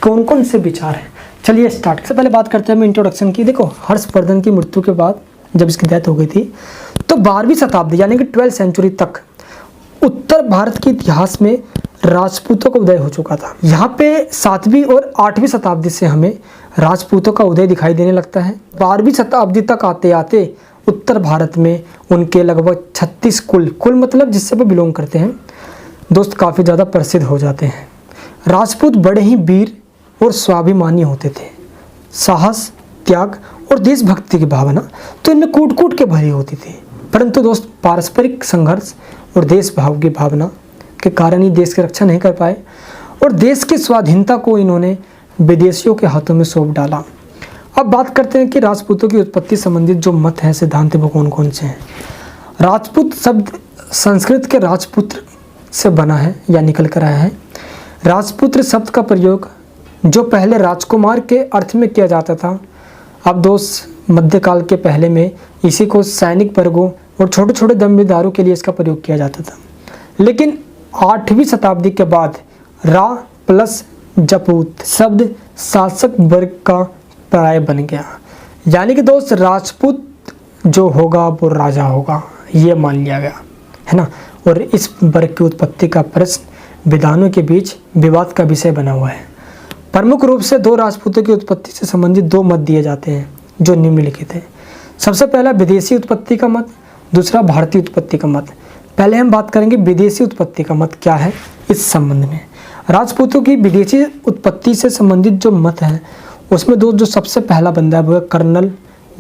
कौन कौन से विचार हैं। चलिए स्टार्ट। सबसे पहले बात करते हैं हम इंट्रोडक्शन की। देखो, हर्षवर्धन की मृत्यु के बाद जब इसकी डेथ हो गई थी तो 12वीं शताब्दी यानी कि 12th सेंचुरी तक उत्तर भारत के इतिहास में राजपूतों का उदय हो चुका था। यहाँ पे 7वीं और 8वीं शताब्दी से हमें राजपूतों का उदय दिखाई देने लगता है। 12वीं शताब्दी तक आते आते उत्तर भारत में उनके लगभग 36 कुल मतलब जिससे वो बिलोंग करते हैं दोस्त काफ़ी ज़्यादा प्रसिद्ध हो जाते हैं। राजपूत बड़े ही वीर और स्वाभिमानी होते थे। साहस, त्याग और देशभक्ति की भावना तो इनमें कूट कूट के भरी होती थी, परंतु दोस्त पारस्परिक संघर्ष और देश भाव की भावना के कारण ही देश की रक्षा नहीं कर पाए और देश की स्वाधीनता को इन्होंने विदेशियों के हाथों में सौंप डाला। अब बात करते हैं कि राजपूतों की उत्पत्ति संबंधित जो मत हैं, सिद्धांत वो कौन कौन से हैं। राजपूत शब्द संस्कृत के राजपुत्र से बना है या निकल कर आया है। राजपुत्र शब्द का प्रयोग जो पहले राजकुमार के अर्थ में किया जाता था, अब दोस्त मध्यकाल के पहले में इसी को सैनिक वर्गों और छोटे छोटे जमींदारों के लिए इसका प्रयोग किया जाता था। लेकिन 8वीं शताब्दी के बाद रा प्लस जपूत शब्द शासक वर्ग का पर्याय बन गया, यानी कि दोस्त राजपूत जो होगा वो राजा होगा, ये मान लिया गया है ना। और इस वर्ग की उत्पत्ति का प्रश्न विद्वानों के बीच विवाद का विषय बना हुआ है। प्रमुख रूप से 2 राजपूतों की उत्पत्ति से संबंधित 2 मत दिए जाते हैं जो निम्नलिखित है। सबसे पहला विदेशी उत्पत्ति का मत, दूसरा भारतीय उत्पत्ति का मत। पहले हम बात करेंगे विदेशी उत्पत्ति का मत क्या है इस संबंध में। राजपूतों की विदेशी उत्पत्ति से संबंधित जो मत है उसमें जो सबसे पहला बंदा है वो है कर्नल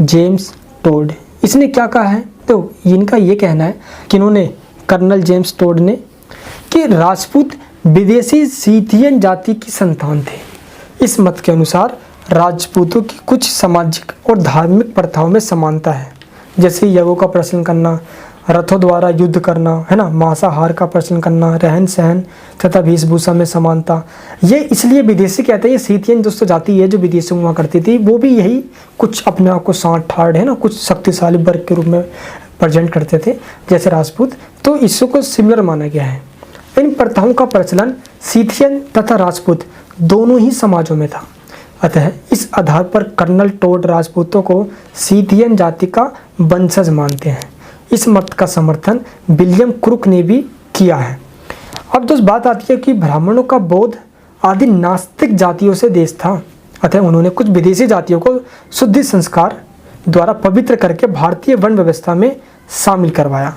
जेम्स टोड। इसने क्या कहा है, तो इनका ये कहना है कि इन्होंने कर्नल जेम्स टोड ने कि राजपूत विदेशी सीथियन जाति की संतान थे। इस मत के अनुसार राजपूतों की कुछ सामाजिक और धार्मिक प्रथाओं में समानता है, जैसे यज्ञों का प्रचलन करना, रथों द्वारा युद्ध करना, है ना, मांसाहार का प्रचलन करना, रहन सहन तथा वेशभूषा में समानता। ये इसलिए विदेशी कहते हैं, ये सीथियन दोस्तों जाति है जो विदेशों में हुआ करती थी, वो भी यही कुछ अपने आप को सांठ ठाड़ है ना, कुछ शक्तिशाली वर्ग के रूप में प्रेजेंट करते थे जैसे राजपूत, तो इसको सिमिलर माना गया है। इन प्रथाओं का प्रचलन सीथियन तथा राजपूत दोनों ही समाजों में था। अतः इस आधार पर कर्नल टोड राजपूतों को सीथियन जाति का वंशज मानते हैं। इस मत का समर्थन विलियम क्रुक ने भी किया है। अब दोस्त बात आती है कि ब्राह्मणों का बौद्ध आदि नास्तिक जातियों से देश था, अतः उन्होंने कुछ विदेशी जातियों को शुद्धि संस्कार द्वारा पवित्र करके भारतीय वर्ण व्यवस्था में शामिल करवाया।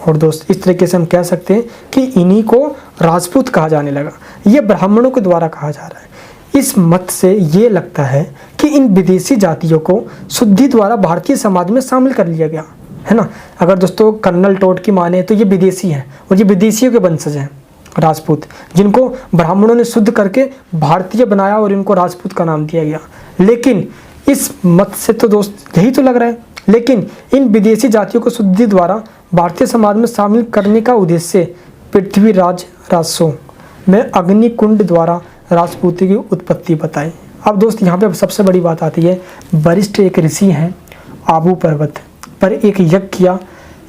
और दोस्त इस तरीके से हम कह सकते हैं कि इन्हीं को राजपूत कहा जाने लगा। ये ब्राह्मणों के द्वारा कहा जा रहा है। इस मत से ये लगता है कि इन विदेशी जातियों को शुद्धि द्वारा भारतीय समाज में शामिल कर लिया गया, है ना। अगर दोस्तों कर्नल टोड की माने तो ये विदेशी हैं और ये विदेशियों के वंशज हैं राजपूत, जिनको ब्राह्मणों ने शुद्ध करके भारतीय बनाया और इनको राजपूत का नाम दिया गया। लेकिन इस मत से तो दोस्त यही तो लग रहा है, लेकिन इन विदेशी जातियों को शुद्धि द्वारा भारतीय समाज में शामिल करने का उद्देश्य पृथ्वीराज राजसों में अग्निकुंड द्वारा राजपूती की उत्पत्ति बताई। अब दोस्त यहाँ पे सबसे बड़ी बात आती है, वरिष्ठ एक ऋषि हैं आबू पर्वत पर एक यज्ञ किया,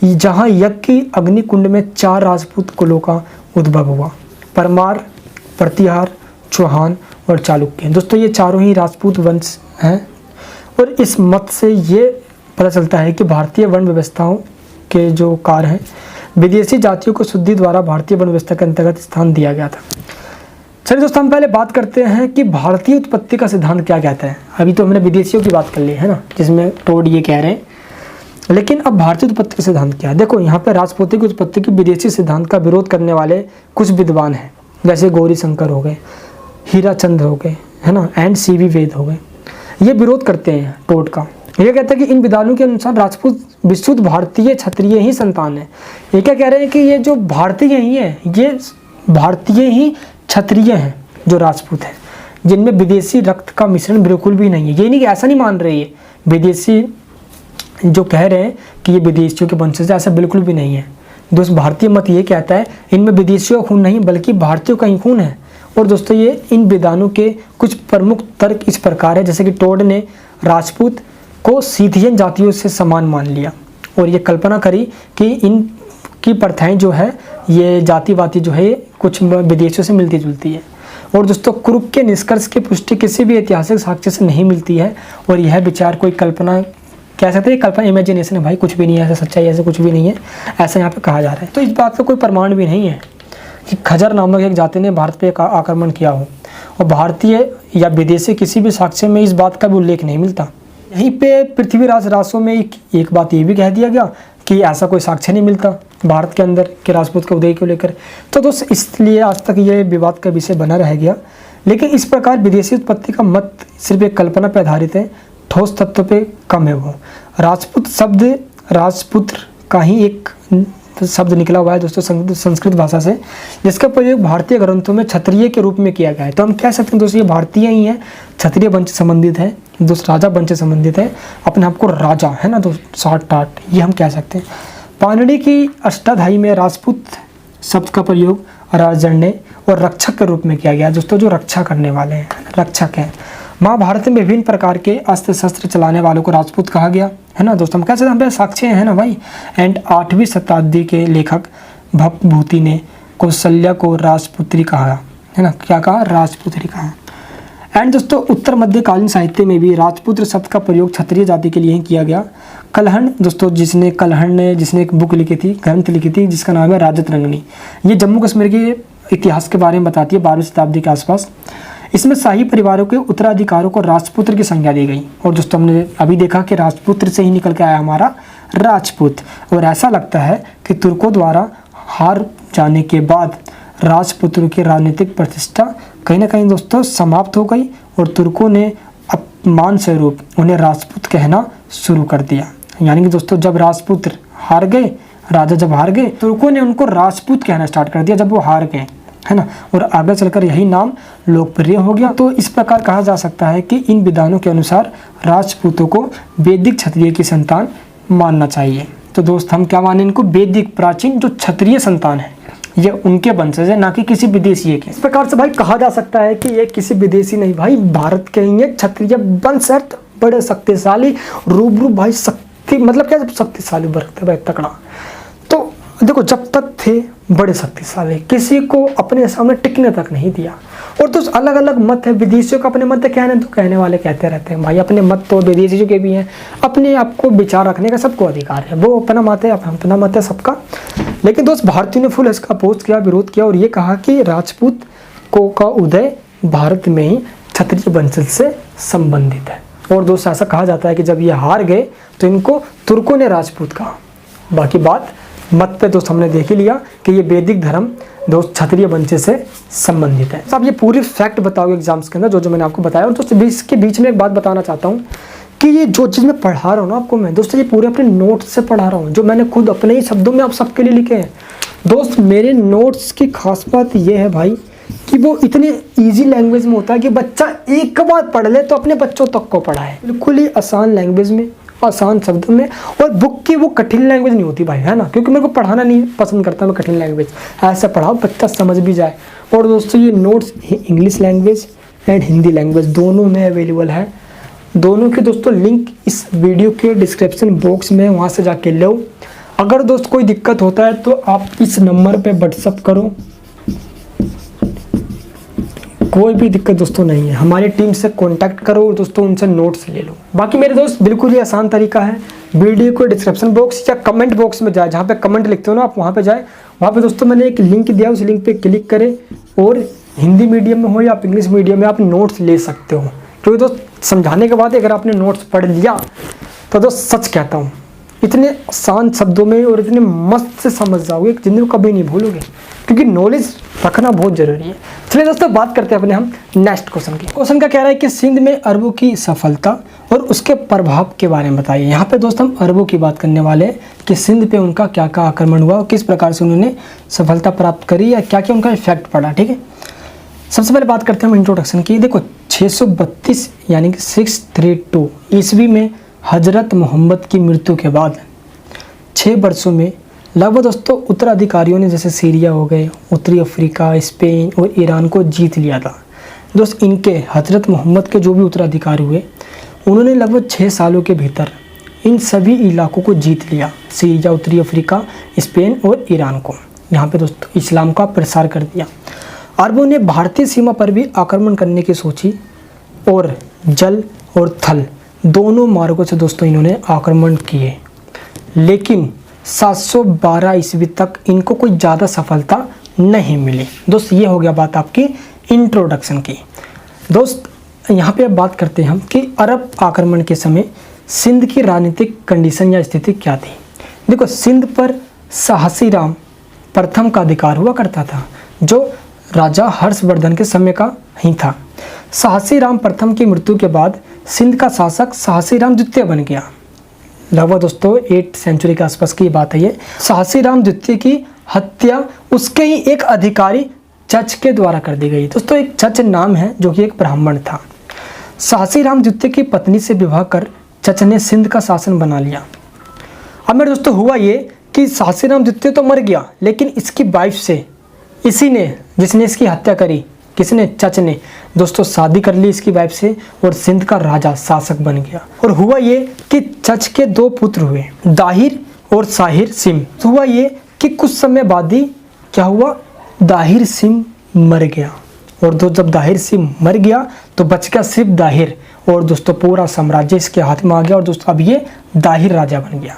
जहाँ यज्ञ की अग्निकुंड में 4 राजपूत कुलों का उद्भव हुआ, परमार, प्रतिहार, चौहान और चालुक्य। दोस्तों ये चारों ही राजपूत वंश हैं और इस मत से ये पता चलता है कि भारतीय वर्ण व्यवस्थाओं के जो कार्य हैं विदेशी जातियों को शुद्धि द्वारा भारतीय वर्ण व्यवस्था के अंतर्गत स्थान दिया गया था। चलिए दोस्तों हम पहले बात करते हैं कि भारतीय उत्पत्ति का सिद्धांत क्या कहता है। अभी तो हमने विदेशियों की बात कर ली है ना, जिसमें टोड ये कह रहे हैं, लेकिन अब भारतीय उत्पत्ति का सिद्धांत क्या है। देखो यहाँ पे राजपूती की उत्पत्ति के विदेशी सिद्धांत का विरोध करने वाले कुछ विद्वान हैं, जैसे गौरी शंकर हो गए, हीराचंद्र हो गए, है ना, एंड सीवी वेद हो गए। ये विरोध करते हैं टोड का। ये कहते हैं कि इन विद्वानों के अनुसार राजपूत विशुद्ध भारतीय क्षत्रिय ही संतान है। ये क्या कह रहे हैं कि ये जो भारतीय ही है, ये भारतीय ही क्षत्रिय हैं जो राजपूत हैं, जिनमें विदेशी रक्त का मिश्रण बिल्कुल भी नहीं है। ये नहीं कि ऐसा नहीं मान रहे ये विदेशी जो कह रहे हैं कि ये विदेशियों के वंशज है, ऐसा बिल्कुल भी नहीं है दोस्त। भारतीय मत ये कहता है इनमें विदेशियों का खून नहीं बल्कि भारतीयों का ही खून है। और दोस्तों ये इन विद्वानों के कुछ प्रमुख तर्क इस प्रकार है, जैसे कि टोड ने राजपूत को सीथियन जातियों से समान मान लिया और ये कल्पना करी कि इनकी प्रथाएं जो है ये जातिवादी जो है कुछ विदेशों से मिलती जुलती है। और दोस्तों कुरुक के निष्कर्ष की पुष्टि किसी भी ऐतिहासिक साक्ष्य से नहीं मिलती है और यह विचार कोई कल्पना कह सकते हैं, कल्पना इमेजिनेशन है भाई, कुछ भी नहीं है, ऐसा सच्चाई ऐसा कुछ भी नहीं है, ऐसा यहाँ पे कहा जा रहा है। तो इस बात का कोई प्रमाण भी नहीं है कि खजर नामक एक जाति ने भारत पे आक्रमण किया हो और भारतीय या विदेशी किसी भी साक्ष्य में इस बात का भी उल्लेख नहीं मिलता। यहीं पे पृथ्वीराज रासो में एक बात ये भी कह दिया गया कि ऐसा कोई साक्ष्य नहीं मिलता भारत के अंदर कि राजपूत के उदय को लेकर। तो दोस्त इसलिए आज तक ये विवाद का विषय बना रह गया। लेकिन इस प्रकार विदेशी उत्पत्ति का मत सिर्फ एक कल्पना पर आधारित है, ठोस तत्व पे कम है। वो राजपूत शब्द राजपुत्र का ही एक शब्द निकला हुआ है दोस्तों संस्कृत भाषा से, जिसका प्रयोग भारतीय ग्रंथों में क्षत्रिय के रूप में किया गया है। तो हम कह सकते हैं दोस्तों ये भारतीय ही है, क्षत्रिय वंश से संबंधित है, दोस्त राजा वंश से संबंधित है, अपने आप को राजा है ना दोस्त साठ टाट, ये हम कह सकते हैं। पाणिनि की अष्टाध्यायी में राजपूत शब्द का प्रयोग राजन्य और रक्षक के रूप में किया गया दोस्तों, जो रक्षा करने वाले हैं, रक्षक हैं। महाभारत में विभिन्न प्रकार के अस्त्र शस्त्र चलाने वालों को राजपूत कहा गया है ना दोस्तों। हम कह सकते हैं साक्ष्य है ना भाई। एंड 8वीं शताब्दी के लेखक भवभूति ने कौशल्या को राजपुत्री कहा है ना, क्या कहा, राजपुत्री कहा। एंड दोस्तों उत्तर मध्यकालीन साहित्य में भी राजपुत्र शब्द का प्रयोग क्षत्रिय जाति के लिए ही किया गया। कलहण दोस्तों कलहण ने जिसने एक बुक लिखी थी, ग्रंथ लिखी थी जिसका नाम है राजत रंगनी, ये जम्मू कश्मीर के इतिहास के बारे में बताती है 12वीं शताब्दी के आसपास। इसमें शाही परिवारों के उत्तराधिकारों को राजपुत्र की संज्ञा दी गई। और दोस्तों हमने अभी देखा कि राजपुत्र से ही निकल के आया हमारा राजपूत। और ऐसा लगता है कि तुर्कों द्वारा हार जाने के बाद राजपुत्र की राजनीतिक प्रतिष्ठा कहीं ना कहीं दोस्तों समाप्त हो गई और तुर्कों ने अपमान स्वरूप उन्हें राजपूत कहना शुरू कर दिया। यानी कि दोस्तों जब राजपुत्र हार गए, राजा जब हार गए, तुर्कों ने उनको राजपूत कहना स्टार्ट कर दिया जब वो हार गए, है ना। और आगे चलकर यही नाम लोकप्रिय हो गया। तो इस प्रकार कहा जा सकता है कि इन विधानों के अनुसार राजपूतों को वैदिक क्षत्रिय की संतान मानना चाहिए। तो दोस्त हम क्या माने इनको, वैदिक प्राचीन जो क्षत्रिय संतान है ये उनके वंशज है, ना कि किसी विदेशी के। इस प्रकार से भाई कहा जा सकता है कि ये किसी विदेशी नहीं भाई, भारत के ही है, क्षत्रिय वंश है, बड़े शक्तिशाली रूबरू भाई, शक्ति मतलब क्या शक्तिशाली वर्ग भाई, तकड़ा। तो देखो जब तक थे बड़े शक्तिशाली, किसी को अपने सामने टिकने तक नहीं दिया। और तो अलग अलग मत है, विदेशियों का अपने मत कहने तो कहने वाले कहते रहते हैं भाई, अपने मत तो विदेशियों के भी हैं, अपने आप को विचार रखने का सबको अधिकार है, वो अपना मत है, अपना मत है सबका। लेकिन दोस्त भारतीयों ने फुल इसका अपोज किया, विरोध किया और ये कहा कि राजपूत को का उदय भारत में ही क्षत्रिय वंशज से संबंधित है। और दोस्त ऐसा कहा जाता है कि जब ये हार गए तो इनको तुर्कों ने राजपूत कहा। बाकी बात मत पे दोस्त हमने देख ही लिया कि ये वैदिक धर्म दोस्त क्षत्रिय वंश से संबंधित है। तो आप ये पूरी फैक्ट बताओगे एग्जाम्स के अंदर जो मैंने आपको बताया। और दोस्तों इसके बीच में एक बात बताना चाहता हूँ कि ये जो चीज़ मैं पढ़ा रहा हूँ ना आपको, मैं दोस्तों ये पूरे अपने नोट्स से पढ़ा रहा हूँ, जो मैंने खुद अपने ही शब्दों में आप सबके लिए लिखे हैं। दोस्त मेरे नोट्स की खास बात ये है भाई कि वो इतने ईजी लैंग्वेज में होता है कि बच्चा एक बार पढ़ ले तो अपने बच्चों तक को पढ़ाए, बिल्कुल ही आसान लैंग्वेज में, आसान शब्दों में। और बुक की वो कठिन लैंग्वेज नहीं होती भाई, है ना, क्योंकि मेरे को पढ़ाना नहीं पसंद करता मैं कठिन लैंग्वेज, ऐसा पढ़ाओ बच्चा समझ भी जाए। और दोस्तों ये notes English language and Hindi language दोनों में अवेलेबल है। दोनों के दोस्तों लिंक इस वीडियो के डिस्क्रिप्शन बॉक्स में, वहाँ से जाके लो। अगर दोस्त कोई दिक्कत होता है तो आप इस नंबर पे व्हाट्सअप करो, कोई भी दिक्कत दोस्तों नहीं है, हमारी टीम से कांटेक्ट करो और दोस्तों उनसे नोट्स ले लो। बाकी मेरे दोस्त बिल्कुल ही आसान तरीका है, वीडियो को डिस्क्रिप्शन बॉक्स या कमेंट बॉक्स में जाए, जहाँ पे कमेंट लिखते हो ना आप वहाँ पे जाए, वहाँ पे दोस्तों मैंने एक लिंक दिया, उस लिंक पे क्लिक करें और हिंदी मीडियम में हो या इंग्लिश मीडियम में आप नोट्स ले सकते हो। क्योंकि दोस्त समझाने के बाद अगर आपने नोट्स पढ़ लिया तो दोस्त सच कहता हूँ इतने आसान शब्दों में और इतने मस्त से समझ जाओगे जिन्हें कभी नहीं भूलोगे, क्योंकि नॉलेज रखना बहुत जरूरी है। चलिए दोस्तों बात करते हैं अपने हम नेक्स्ट क्वेश्चन की। क्वेश्चन का कह रहा है कि सिंध में अरबों की सफलता और उसके प्रभाव के बारे में बताइए। यहाँ पे दोस्त हम अरबों की बात करने वाले हैं कि सिंध पे उनका क्या क्या आक्रमण हुआ और किस प्रकार से उन्होंने सफलता प्राप्त करी या क्या क्या उनका इफेक्ट पड़ा। ठीक है, सबसे पहले बात करते हैं हम इंट्रोडक्शन की। देखो 632 यानी कि 632 ईस्वी में हजरत मोहम्मद की मृत्यु के बाद 6 वर्षों में लगभग दोस्तों उत्तराधिकारियों ने जैसे सीरिया हो गए, उत्तरी अफ्रीका, स्पेन और ईरान को जीत लिया था। दोस्त इनके हजरत मोहम्मद के जो भी उत्तराधिकारी हुए उन्होंने लगभग 6 सालों के भीतर इन सभी इलाकों को जीत लिया, सीरिया, उत्तरी अफ्रीका, स्पेन और ईरान को। यहाँ पे दोस्तों इस्लाम का प्रसार कर दिया। अरबों ने भारतीय सीमा पर भी आक्रमण करने की सोची और जल और थल दोनों मार्गों से दोस्तों इन्होंने आक्रमण किए, लेकिन 712 ईस्वी तक इनको कोई ज़्यादा सफलता नहीं मिली। दोस्त ये हो गया बात आपकी इंट्रोडक्शन की। दोस्त यहाँ पे अब बात करते हैं हम कि अरब आक्रमण के समय सिंध की राजनीतिक कंडीशन या स्थिति क्या थी। देखो, सिंध पर साहसी राम प्रथम का अधिकार हुआ करता था, जो राजा हर्षवर्धन के समय का ही था। साहसी राम प्रथम की मृत्यु के बाद सिंध का शासक साहसी राम द्वितीय बन गया। लगभग दोस्तों 8th सेंचुरी के आसपास की बात है ये। साहसी राम द्वितीय की हत्या उसके ही एक अधिकारी चच के द्वारा कर दी गई। दोस्तों एक चच नाम है जो कि एक ब्राह्मण था। साहसी राम द्वितीय की पत्नी से विवाह कर चच ने सिंध का शासन बना लिया। अब मेरे दोस्तों हुआ ये कि साहसी राम द्वितीय तो मर गया, लेकिन इसकी वाइफ से इसी ने, जिसने इसकी हत्या करी, किसने? चच ने दोस्तों शादी कर ली इसकी वाइफ से और सिंध का राजा शासक बन गया। और हुआ ये कि चच के 2 पुत्र हुए, दाहिर और साहिर सिम। तो हुआ ये कि कुछ समय बाद ही क्या हुआ, दाहिर सिम मर गया। और जब दाहिर सिम मर गया तो बच गया सिर्फ दाहिर, और दोस्तों पूरा साम्राज्य इसके हाथ में आ गया। और दोस्तों अब ये दाहिर राजा बन गया।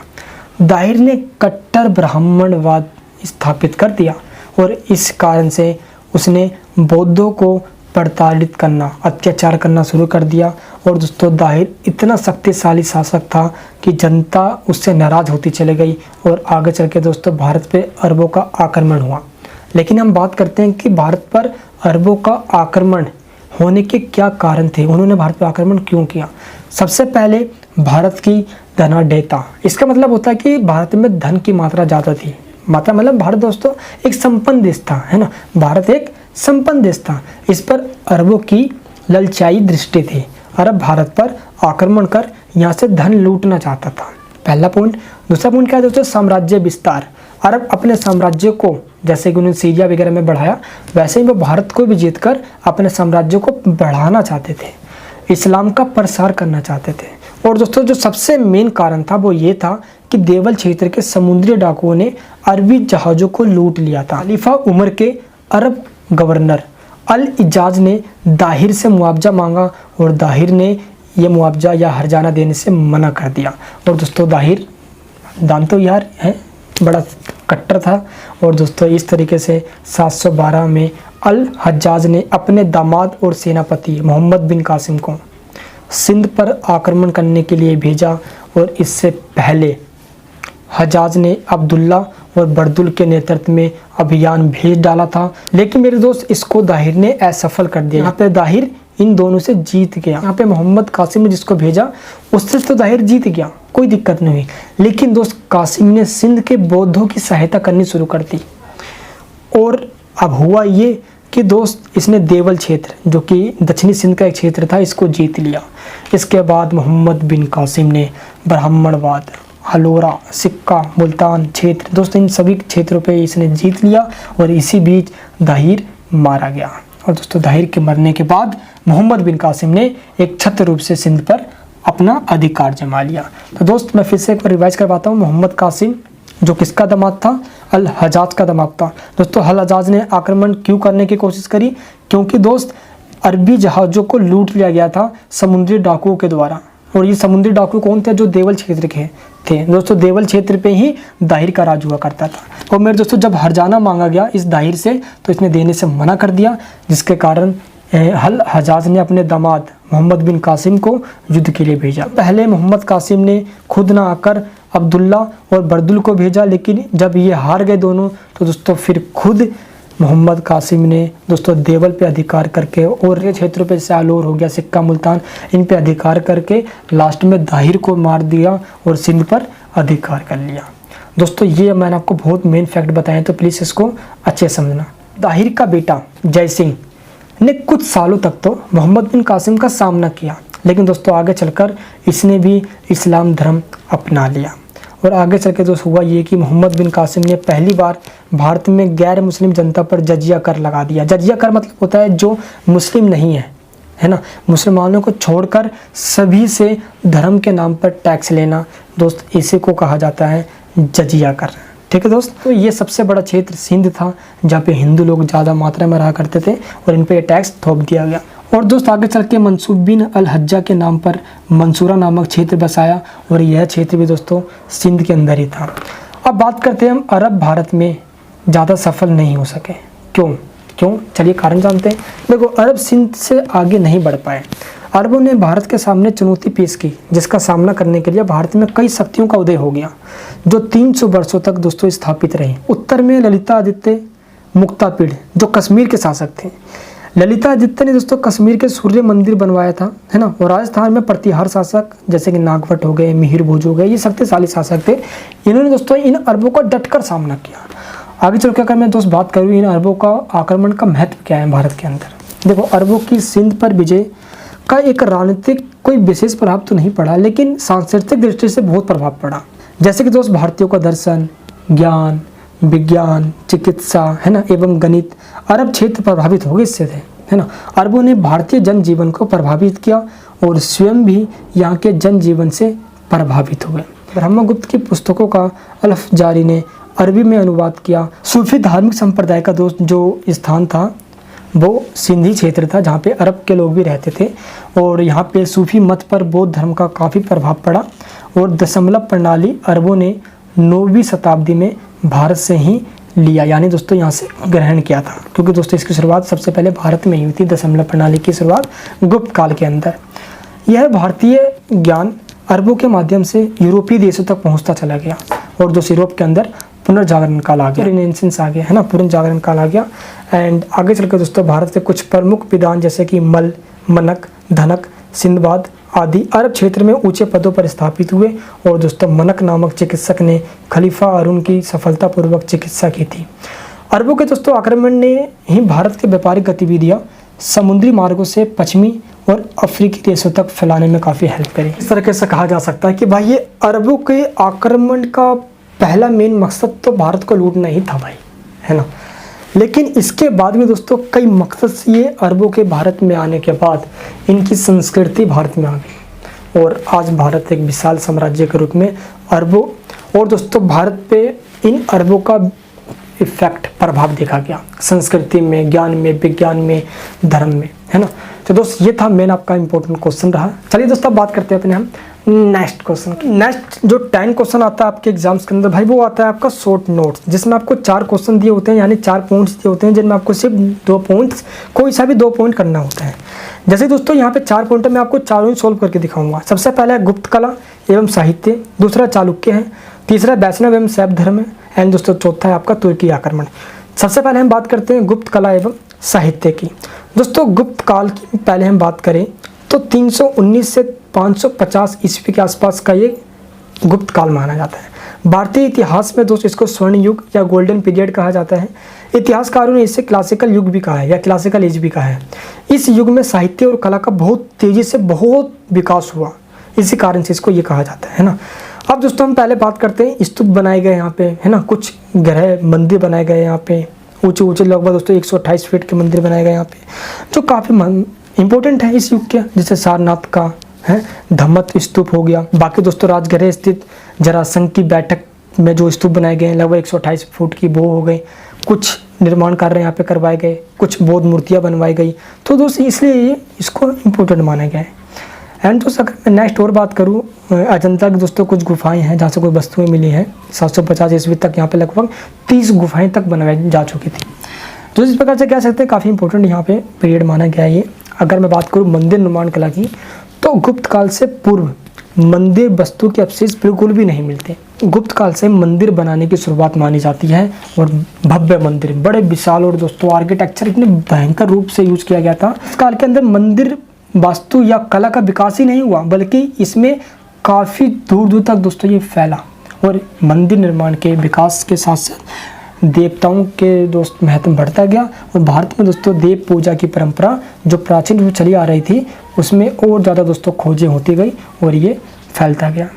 दाहिर ने कट्टर ब्राह्मणवाद स्थापित कर दिया और इस कारण से उसने बौद्धों को प्रताड़ित करना, अत्याचार करना शुरू कर दिया। और दोस्तों दाहिर इतना शक्तिशाली शासक था कि जनता उससे नाराज़ होती चली गई और आगे चल के दोस्तों भारत पे अरबों का आक्रमण हुआ। लेकिन हम बात करते हैं कि भारत पर अरबों का आक्रमण होने के क्या कारण थे, उन्होंने भारत पर आक्रमण क्यों किया। सबसे पहले भारत की धनाढ्यता। इसका मतलब होता है कि भारत में धन की मात्रा ज़्यादा थी। मात्रा मतलब भारत दोस्तों एक संपन्न देश था, है ना। भारत एक संपन्न देश था। इस पर अरबों की ललचाई दृष्टि थी। अरब भारत पर आक्रमण कर यहाँ से धन लूटना चाहता था, पहला पॉइंट। दूसरा पॉइंट क्या है दोस्तों, साम्राज्य विस्तार। अरब अपने साम्राज्य को, जैसे कि उन्होंने सीरिया वगैरह में बढ़ाया, वैसे ही वो भारत को भी जीतकर अपने साम्राज्य को बढ़ाना चाहते थे, इस्लाम का प्रसार करना चाहते थे। और दोस्तों जो सबसे मेन कारण था वो ये था कि देवल क्षेत्र के समुद्री डाकुओं ने अरबी जहाज़ों को लूट लिया था। खलीफा उमर के अरब गवर्नर अल इजाज ने दाहिर से मुआवजा मांगा और दाहिर ने ये मुआवजा या हर्जाना देने से मना कर दिया। और दोस्तों दाहिर जानते हो यार है, बड़ा कट्टर था। और दोस्तों इस तरीके से 712 में अल हज्जाज ने अपने दामाद और सेनापति मोहम्मद बिन कासिम को सिंध पर आक्रमण करने के लिए भेजा। और इससे पहले हज्जाज ने अब्दुल्ला और बरदुल के नेतृत्व में अभियान भेज डाला था, लेकिन मेरे दोस्त इसको दाहिर ने असफल कर दिया। यहाँ पे दाहिर इन दोनों से जीत गया। यहाँ पे मोहम्मद कासिम ने जिसको भेजा उससे तो दाहिर जीत गया, कोई दिक्कत नहीं हुई। लेकिन दोस्त कासिम ने सिंध के बौद्धों की सहायता करनी शुरू कर दी। और अब हुआ ये कि दोस्त इसने देवल क्षेत्र, जो कि दक्षिणी सिंध का एक क्षेत्र था, इसको जीत लिया। इसके बाद मोहम्मद बिन कासिम ने ब्राह्मणवाद, हलोरा, सिक्का, मुल्तान क्षेत्र, दोस्तों इन सभी क्षेत्रों पे इसने जीत लिया। और इसी बीच दाहिर मारा गया। और दोस्तों दाहिर के मरने के बाद मोहम्मद बिन कासिम ने एक छत्र रूप से सिंध पर अपना अधिकार जमा लिया। तो दोस्त मैं फिर से एक बार रिवाइज करवाता हूँ। मोहम्मद कासिम जो किसका दामाद था, अल हज्जाज का दामाद था। दोस्तों अल हज्जाज ने आक्रमण क्यों करने की कोशिश करी, क्योंकि दोस्त अरबी जहाज़ों को लूट लिया गया था समुद्री डाकुओं के द्वारा। और ये समुद्री डाकू कौन थे, जो देवल क्षेत्र के थे। दोस्तों देवल क्षेत्र पे ही दाहिर का राज हुआ करता था। और मेरे दोस्तों जब हर्जाना मांगा गया इस दाहिर से तो इसने देने से मना कर दिया, जिसके कारण अल हज्जाज ने अपने दामाद मोहम्मद बिन कासिम को युद्ध के लिए भेजा। पहले मोहम्मद कासिम ने खुद ना आकर अब्दुल्ला और बरदुल को भेजा, लेकिन जब ये हार गए दोनों तो दोस्तों फिर खुद मोहम्मद कासिम ने दोस्तों देवल पे अधिकार करके और ये क्षेत्रों पे सालोर हो गया, सिक्का, मुल्तान, इन पे अधिकार करके लास्ट में दाहिर को मार दिया और सिंध पर अधिकार कर लिया। दोस्तों ये मैंने आपको बहुत मेन फैक्ट बताए, तो प्लीज़ इसको अच्छे समझना। दाहिर का बेटा जय सिंह ने कुछ सालों तक तो मोहम्मद बिन कासिम का सामना किया, लेकिन दोस्तों आगे चलकर इसने भी इस्लाम धर्म अपना लिया। और आगे चल के दोस्त हुआ ये कि मोहम्मद बिन कासिम ने पहली बार भारत में गैर मुस्लिम जनता पर जजिया कर लगा दिया। जजिया कर मतलब होता है जो मुस्लिम नहीं है ना, मुसलमानों को छोड़कर सभी से धर्म के नाम पर टैक्स लेना दोस्त, इसी को कहा जाता है जजिया कर। ठीक है दोस्त, तो ये सबसे बड़ा क्षेत्र सिंध था जहाँ पे हिंदू लोग ज़्यादा मात्रा में रहा करते थे और इन पे टैक्स थोप दिया गया। और दोस्त आगे चल के मंसूर बिन अल हज्जा के नाम पर मंसूरा नामक क्षेत्र बसाया और यह क्षेत्र भी दोस्तों सिंध के अंदर ही था। अब बात करते हैं हम अरब भारत में ज़्यादा सफल नहीं हो सके। क्यों चलिए कारण जानते हैं। देखो, अरब सिंध से आगे नहीं बढ़ पाए। अरबों ने भारत के सामने चुनौती पेश की, जिसका सामना करने के लिए भारत में कई शक्तियों का उदय हो गया जो 300 वर्षों तक दोस्तों स्थापित रही। उत्तर में ललिता आदित्य मुक्तापिड़ जो कश्मीर के शासक थे। ललिता आदित्य ने दोस्तों कश्मीर के सूर्य मंदिर बनवाया था, है ना। और राजस्थान में प्रतिहार शासक जैसे कि नागवट हो गए, मिहिर भोज हो गए, ये शक्तिशाली शासक थे। इन्होंने दोस्तों इन अरबों का डटकर सामना किया। आगे चल के अगर मैं दोस्त बात करूँ इन अरबों का आक्रमण का महत्व क्या है भारत के अंदर। देखो, अरबों की सिंध पर विजय का एक राजनीतिक कोई विशेष प्रभाव तो नहीं पड़ा, लेकिन सांस्कृतिक दृष्टि से बहुत प्रभाव पड़ा। जैसे कि दोस्त भारतीयों का दर्शन, ज्ञान, विज्ञान, चिकित्सा, है ना, एवं गणित अरब क्षेत्र प्रभावित हो गए इससे थे, है ना। अरबों ने भारतीय जनजीवन को प्रभावित किया और स्वयं भी यहाँ के जनजीवन से प्रभावित हुए। ब्रह्मगुप्त की पुस्तकों का अल्फजारी ने अरबी में अनुवाद किया। सूफी धार्मिक संप्रदाय का दोस्त जो स्थान था वो सिंधी क्षेत्र था जहाँ पे अरब के लोग भी रहते थे और यहाँ पे सूफी मत पर बौद्ध धर्म का काफ़ी प्रभाव पड़ा और दशमलव प्रणाली अरबों ने 9वीं शताब्दी में भारत से ही लिया, यानी दोस्तों यहाँ से ग्रहण किया था। क्योंकि दोस्तों इसकी शुरुआत सबसे पहले भारत में ही हुई थी। दशमलव प्रणाली की शुरुआत गुप्त काल के अंदर। यह भारतीय ज्ञान अरबों के माध्यम से यूरोपीय देशों तक पहुँचता चला गया और दोस्तों यूरोप के अंदर पुनर्जागरण काल आ गया, रिनेसेंस आ गया, है ना, पुनर्जागरण काल आ गया। एंड आगे चलकर दोस्तों भारत के कुछ प्रमुख विद्वान जैसे कि मल, मनक, धनक, सिंधबाद आदि अरब क्षेत्र में ऊंचे पदों पर स्थापित हुए। और दोस्तों मनक नामक चिकित्सक ने खलीफा हारून की सफलतापूर्वक चिकित्सा की थी। अरबों के दोस्तों आक्रमण ने ही भारत के व्यापारिक गतिविधियाँ समुद्री मार्गों से पश्चिमी और अफ्रीकी देशों तक फैलाने में काफ़ी हेल्प करी। इस तरीके से कहा जा सकता है कि भाई ये अरबों के आक्रमण का पहला मेन मकसद तो भारत को लूटना ही था भाई, है ना। लेकिन इसके बाद में दोस्तों कई मकसद से ये अरबों के भारत में आने के बाद इनकी संस्कृति भारत में आ गई और आज भारत एक विशाल साम्राज्य के रूप में अरबों और दोस्तों भारत पे इन अरबों का इफेक्ट प्रभाव देखा गया संस्कृति में, ज्ञान में, विज्ञान में, धर्म में, है ना। तो दोस्त ये था मेन आपका इंपॉर्टेंट क्वेश्चन रहा। चलिए दोस्तों अब बात करते हैं अपने हम नेक्स्ट क्वेश्चन। नेक्स्ट जो 10 क्वेश्चन आता है आपके एग्जाम्स के अंदर भाई वो आता है आपका शॉर्ट नोट्स, जिसमें आपको 4 क्वेश्चन दिए होते हैं, यानी 4 पॉइंट्स दिए होते हैं जिनमें आपको सिर्फ 2 पॉइंट्स, कोई सा भी 2 पॉइंट करना होता है। जैसे दोस्तों यहाँ पे 4 पॉइंट मैं आपको चारों ही सोल्व करके दिखाऊंगा। सबसे पहला है गुप्त कला एवं साहित्य, दूसरा चालुक्य है, तीसरा वैष्णव एवं शैव धर्म है, एंड दोस्तों चौथा है आपका तुर्की आक्रमण। सबसे पहले हम बात करते हैं गुप्त कला एवं साहित्य की। दोस्तों गुप्त काल की पहले हम बात करें तो 319 से 550 ईस्वी के आसपास का ये गुप्त काल माना जाता है। भारतीय इतिहास में दोस्तों इसको स्वर्ण युग या गोल्डन पीरियड कहा जाता है। इतिहासकारों ने इसे क्लासिकल युग भी कहा है या क्लासिकल एज भी कहा है। इस युग में साहित्य और कला का बहुत तेजी से बहुत विकास हुआ, इसी कारण से इसको ये कहा जाता है ना। अब दोस्तों हम पहले बात करते हैं स्तूप बनाए गए यहाँ पे, है ना, कुछ ग्रह मंदिर बनाए गए यहाँ पे, ऊंचे ऊंचे लगभग दोस्तों 128 फीट के मंदिर बनाए गए यहाँ पे जो काफ़ी इंपॉर्टेंट है इस युग के, जैसे सारनाथ का है धम्मत स्तूप हो गया। बाकी दोस्तों राजगृह स्थित जरासंध की बैठक में जो स्तूप बनाए गए हैं लगभग 128 फुट की वो हो गए। कुछ निर्माण कार्य यहाँ पे करवाए गए, कुछ बौद्ध मूर्तियाँ बनवाई गई, तो दोस्तों इसलिए ये इसको इम्पोर्टेंट माना गया है। एंड दोस्तों अगर मैं नेक्स्ट और बात करूँ, अजंता की दोस्तों कुछ गुफाएं हैं जहाँ से कोई वस्तुएं मिली हैं। 750 ईस्वी तक यहाँ पे लगभग 30 गुफाएं तक बनवाई जा चुकी थी। तो इस प्रकार से कह सकते हैं काफ़ी इंपॉर्टेंट यहाँ पे पीरियड माना गया है ये। अगर मैं बात करूँ मंदिर निर्माण कला की तो गुप्त काल से पूर्व मंदिर वस्तु के अवशेष बिल्कुल भी नहीं मिलते। गुप्त काल से मंदिर बनाने की शुरुआत मानी जाती है और भव्य मंदिर बड़े विशाल और दोस्तों आर्किटेक्चर इतने भयंकर रूप से यूज किया गया था। इस काल के अंदर मंदिर वास्तु या कला का विकास ही नहीं हुआ बल्कि इसमें काफ़ी दूर दूर तक दोस्तों ये फैला और मंदिर निर्माण के विकास के साथ साथ देवताओं के दोस्त महत्व बढ़ता गया और भारत में दोस्तों देव पूजा की परंपरा जो प्राचीन रूप से चली आ रही थी उसमें और ज़्यादा दोस्तों खोजें होती गई और ये फैलता गया।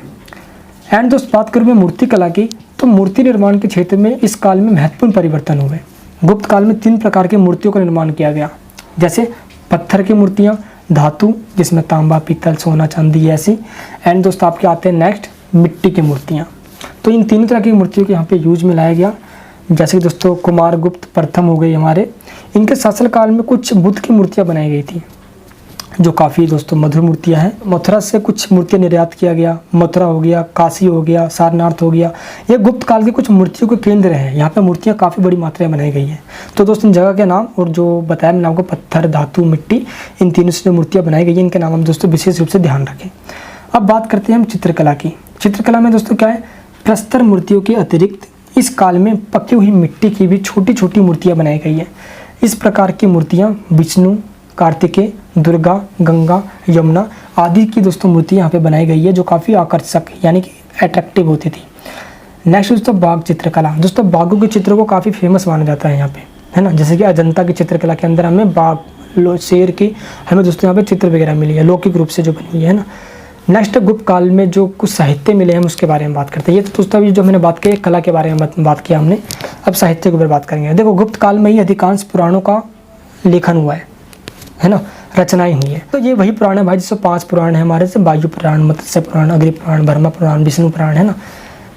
एंड दोस्त बात करूँ मैं मूर्ति कला की, तो मूर्ति निर्माण के क्षेत्र में इस काल में महत्वपूर्ण परिवर्तन हुए। गुप्त काल में 3 प्रकार की मूर्तियों का निर्माण किया गया, जैसे पत्थर की मूर्तियाँ, धातु जिसमें तांबा, पीतल, सोना, चांदी ऐसी, एंड दोस्त आपके आते हैं नेक्स्ट मिट्टी की मूर्तियाँ। तो इन तीनों तरह की मूर्तियों को यहाँ पे यूज में लाया गया। जैसे कि दोस्तों कुमार गुप्त प्रथम हो गए हमारे, इनके शासनकाल में कुछ बुद्ध की मूर्तियाँ बनाई गई थी जो काफ़ी दोस्तों मधुर मूर्तियाँ हैं। मथुरा से कुछ मूर्तियाँ निर्यात किया गया, मथुरा हो गया, काशी हो गया, सारनाथ हो गया, ये गुप्त काल के कुछ मूर्तियों के केंद्र हैं। यहाँ पे मूर्तियाँ काफ़ी बड़ी मात्रा में बनाई गई हैं। तो दोस्तों इन जगह के नाम और जो बताया मैंने आपको पत्थर, धातु, मिट्टी, इन तीनों से जो मूर्तियाँ बनाई गई हैं इनके नाम हम दोस्तों विशेष रूप से ध्यान रखें। अब बात करते हैं हम चित्रकला की। चित्रकला में दोस्तों क्या है, प्रस्तर मूर्तियों के अतिरिक्त इस काल में पकी हुई मिट्टी की भी छोटी छोटी मूर्तियाँ बनाई गई हैं। इस प्रकार की मूर्तियाँ विष्णु, कार्तिकेय, दुर्गा, गंगा, यमुना आदि की दोस्तों मूर्ति यहाँ पे बनाई गई है जो काफ़ी आकर्षक यानी कि अट्रैक्टिव होती थी। नेक्स्ट दोस्तों बाघ चित्रकला। दोस्तों बाघों के चित्रों को काफ़ी फेमस माना जाता है यहाँ पे, है ना। जैसे कि अजंता की चित्रकला के अंदर हमें बाघ, शेर की हमें दोस्तों यहाँ पे चित्र वगैरह मिली है, लौकिक रूप से जो बनी हुई है ना। नेक्स्ट गुप्त काल में जो कुछ साहित्य मिले हम उसके बारे में बात करते हैं। ये तो दोस्तों अभी जो मैंने बात की कला के बारे में बात किया हमने, अब साहित्य के ऊपर बात करेंगे। देखो गुप्त काल में ही अधिकांश पुराणों का लेखन हुआ है ना, रचनाएं हुई है। तो ये वही पुराण है भाई जिसमें 5 पुराण है हमारे से, वायु पुराण, मत्स्य पुराण, अग्नि पुराण, ब्रह्मा पुराण, विष्णु पुराण, है ना।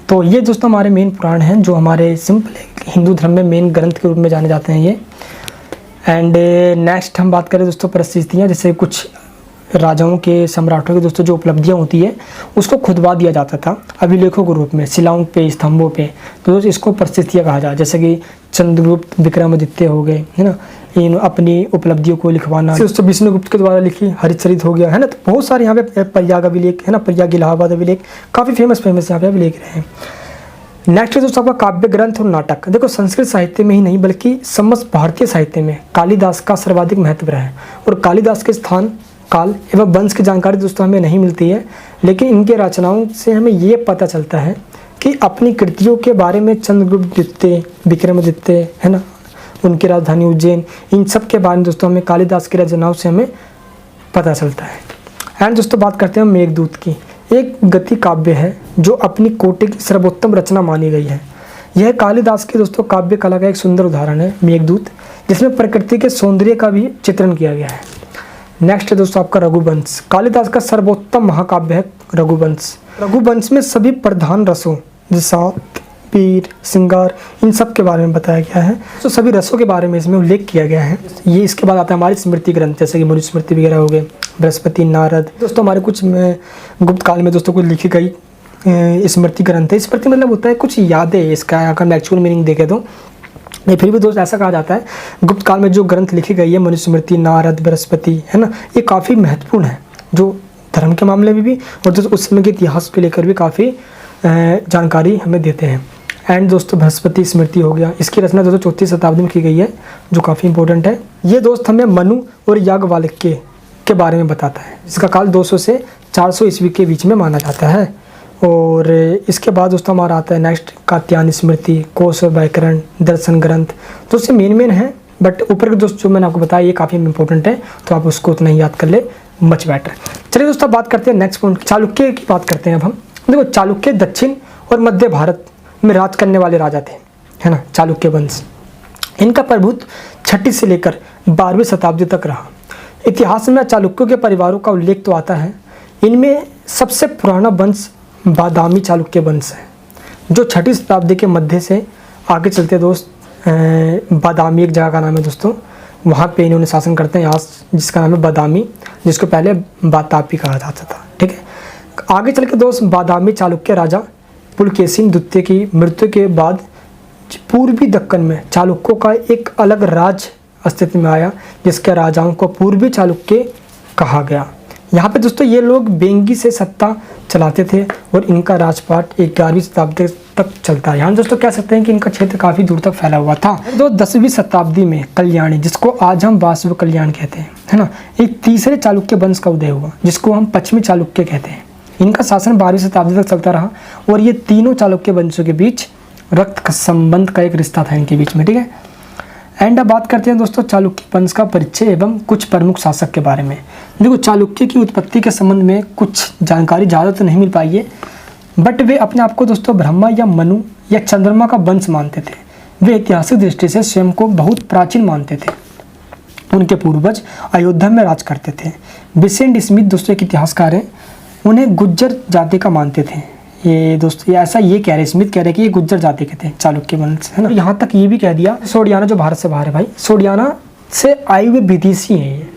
तो ये दोस्तों हमारे मेन पुराण हैं जो हमारे सिंपल हिंदू धर्म में मेन ग्रंथ के रूप में जाने जाते हैं ये। एंड नेक्स्ट हम बात करें दोस्तों परिस्थितियाँ, जैसे कुछ राजाओं के, सम्राटों की दोस्तों जो उपलब्धियाँ होती है उसको खुदवा दिया जाता था अभिलेखों के रूप में, शिलाओं पे, स्तंभों पे। तो दोस्तों इसको परिस्थितियाँ कहा जाए। जैसे कि चंद्रगुप्त, विक्रमादित्य हो गए, है ना, इन अपनी उपलब्धियों को लिखवाना। दोस्तों विष्णुगुप्त के द्वारा लिखी हरिचरित हो गया, है ना। तो बहुत सारे यहाँ पे प्रयाग अभिलेख, है ना, प्रयाग इलाहाबाद अभिलेख काफ़ी फेमस यहाँ पे अभिलेख रहे हैं। नेक्स्ट है दोस्तों आपका काव्य ग्रंथ और नाटक। देखो संस्कृत साहित्य में ही नहीं बल्कि समस्त भारतीय साहित्य में कालिदास का सर्वाधिक महत्व रहा है। और कालिदास के स्थान, काल एवं वंश की जानकारी दोस्तों हमें नहीं मिलती है, लेकिन इनके रचनाओं से हमें ये पता चलता है कि अपनी कृतियों के बारे में चंद्रगुप्त द्वितीय, विक्रमादित्य, है ना, उनकी राजधानी उज्जैन, इन सब के बारे में दोस्तों हमें कालिदास की रचनाओं से हमें पता चलता है। एंड दोस्तों बात करते हैं मेघदूत की। एक गति काव्य है जो अपनी कोटि की सर्वोत्तम रचना मानी गई है। यह कालिदास की दोस्तों काव्य कला का एक सुंदर उदाहरण है मेघदूत, जिसमें प्रकृति के सौंदर्य का भी चित्रण किया गया है। नेक्स्ट है दोस्तों आपका रघुवंश। कालिदास का सर्वोत्तम महाकाव्य है रघुवंश। रघुवंश में सभी प्रधान रसों जैसा पीर, श्रृंगार, इन सब के बारे में बताया गया है। तो सभी रसों के बारे में इसमें उल्लेख किया गया है। ये इसके बाद आता है हमारी स्मृति ग्रंथ, जैसे कि मनुस्मृति वगैरह हो गए, बृहस्पति, नारद। दोस्तों हमारे कुछ गुप्त काल में दोस्तों कुछ लिखी गई स्मृति ग्रंथ है। स्मृति मतलब होता है कुछ यादें, इसका अगर मैं एक्चुअल मीनिंग देखे तो नहीं, फिर भी दोस्त ऐसा कहा जाता है गुप्त काल में जो ग्रंथ लिखी गई है, मनुस्मृति, नारद, बृहस्पति, है ना, ये काफ़ी महत्वपूर्ण है जो धर्म के मामले में भी और दोस्तों उस समय के इतिहास को लेकर भी काफ़ी जानकारी हमें देते हैं। एंड दोस्तों बृहस्पति स्मृति हो गया, इसकी रचना दोस्तों 34वीं शताब्दी में की गई है जो काफ़ी इंपॉर्टेंट है। ये दोस्त हमें मनु और याज्ञवल्क्य के बारे में बताता है। इसका काल 200 से 400 ईस्वी के बीच में माना जाता है। और इसके बाद दोस्तों हमारा आता है नेक्स्ट कात्यायनी स्मृति, कोश और व्याकरण, दर्शन ग्रंथ। तो उससे मेन है, बट ऊपर के दोस्त जो मैंने आपको बताया ये काफ़ी इंपॉर्टेंट है, तो आप उसको उतना ही याद कर ले, मच बेटर। चलिए दोस्तों बात करते हैं नेक्स्ट पॉइंट, चालुक्य की बात करते हैं अब हम। देखो चालुक्य दक्षिण और मध्य भारत में राज करने वाले राजा थे, है ना, चालुक्य वंश। इनका प्रभुत्व 6वीं से लेकर 12वीं शताब्दी तक रहा। इतिहास में चालुक्यों के परिवारों का उल्लेख तो आता है। इनमें सबसे पुराना वंश बादामी चालुक्य वंश है, जो 6वीं शताब्दी के मध्य से आगे चलते दोस्त बादामी एक जगह का नाम है दोस्तों, वहाँ पे इन्होंने शासन करते हैं आज, जिसका नाम है बादामी, जिसको पहले बातापी कहा जाता था। ठीक है, आगे चल के दोस्त बादामी चालुक्य राजा पुलकेशिन द्वितीय की मृत्यु के बाद पूर्वी दक्कन में चालुक्यों का एक अलग राज्य अस्तित्व में आया, जिसके राजाओं को पूर्वी चालुक्य कहा गया। यहाँ पे दोस्तों ये लोग बेंगी से सत्ता चलाते थे और इनका राजपाट 11वीं शताब्दी तक चलता है। यहाँ दोस्तों कह सकते हैं कि इनका क्षेत्र काफ़ी दूर तक फैला हुआ था। तो 10वीं शताब्दी में कल्याणी, जिसको आज हम वासव कल्याण कहते हैं, है ना, एक तीसरे चालुक्य वंश का उदय हुआ, जिसको हम पश्चिमी चालुक्य कहते हैं। इनका शासन 12वीं शताब्दी तक चलता रहा और ये तीनों चालुक्य वंशों के बीच रक्त का संबंध का एक रिश्ता था इनके बीच में, ठीक है। एंड अब बात करते हैं दोस्तों चालुक्य वंश का परिचय एवं कुछ प्रमुख शासक के बारे में। देखो चालुक्य की उत्पत्ति के संबंध में कुछ जानकारी ज़्यादा तो नहीं मिल पाई है, बट वे अपने आप को दोस्तों ब्रह्मा या मनु या चंद्रमा का वंश मानते थे। वे ऐतिहासिक दृष्टि से स्वयं को बहुत प्राचीन मानते थे। उनके पूर्वज अयोध्या में राज करते थे। विसेंट स्मिथ दोस्तों एक इतिहासकार हैं, उन्हें गुज्जर जाति का मानते थे। ये दोस्तों ऐसा ये कह रहे, स्मिथ कह रहे कि ये गुज्जर जाति के थे, चालुक्य वंश, है ना। यहाँ तक ये भी कह दिया सोडियाना जो भारत से बाहर है भाई, सोडियाना से आए हुए विदेशी हैं ये,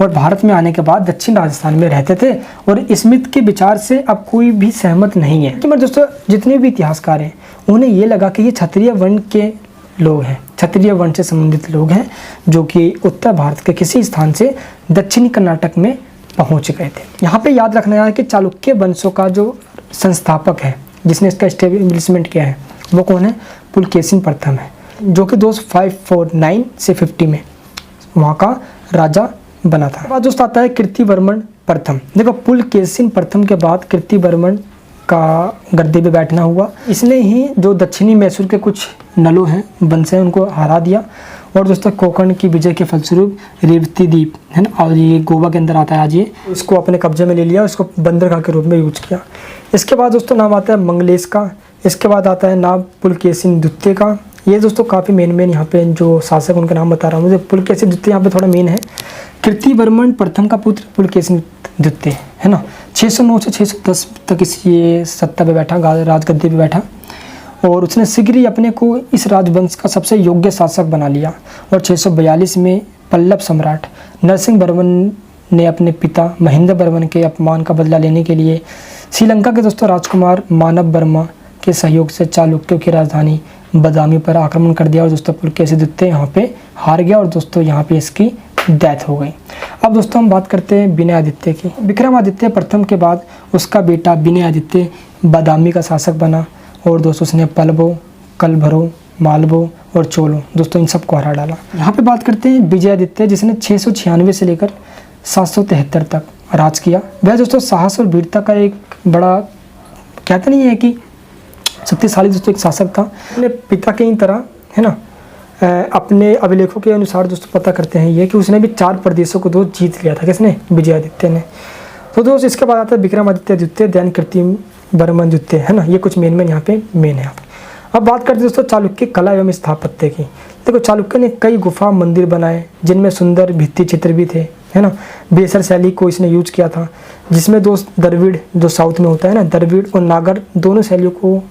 और भारत में आने के बाद दक्षिण राजस्थान में रहते थे। और स्मिथ के विचार से अब कोई भी सहमत नहीं है। तो दोस्तों जितने भी इतिहासकार हैं उन्हें ये लगा कि ये क्षत्रिय वर्ण के लोग हैं, क्षत्रिय वर्ण से संबंधित लोग हैं, जो कि उत्तर भारत के किसी स्थान से दक्षिणी कर्नाटक में पहुंच गए थे। यहाँ पे याद रखना है कि चालुक्य वंशों का जो संस्थापक है, जिसने इसका एस्टेब्लिशमेंट किया है, वो कौन है? पुलकेशिन प्रथम है, जो कि दोस्त 549 से 50 में वहाँ का राजा बना था। बाद दोस्त आता है कीर्तिवर्मन प्रथम। देखो पुलकेशिन प्रथम के बाद कीर्तिवर्मन का गद्दे पे बैठना हुआ। इसने ही जो दक्षिणी मैसूर के कुछ नलों हैं, वंश हैं, उनको हरा दिया। और दोस्तों कोंकण की विजय के फलस्वरूप रेवती द्वीप है ना, और ये गोवा के अंदर आता है आज, ये इसको अपने कब्जे में ले लिया, इसको बंदरगाह के रूप में यूज किया। इसके बाद दोस्तों नाम आता है मंगलेश का। इसके बाद आता है नाम पुलकेशिन द्वितीय का। ये दोस्तों काफ़ी मेन यहाँ पे जो शासक उनका नाम बता रहा हूँ, मुझे पुलकेशिन द्वितीय यहाँ पे थोड़ा मेन है। कीर्तिवर्मन प्रथम का पुत्र पुलकेशिन द्वितीय, है ना। 609 से 610 तक ये सत्ता पे बैठा, राजगद्दे पे बैठा, और उसने शीघ्र ही अपने को इस राजवंश का सबसे योग्य शासक बना लिया। और 642 में पल्लव सम्राट नरसिंह वर्मन ने अपने पिता महेंद्र वर्मन के अपमान का बदला लेने के लिए श्रीलंका के दोस्तों राजकुमार मानव वर्मा के सहयोग से चालुक्यों की राजधानी बदामी पर आक्रमण कर दिया। और दोस्तों पुलकेशिन द्वितीय यहाँ पे हार गया, और दोस्तों यहाँ पे इसकी डेथ हो गई। अब दोस्तों हम बात करते हैं विनयादित्य की। विक्रमादित्य प्रथम के बाद उसका बेटा विनयादित्य बदामी का शासक बना। और दोस्तों उसने पल्लवों, कलभरों, मालवों और चोलों दोस्तों इन सबको हरा डाला। यहाँ पे बात करते हैं विजयादित्य, जिसने 696 से लेकर 773 तक राज किया। वह दोस्तों साहस और वीरता का एक बड़ा, कहते नहीं है कि शक्तिशाली दोस्तों एक शासक था। अपने पिता के ही तरह, है ना, अपने अभिलेखों के अनुसार दोस्तों पता करते हैं ये कि उसने भी 4 प्रदेशों को दोस्त जीत लिया था। किसने? विजयादित्य ने। तो दोस्त इसके बाद आता है विक्रमादित्य द्वितीय, दैन कीर्तिवर्मन द्वितीय, है ना। ये कुछ मेन यहाँ पे मेन है। अब बात करते हैं दोस्तों चालुक्य कला एवं स्थापत्य की। देखो चालुक्य ने कई गुफा मंदिर बनाए, जिनमें सुंदर भित्ति चित्र भी थे, है ना। बेसर शैली को इसने यूज किया था, जिसमें दोस्त द्रविड़ जो साउथ में होता है ना, द्रविड़ और नागर दोनों शैलियों को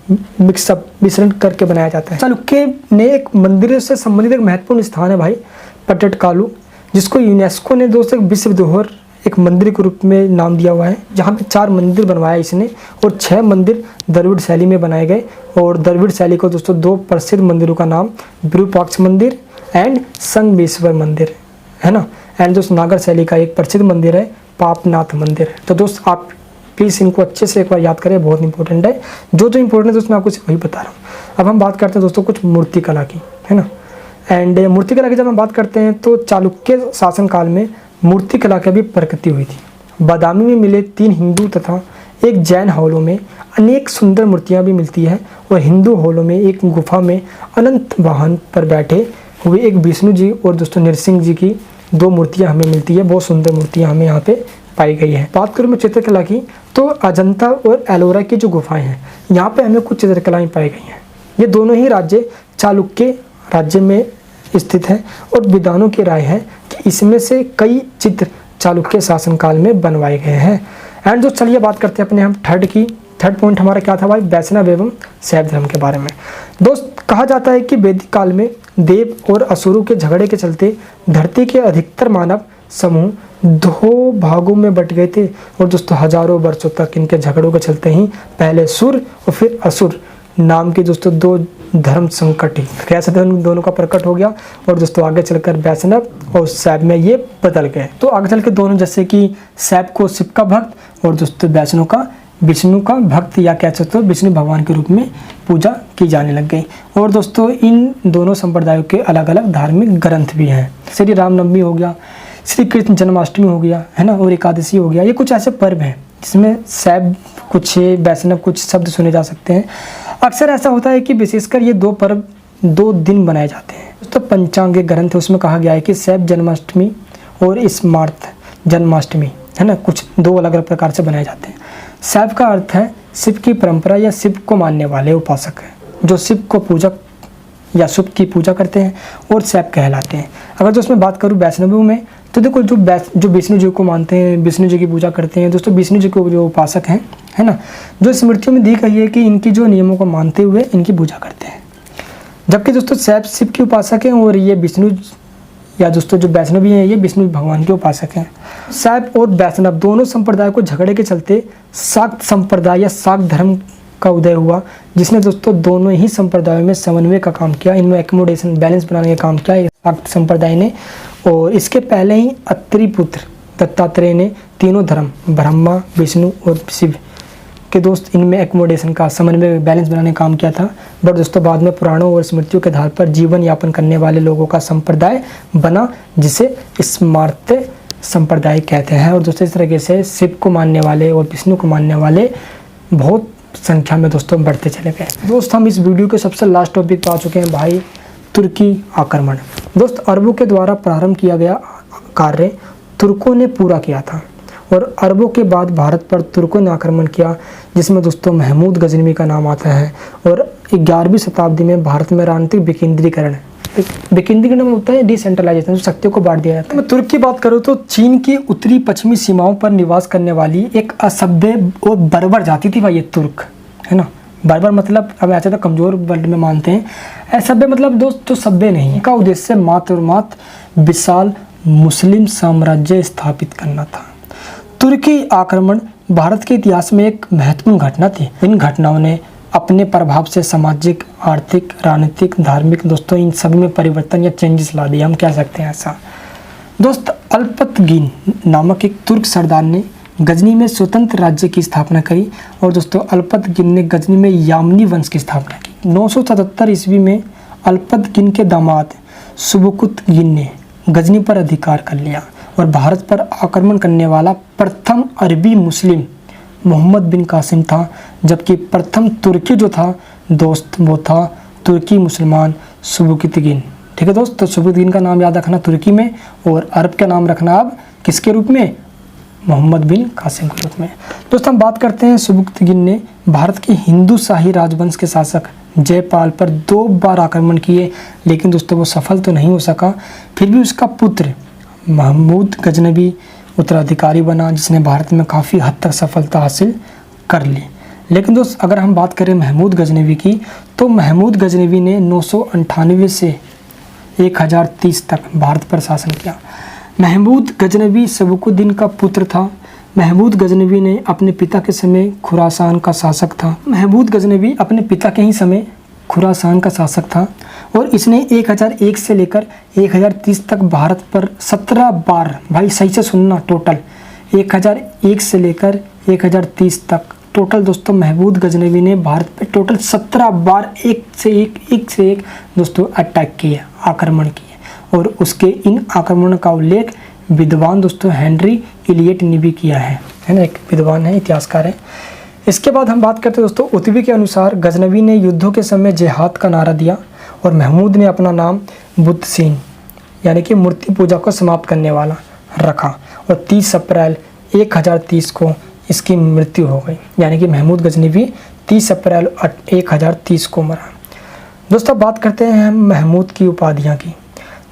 मिक्सअप मिश्रण करके बनाया जाता है। चालुक्य ने एक मंदिर से संबंधित एक महत्वपूर्ण स्थान है भाई पट्टडकालु, जिसको यूनेस्को ने दोस्त एक विश्व धरोहर एक मंदिर के रूप में नाम दिया हुआ है, जहाँ पे 4 मंदिर बनवाया इसने, और 6 मंदिर द्रविड़ शैली में बनाए गए। और द्रविड़ शैली को दोस्तों 2 प्रसिद्ध मंदिरों का नाम विरूपाक्ष मंदिर एंड संगमेश्वर मंदिर, है ना। एंड दोस्त नागर शैली का एक प्रसिद्ध मंदिर है पापनाथ मंदिर। तो दोस्त आप प्लीज़ इनको अच्छे से एक बार याद करें, बहुत इंपॉर्टेंट है। जो इंपॉर्टेंट है दोस्त मैं आपको वही बता रहा हूँ। अब हम बात करते हैं दोस्तों कुछ मूर्ति कला की, है ना। एंड मूर्ति कला की जब हम बात करते हैं तो चालुक्य शासनकाल में मूर्ति कला की भी प्रगति हुई थी। बादामी में मिले 3 हिंदू तथा एक जैन हॉलों में अनेक सुंदर मूर्तियां भी मिलती है। और हिंदू हॉलों में एक गुफा में अनंत वाहन पर बैठे हुए एक विष्णु जी और दोस्तों नरसिंह जी की 2 मूर्तियां हमें मिलती है। बहुत सुंदर मूर्तियां हमें यहाँ पे पाई गई है। बात करूँ मैं चित्रकला की, तो अजंता और एलोरा की जो गुफाएं हैं, यहाँ पे हमें कुछ चित्रकलाएं पाई गई हैं। ये दोनों ही राज्य चालुक्य राज्य में स्थित है, और विद्वानों की राय है कि इसमें से कई चित्र चालुक्य शासनकाल में बनवाए गए हैं। एंड दोस्त चलिए बात करते हैं अपने हम थर्ड पॉइंट हमारा क्या था भाई? वैष्णव एवं शैव धर्म के बारे में। दोस्त कहा जाता है कि वैदिक काल में देव और असुरों के झगड़े के चलते धरती के अधिकतर मानव समूह 2 भागों में बट गए थे। और दोस्तों हजारों वर्षों तक इनके झगड़ों के चलते ही पहले सुर और फिर असुर नाम के दोस्तों 2 धर्म संकट ही कैसे दोनों का प्रकट हो गया। और दोस्तों आगे चलकर वैष्णव और शैव में ये बदल गए। तो आगे चल के दोनों, जैसे कि शैव को शिव का भक्त और दोस्तों वैष्णव का विष्णु का भक्त, या कह सकते हो विष्णु भगवान के रूप में पूजा की जाने लग गई। और दोस्तों इन दोनों संप्रदायों के अलग अलग धार्मिक ग्रंथ भी हैं। श्री रामनवमी हो गया, श्री कृष्ण जन्माष्टमी हो गया, है ना, और एकादशी हो गया। ये कुछ ऐसे पर्व हैं जिसमें शैव कुछ, वैष्णव कुछ शब्द सुने जा सकते हैं। अक्सर ऐसा होता है कि विशेषकर ये दो पर्व 2 दिन मनाए जाते हैं। तो पंचांग ग्रंथ है उसमें कहा गया है कि शैव जन्माष्टमी और स्मार्त जन्माष्टमी है ना, कुछ 2 अलग अलग प्रकार से बनाए जाते हैं। शैव का अर्थ है शिव की परंपरा या शिव को मानने वाले उपासक है, जो शिव को पूजक या शिव की पूजा करते हैं और शैव कहलाते हैं। अगर जो उसमें बात करूँ वैष्णवों में, तो देखो जो विष्णु जी को मानते हैं, विष्णु जी की पूजा करते हैं दोस्तों, विष्णु जी को जो उपासक हैं है ना, जो स्मृतियों में दी गई है कि इनकी जो नियमों को मानते हुए इनकी पूजा करते हैं। जबकि दोस्तों शैव शिव के उपासक हैं और ये विष्णु या दोस्तों जो वैष्णवी हैं ये विष्णु भगवान के उपासक हैं। शैव और वैष्णव दोनों संप्रदाय को झगड़े के चलते शाक्त संप्रदाय या शाक्त धर्म का उदय हुआ, जिसने दोस्तों दोनों ही संप्रदायों में समन्वय का काम किया, इनमें एकोमोडेशन बैलेंस बनाने का काम किया शाक्त संप्रदाय ने। और इसके पहले ही अत्रि पुत्र दत्तात्रेय ने तीनों धर्म ब्रह्मा, विष्णु और शिव के दोस्त इनमें एकोमोडेशन का समन्वय बैलेंस बनाने का काम किया था। बट दोस्तों बाद में पुराणों और स्मृतियों के आधार पर जीवन यापन करने वाले लोगों का संप्रदाय बना, जिसे स्मार्त संप्रदाय कहते हैं। और दोस्तों इस तरीके से शिव को मानने वाले और विष्णु को मानने वाले बहुत संख्या में दोस्तों बढ़ते चले गए। दोस्त हम इस वीडियो के सबसे लास्ट टॉपिक पे आ चुके हैं भाई, तुर्की आक्रमण। दोस्त अरबों के द्वारा प्रारंभ किया गया कार्य तुर्कों ने पूरा किया था और अरबों के बाद भारत पर तुर्कों ने आक्रमण किया, जिसमें दोस्तों महमूद गजनवी का नाम आता है। और 11वीं शताब्दी में भारत में राजनीतिक विकेंद्रीकरण होता है, डिसेंट्रलाइजेशन, शक्तियों को बांट दिया जाता है। मैं तुर्क की बात करूँ तो चीन की उत्तरी पश्चिमी सीमाओं पर निवास करने वाली एक असभ्य और बर्बर जाति थी भाई ये तुर्क, है ना। बर्बर मतलब अब ऐसा तो कमज़ोर वर्ल्ड में मानते हैं, असभ्य मतलब दोस्त तो सभ्य नहीं। इनका उद्देश्य मात्र और मात्र विशाल मुस्लिम साम्राज्य स्थापित करना था। तुर्की आक्रमण भारत के इतिहास में एक महत्वपूर्ण घटना थी। इन घटनाओं ने अपने प्रभाव से सामाजिक, आर्थिक, राजनीतिक, धार्मिक दोस्तों इन सभी में परिवर्तन या चेंजेस ला दिया, हम कह सकते हैं ऐसा। दोस्त अल्पतगीन नामक एक तुर्क सरदार ने गजनी में स्वतंत्र राज्य की स्थापना करी और दोस्तों अल्पतगीन ने गजनी में यामनी वंश की स्थापना की। 977 ईस्वी में अल्पतगीन के दामाद सुबुकुतगीन ने गजनी पर अधिकार कर लिया और भारत पर आक्रमण करने वाला प्रथम अरबी मुस्लिम मोहम्मद बिन कासिम था, जबकि प्रथम तुर्की जो था दोस्त वो था तुर्की मुसलमान सुबुकुतगीन। ठीक है दोस्त, तो सुबुकुतगीन का नाम याद रखना तुर्की में और अरब का नाम रखना अब किसके रूप में, मोहम्मद बिन कासिम के रूप में। दोस्तों हम बात करते हैं सुबुकुतगीन ने भारत के हिंदू शाही राजवंश के शासक जयपाल पर 2 बार आक्रमण किए, लेकिन दोस्तों वो सफल तो नहीं हो सका। फिर भी उसका पुत्र महमूद गजनवी उत्तराधिकारी बना, जिसने भारत में काफ़ी हद तक सफलता हासिल कर ली। लेकिन दोस्त अगर हम बात करें महमूद गजनवी की, तो महमूद गजनवी ने 998 से 1030 तक भारत पर शासन किया। महमूद गजनवी सबुकुद्दीन का पुत्र था। महमूद गजनवी ने अपने पिता के समय खुरासान का शासक था। महमूद गजनवी अपने पिता के ही समय खुरासान का शासक था और इसने 1001 से लेकर 1030 तक भारत पर 17 बार, भाई सही से सुनना, टोटल 1001 से लेकर 1030 तक टोटल दोस्तों महमूद गजनवी ने भारत पे टोटल 17 बार एक से एक दोस्तों अटैक किए, आक्रमण किए। और उसके इन आक्रमणों का उल्लेख विद्वान दोस्तों हेनरी इलियट ने भी किया है ना, एक विद्वान है, इतिहासकार है। इसके बाद हम बात करते हैं दोस्तों उतवी के अनुसार गजनवी ने युद्धों के समय जिहाद का नारा दिया और महमूद ने अपना नाम बुतसीन यानी कि मूर्ति पूजा को समाप्त करने वाला रखा और 30 अप्रैल 1030 को इसकी मृत्यु हो गई, यानी कि महमूद गजनवी 30 अप्रैल 1030 को मरा। दोस्तों बात करते हैं हम महमूद की उपाधियाँ की।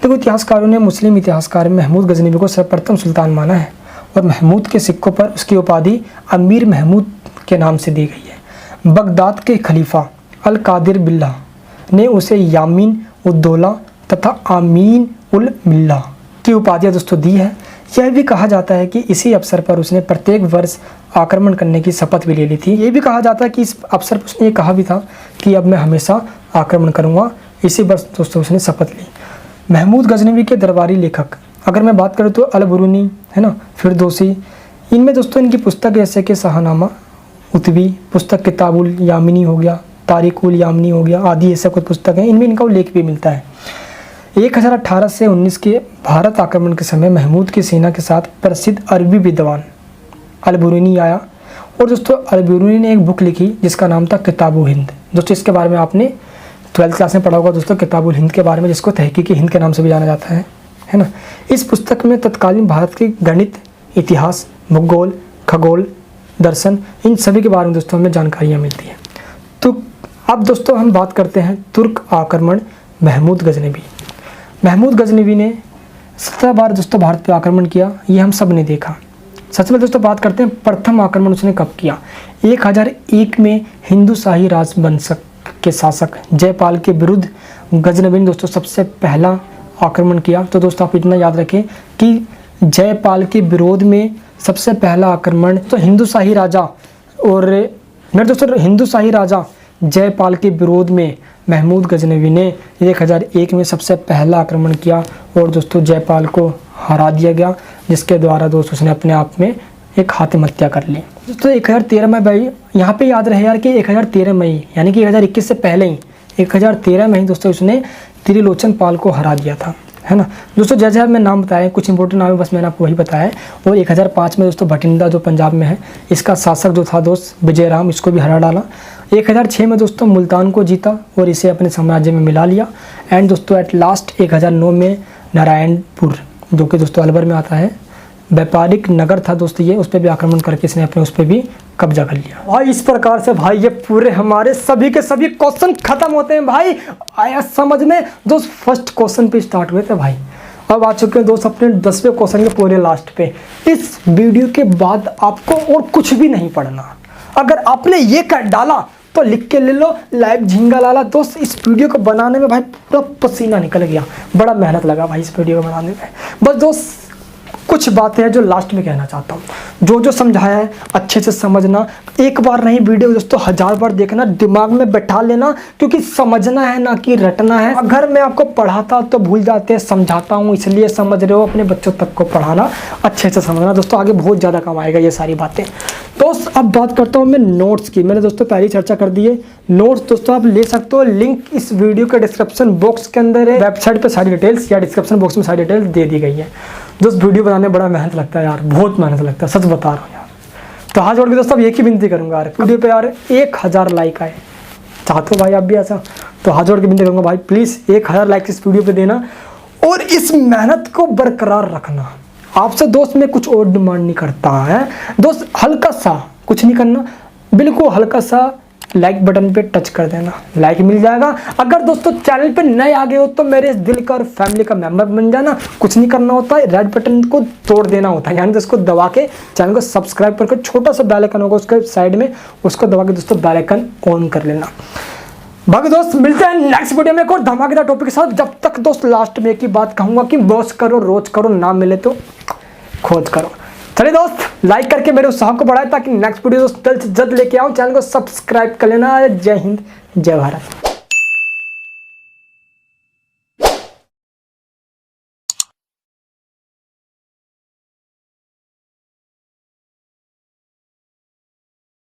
देखो इतिहासकारों ने मुस्लिम इतिहासकार महमूद गजनवी को सर्वप्रथम सुल्तान माना है और महमूद के सिक्कों पर उसकी उपाधि अमीर महमूद के नाम से दी गई है। बगदाद के खलीफा अल कादिर बिल्ला ने उसे यामीन उद्दौला तथा आमीन उल मिल्ला की उपाधियाँ दोस्तों दी है। यह भी कहा जाता है कि इसी अवसर पर उसने प्रत्येक वर्ष आक्रमण करने की शपथ भी ले ली थी। ये भी कहा जाता है कि इस अवसर पर उसने ये कहा भी था कि अब मैं हमेशा आक्रमण करूँगा, इसी वर्ष दोस्तों उसने शपथ ली। महमूद गजनवी के दरबारी लेखक अगर मैं बात करूँ तो अल-बुरूनी है ना, फिरदौसी, इनमें दोस्तों इनकी पुस्तक जैसे कि शाहनामा, उतवी पुस्तक, किताबुल यामिनी हो गया, तारिकुल यामिनी हो गया, आदि ऐसा कुछ पुस्तक है, इनमें इनका उल्लेख भी मिलता है। 1018 से 19 के भारत आक्रमण के समय महमूद की सेना के साथ प्रसिद्ध अरबी विद्वान अल-बुरूनी आया और दोस्तों अल-बुरूनी ने एक बुक लिखी जिसका नाम था किताबु हिंद। दोस्तों इसके बारे में आपने 12th क्लास में पढ़ा होगा दोस्तों, किताबुल हिंद के बारे में, जिसको तहकीकी हिंद के नाम से भी जाना जाता है ना। इस पुस्तक में तत्कालीन भारत के गणित, इतिहास, भूगोल, खगोल, दर्शन, इन सभी के बारे में दोस्तों हमें जानकारियाँ मिलती हैं। तो अब दोस्तों हम बात करते हैं तुर्क आक्रमण महमूद गजनवी। महमूद गजनवी ने 17 बार दोस्तों भारत पे आक्रमण किया, ये हम सब ने देखा। सबसे पहले दोस्तों बात करते हैं प्रथम आक्रमण उसने कब किया। 1001 में हिंदू शाही राजवंश के शासक जयपाल के विरुद्ध गजनवी ने दोस्तों सबसे पहला आक्रमण किया। तो दोस्तों आप इतना याद रखें कि जयपाल के विरोध में सबसे पहला आक्रमण तो हिंदू शाही राजा और मेरे दोस्तों हिंदू शाही राजा जयपाल के विरोध में महमूद गजनवी ने 1001 में सबसे पहला आक्रमण किया और दोस्तों जयपाल को हरा दिया गया, जिसके द्वारा दोस्तों उसने अपने आप में एक आत्महत्या कर ली। दोस्तों 1013 में भाई यहाँ पे याद रहे यार कि 1013 में ही, यानी कि 1021 से पहले ही 1013 में ही दोस्तों उसने त्रिलोचन पाल को हरा दिया था, है ना। दोस्तों जैसे मैं नाम बताया, कुछ इंपॉर्टेंट नाम है बस मैंने आपको वही बताया। और 1005 में दोस्तों भटिंडा जो पंजाब में है, इसका शासक जो था दोस्त विजय राम, इसको भी हरा डाला। 1006 में दोस्तों मुल्तान को जीता और इसे अपने साम्राज्य में मिला लिया। एंड दोस्तों एट लास्ट 1009 में नारायणपुर, जो कि दोस्तों अलवर में आता है, व्यापारिक नगर था दोस्तों ये, उस पर भी आक्रमण करके इसने अपने उस पर भी कब्जा कर लिया। भाई इस प्रकार से भाई ये पूरे हमारे सभी के सभी क्वेश्चन खत्म होते हैं भाई। आया समझ में दोस्त, फर्स्ट क्वेश्चन पे स्टार्ट हुए थे भाई, अब आ चुके हैं दोस्त अपने 10वें क्वेश्चन के पूरे लास्ट पे। इस वीडियो के बाद आपको और कुछ भी नहीं पढ़ना। अगर आपने ये कर डाला तो लिख के ले लो लाइव झिंगा लाला। दोस्त इस वीडियो को बनाने में भाई पूरा पसीना निकल गया, बड़ा मेहनत लगा भाई इस वीडियो को बनाने में। बस दोस्त कुछ बातें हैं जो लास्ट में कहना चाहता हूँ, जो समझाया है अच्छे से समझना। एक बार नहीं वीडियो दोस्तों 1000 बार देखना, दिमाग में बैठा लेना, क्योंकि समझना है ना कि रटना है। अगर मैं आपको पढ़ाता तो भूल जाते हैं, समझाता हूँ इसलिए समझ रहे हो। अपने बच्चों तक को पढ़ाना, अच्छे से समझना दोस्तों, आगे बहुत ज़्यादा काम आएगा ये सारी बातें। दोस्त अब बात करता हूँ मैं नोट्स की। मैंने दोस्तों पहले चर्चा कर दी है, नोट्स दोस्तों आप ले सकते हो, लिंक इस वीडियो के डिस्क्रिप्शन बॉक्स के अंदर है। वेबसाइट पर सारी डिटेल्स या डिस्क्रिप्शन बॉक्स में सारी डिटेल्स दे दी गई है। दोस्त वीडियो बनाने में बड़ा मेहनत लगता है यार, बहुत मेहनत लगता है, सच बता रहा हूँ यार। तो हाथ जोड़ के दोस्तों अब एक ही विनती करूँगा यार, वीडियो पे यार 1000 लाइक आए। चाहते हो भाई आप भी ऐसा, तो हाथ जोड़ के विनती करूँगा भाई प्लीज़ 1000 लाइक इस वीडियो पे देना और इस मेहनत को बरकरार रखना। आपसे दोस्त मैं कुछ और डिमांड नहीं करता है दोस्त, हल्का सा कुछ नहीं करना, बिल्कुल हल्का सा लाइक बटन पे टच कर देना, लाइक मिल जाएगा। अगर दोस्तों चैनल पे नए आ गए हो तो मेरे इस दिल का और फैमिली का मेंबर बन जाना। कुछ नहीं करना होता है, रेड बटन को तोड़ देना होता है, यानी तो उसको दबा के चैनल को सब्सक्राइब करके छोटा सा बेल आइकन होगा उसके साइड में, उसको दबा के दोस्तों बेल आइकन ऑन कर लेना। बाकी दोस्त मिलते हैं नेक्स्ट वीडियो में एक और धमाकेदार टॉपिक के साथ। जब तक दोस्त लास्ट में एक ही बात कहूँगा कि बॉस करो, रोज करो, ना मिले तो खोज करो। चलिए दोस्त लाइक करके मेरे उत्साह को बढ़ाए ताकि नेक्स्ट वीडियो दोस्त जल्द से जल्द लेके आऊँ। चैनल को सब्सक्राइब कर लेना। जय हिंद, जय भारत।